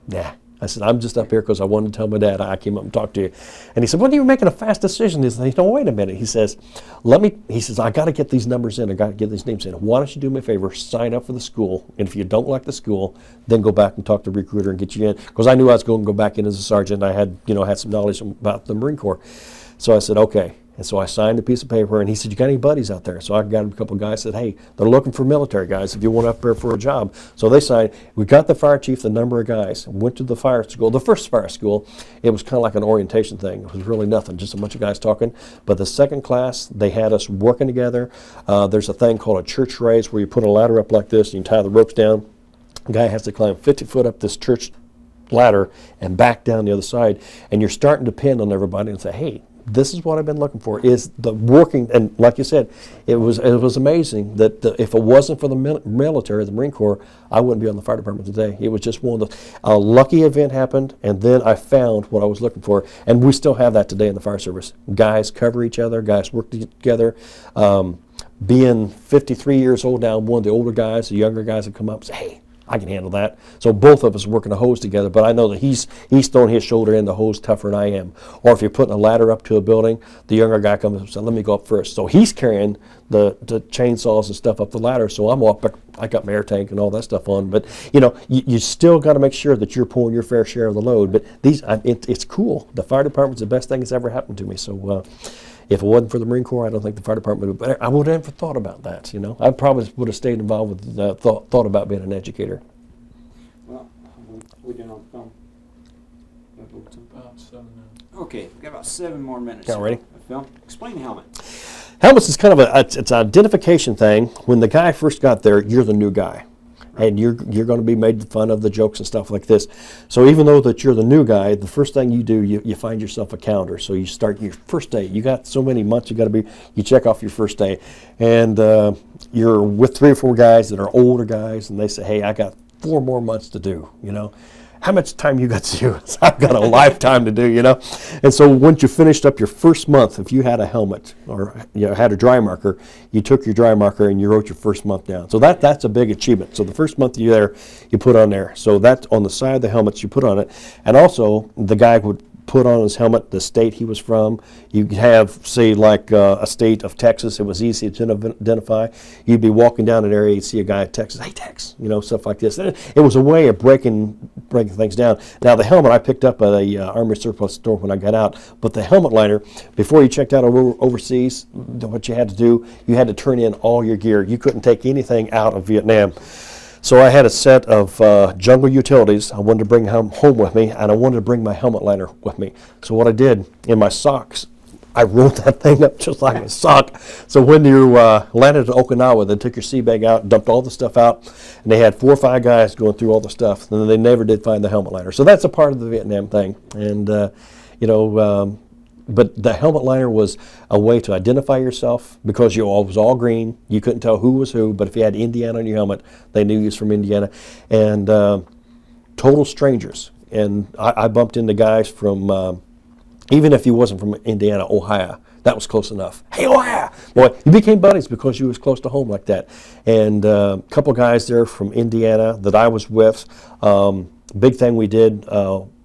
Nah. I said, I'm just up here because I wanted to tell my dad I came up and talked to you. And he said, well, you're making a fast decision. He said, no, wait a minute. He says, I got to get these numbers in. I got to get these names in. Why don't you do me a favor, sign up for the school. And if you don't like the school, then go back and talk to the recruiter and get you in. Because I knew I was going to go back in as a sergeant. I had some knowledge about the Marine Corps. So I said, okay. And so I signed a piece of paper, and he said, you got any buddies out there? So I got a couple of guys, said, hey, they're looking for military guys if you want up there for a job. So they signed. We got the fire chief, the number of guys, went to the fire school. The first fire school, it was kind of like an orientation thing. It was really nothing, just a bunch of guys talking. But the second class, they had us working together. There's a thing called a church raise where you put a ladder up like this, and you tie the ropes down. The guy has to climb 50 foot up this church ladder and back down the other side. And you're starting to depend on everybody and say, hey, this is what I've been looking for, is the working, and like you said, it was amazing that if it wasn't for the military, the Marine Corps, I wouldn't be on the fire department today. It was just one of a lucky event happened, and then I found what I was looking for, and we still have that today in the fire service. Guys cover each other, guys work together. Being 53 years old now, one of the older guys, the younger guys have come up and say, hey, I can handle that. So both of us working a hose together, but I know that he's throwing his shoulder in the hose tougher than I am. Or if you're putting a ladder up to a building, the younger guy comes up and says, let me go up first. So he's carrying the chainsaws and stuff up the ladder, so I'm up, I got my air tank and all that stuff on. But you still got to make sure that you're pulling your fair share of the load. But it's cool. The fire department's the best thing that's ever happened to me. So if it wasn't for the Marine Corps, I don't think the fire department would. I would have never thought about that. I probably would have stayed involved with thought about being an educator. Well, we done on film. About 7 now. Okay, we've got about 7 more minutes. Got ready? Film. Explain the helmet. Helmets is kind of it's an identification thing. When the guy first got there, you're the new guy. And you're going to be made fun of, the jokes and stuff like this. So even though that you're the new guy, the first thing you do, you find yourself a calendar. So you start your first day. You got so many months you check off your first day. And you're with 3 or 4 guys that are older guys, and they say, hey, I got 4 more months to do, How much time you got to do? I've got a lifetime to do, And so once you finished up your first month, if you had a helmet or had a dry marker, you took your dry marker and you wrote your first month down. So that's a big achievement. So the first month you're there, you put on there. So that's on the side of the helmets you put on it. And also the guy would put on his helmet the state he was from. You could have, say, like a state of Texas. It was easy to identify. You'd be walking down an area, you'd see a guy in Texas, hey, Tex, stuff like this. And it was a way of breaking things down. Now, the helmet I picked up at a Army surplus store when I got out, but the helmet liner, before you checked out overseas, what you had to do, you had to turn in all your gear. You couldn't take anything out of Vietnam. So I had a set of jungle utilities I wanted to bring home with me, and I wanted to bring my helmet liner with me. So what I did, in my socks, I rolled that thing up just like a sock. So when you landed in Okinawa, they took your sea bag out, dumped all the stuff out, and they had 4 or 5 guys going through all the stuff, and they never did find the helmet liner. So that's a part of the Vietnam thing. And, but the helmet liner was a way to identify yourself because it was all green. You couldn't tell who was who, but if you had Indiana on your helmet, they knew you was from Indiana. And total strangers. And I bumped into guys from, even if he wasn't from Indiana, Ohio. That was close enough. Hey, Ohio! Boy, you became buddies because you was close to home like that. And a couple guys there from Indiana that I was with. Big thing we did,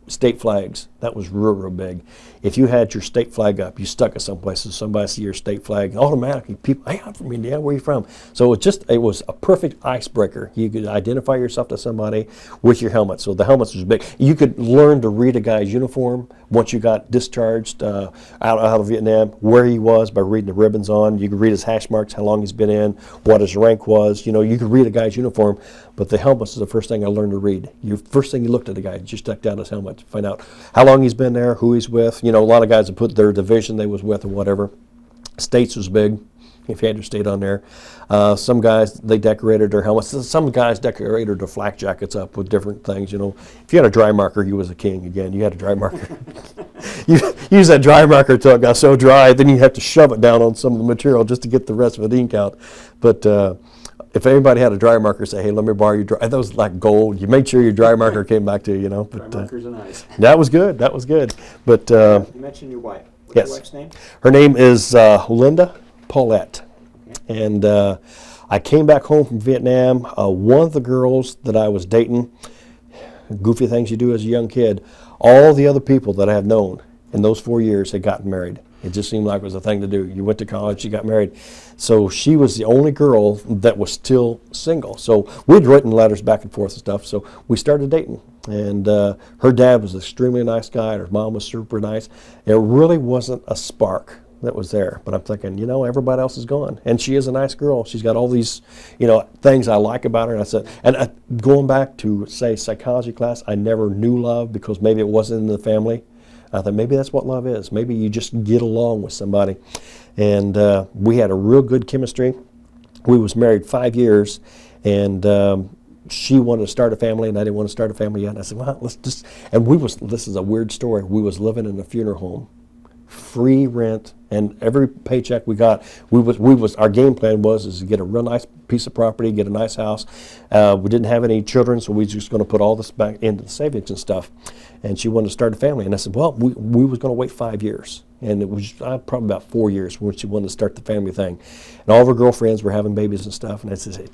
state flags. That was real big. If you had your state flag up, you stuck it someplace, and somebody see your state flag, automatically people, hey, I'm from Indiana, where are you from? So it was a perfect icebreaker. You could identify yourself to somebody with your helmet. So the helmets was big. You could learn to read a guy's uniform once you got discharged out of Vietnam, where he was by reading the ribbons on. You could read his hash marks, how long he's been in, what his rank was. You could read a guy's uniform, but the helmets is the first thing I learned to read. First thing you looked at the guy, you stuck down his helmet to find out how long he's been there, who he's with. A lot of guys would put their division they was with or whatever. States was big, if you had your state on there. Some guys, they decorated their helmets. Some guys decorated their flak jackets up with different things. If you had a dry marker, you was a king again. You had a dry marker. You use that dry marker until it got so dry, then you have to shove it down on some of the material just to get the rest of the ink out. But if anybody had a dry marker, say, hey, let me borrow your dry. That was like gold. You made sure your dry marker came back to you, But, dry markers are nice. That was good. But you mentioned your wife. What's yes. your wife's name? Her name is Linda Paulette. Okay. And I came back home from Vietnam. One of the girls that I was dating, goofy things you do as a young kid, all the other people that I have known in those 4 years had gotten married. It just seemed like it was a thing to do. You went to college, you got married. So she was the only girl that was still single. So we'd written letters back and forth and stuff. So we started dating. And her dad was an extremely nice guy. Her mom was super nice. It really wasn't a spark that was there. But I'm thinking, everybody else is gone. And she is a nice girl. She's got all these, things I like about her. And I said, going back to, say, psychology class, I never knew love because maybe it wasn't in the family. I thought maybe that's what love is. Maybe you just get along with somebody. And we had a real good chemistry. We was married 5 years, and she wanted to start a family, and I didn't want to start a family yet. And I said, well, let's just, and this is a weird story. We was living in a funeral home free rent, and every paycheck we got, our game plan was to get a real nice piece of property, get a nice house. We didn't have any children, so we were just going to put all this back into the savings and stuff. And she wanted to start a family, and I said, well, we was going to wait 5 years, and it was probably about 4 years when she wanted to start the family thing. And all of her girlfriends were having babies and stuff, and I said,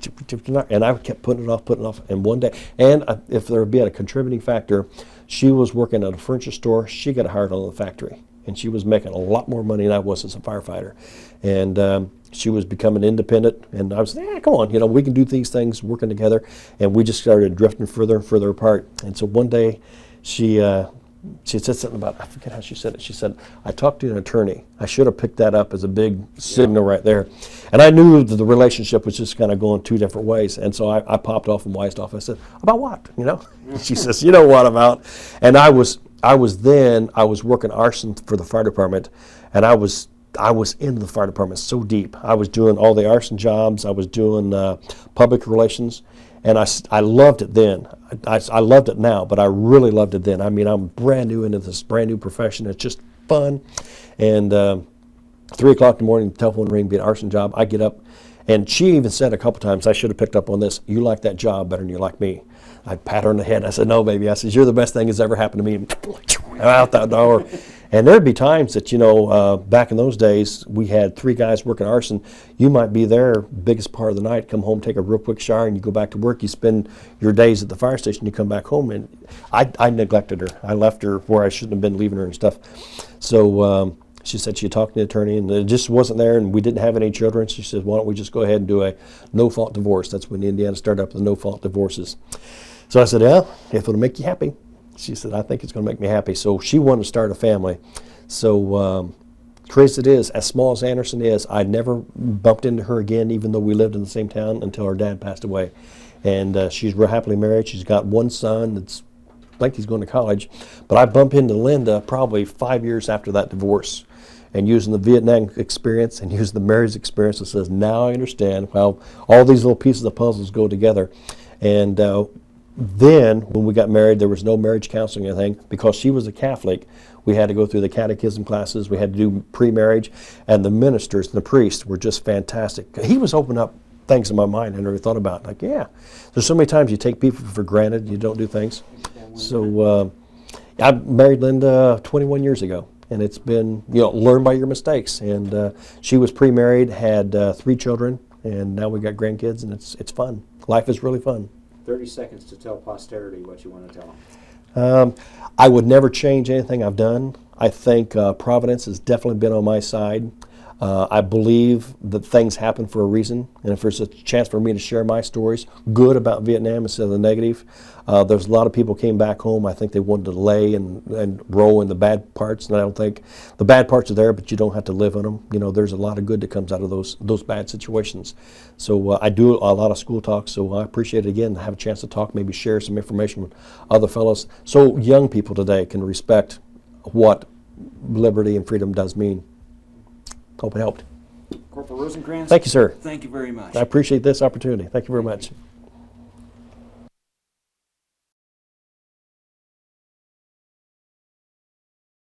and I kept putting it off, and one day, and if there would be a contributing factor, she was working at a furniture store. She got hired on the factory, and she was making a lot more money than I was as a firefighter. And she was becoming independent, and I was like, come on, we can do these things working together. And we just started drifting further and further apart. And so one day, she said something about, I forget how she said it. She said, I talked to an attorney. I should have picked that up as a big signal right there. And I knew that the relationship was just kind of going two different ways. And so I popped off and wised off. I said, about what? She says, you know what about? And I was working arson for the fire department, and I was into the fire department so deep. I was doing all the arson jobs. I was doing public relations. And I loved it then. I loved it now, but I really loved it then. I mean, I'm brand new into this brand new profession. It's just fun. And 3 o'clock in the morning, the telephone ring, be an arson job. I get up, and she even said a couple times, I should have picked up on this, you like that job better than you like me. I pat her on the head. I said, no, baby. I said, you're the best thing that's ever happened to me. I'm out that door. And there'd be times that, back in those days, we had 3 guys working arson. You might be there biggest part of the night, come home, take a real quick shower, and you go back to work. You spend your days at the fire station, you come back home. And I neglected her. I left her where I shouldn't have been leaving her and stuff. So she said she had talked to the attorney, and it just wasn't there, and we didn't have any children. She said, why don't we just go ahead and do a no-fault divorce? That's when Indiana started up with no-fault divorces. So I said, yeah, if it'll make you happy. She said, I think it's going to make me happy. So she wanted to start a family. So crazy it is, as small as Anderson is, I never bumped into her again, even though we lived in the same town, until her dad passed away. And she's real happily married. She's got one son that's, I think he's going to college. But I bumped into Linda probably 5 years after that divorce. And using the Vietnam experience and using the marriage experience, it says, now I understand how all these little pieces of puzzles go together. And then, when we got married, there was no marriage counseling or anything. Because she was a Catholic, we had to go through the catechism classes. We had to do pre-marriage. And the ministers and the priests were just fantastic. He was opening up things in my mind I never thought about. Like, yeah, there's so many times you take people for granted, you don't do things. So I married Linda 21 years ago. And it's been, learn by your mistakes. And she was pre-married, had 3 children, and now we got grandkids, and it's fun. Life is really fun. 30 seconds to tell posterity what you want to tell them. I would never change anything I've done. I think Providence has definitely been on my side. I believe that things happen for a reason, and if there's a chance for me to share my stories, good about Vietnam instead of the negative. There's a lot of people came back home. I think they wanted to lay and roll in the bad parts, and I don't think the bad parts are there, but you don't have to live in them. There's a lot of good that comes out of those bad situations. So I do a lot of school talks, so I appreciate it again to have a chance to talk, maybe share some information with other fellows, so young people today can respect what liberty and freedom does mean. Hope it helped. Corporal Rosencrans. Thank you, sir. Thank you very much. I appreciate this opportunity. Thank you very much.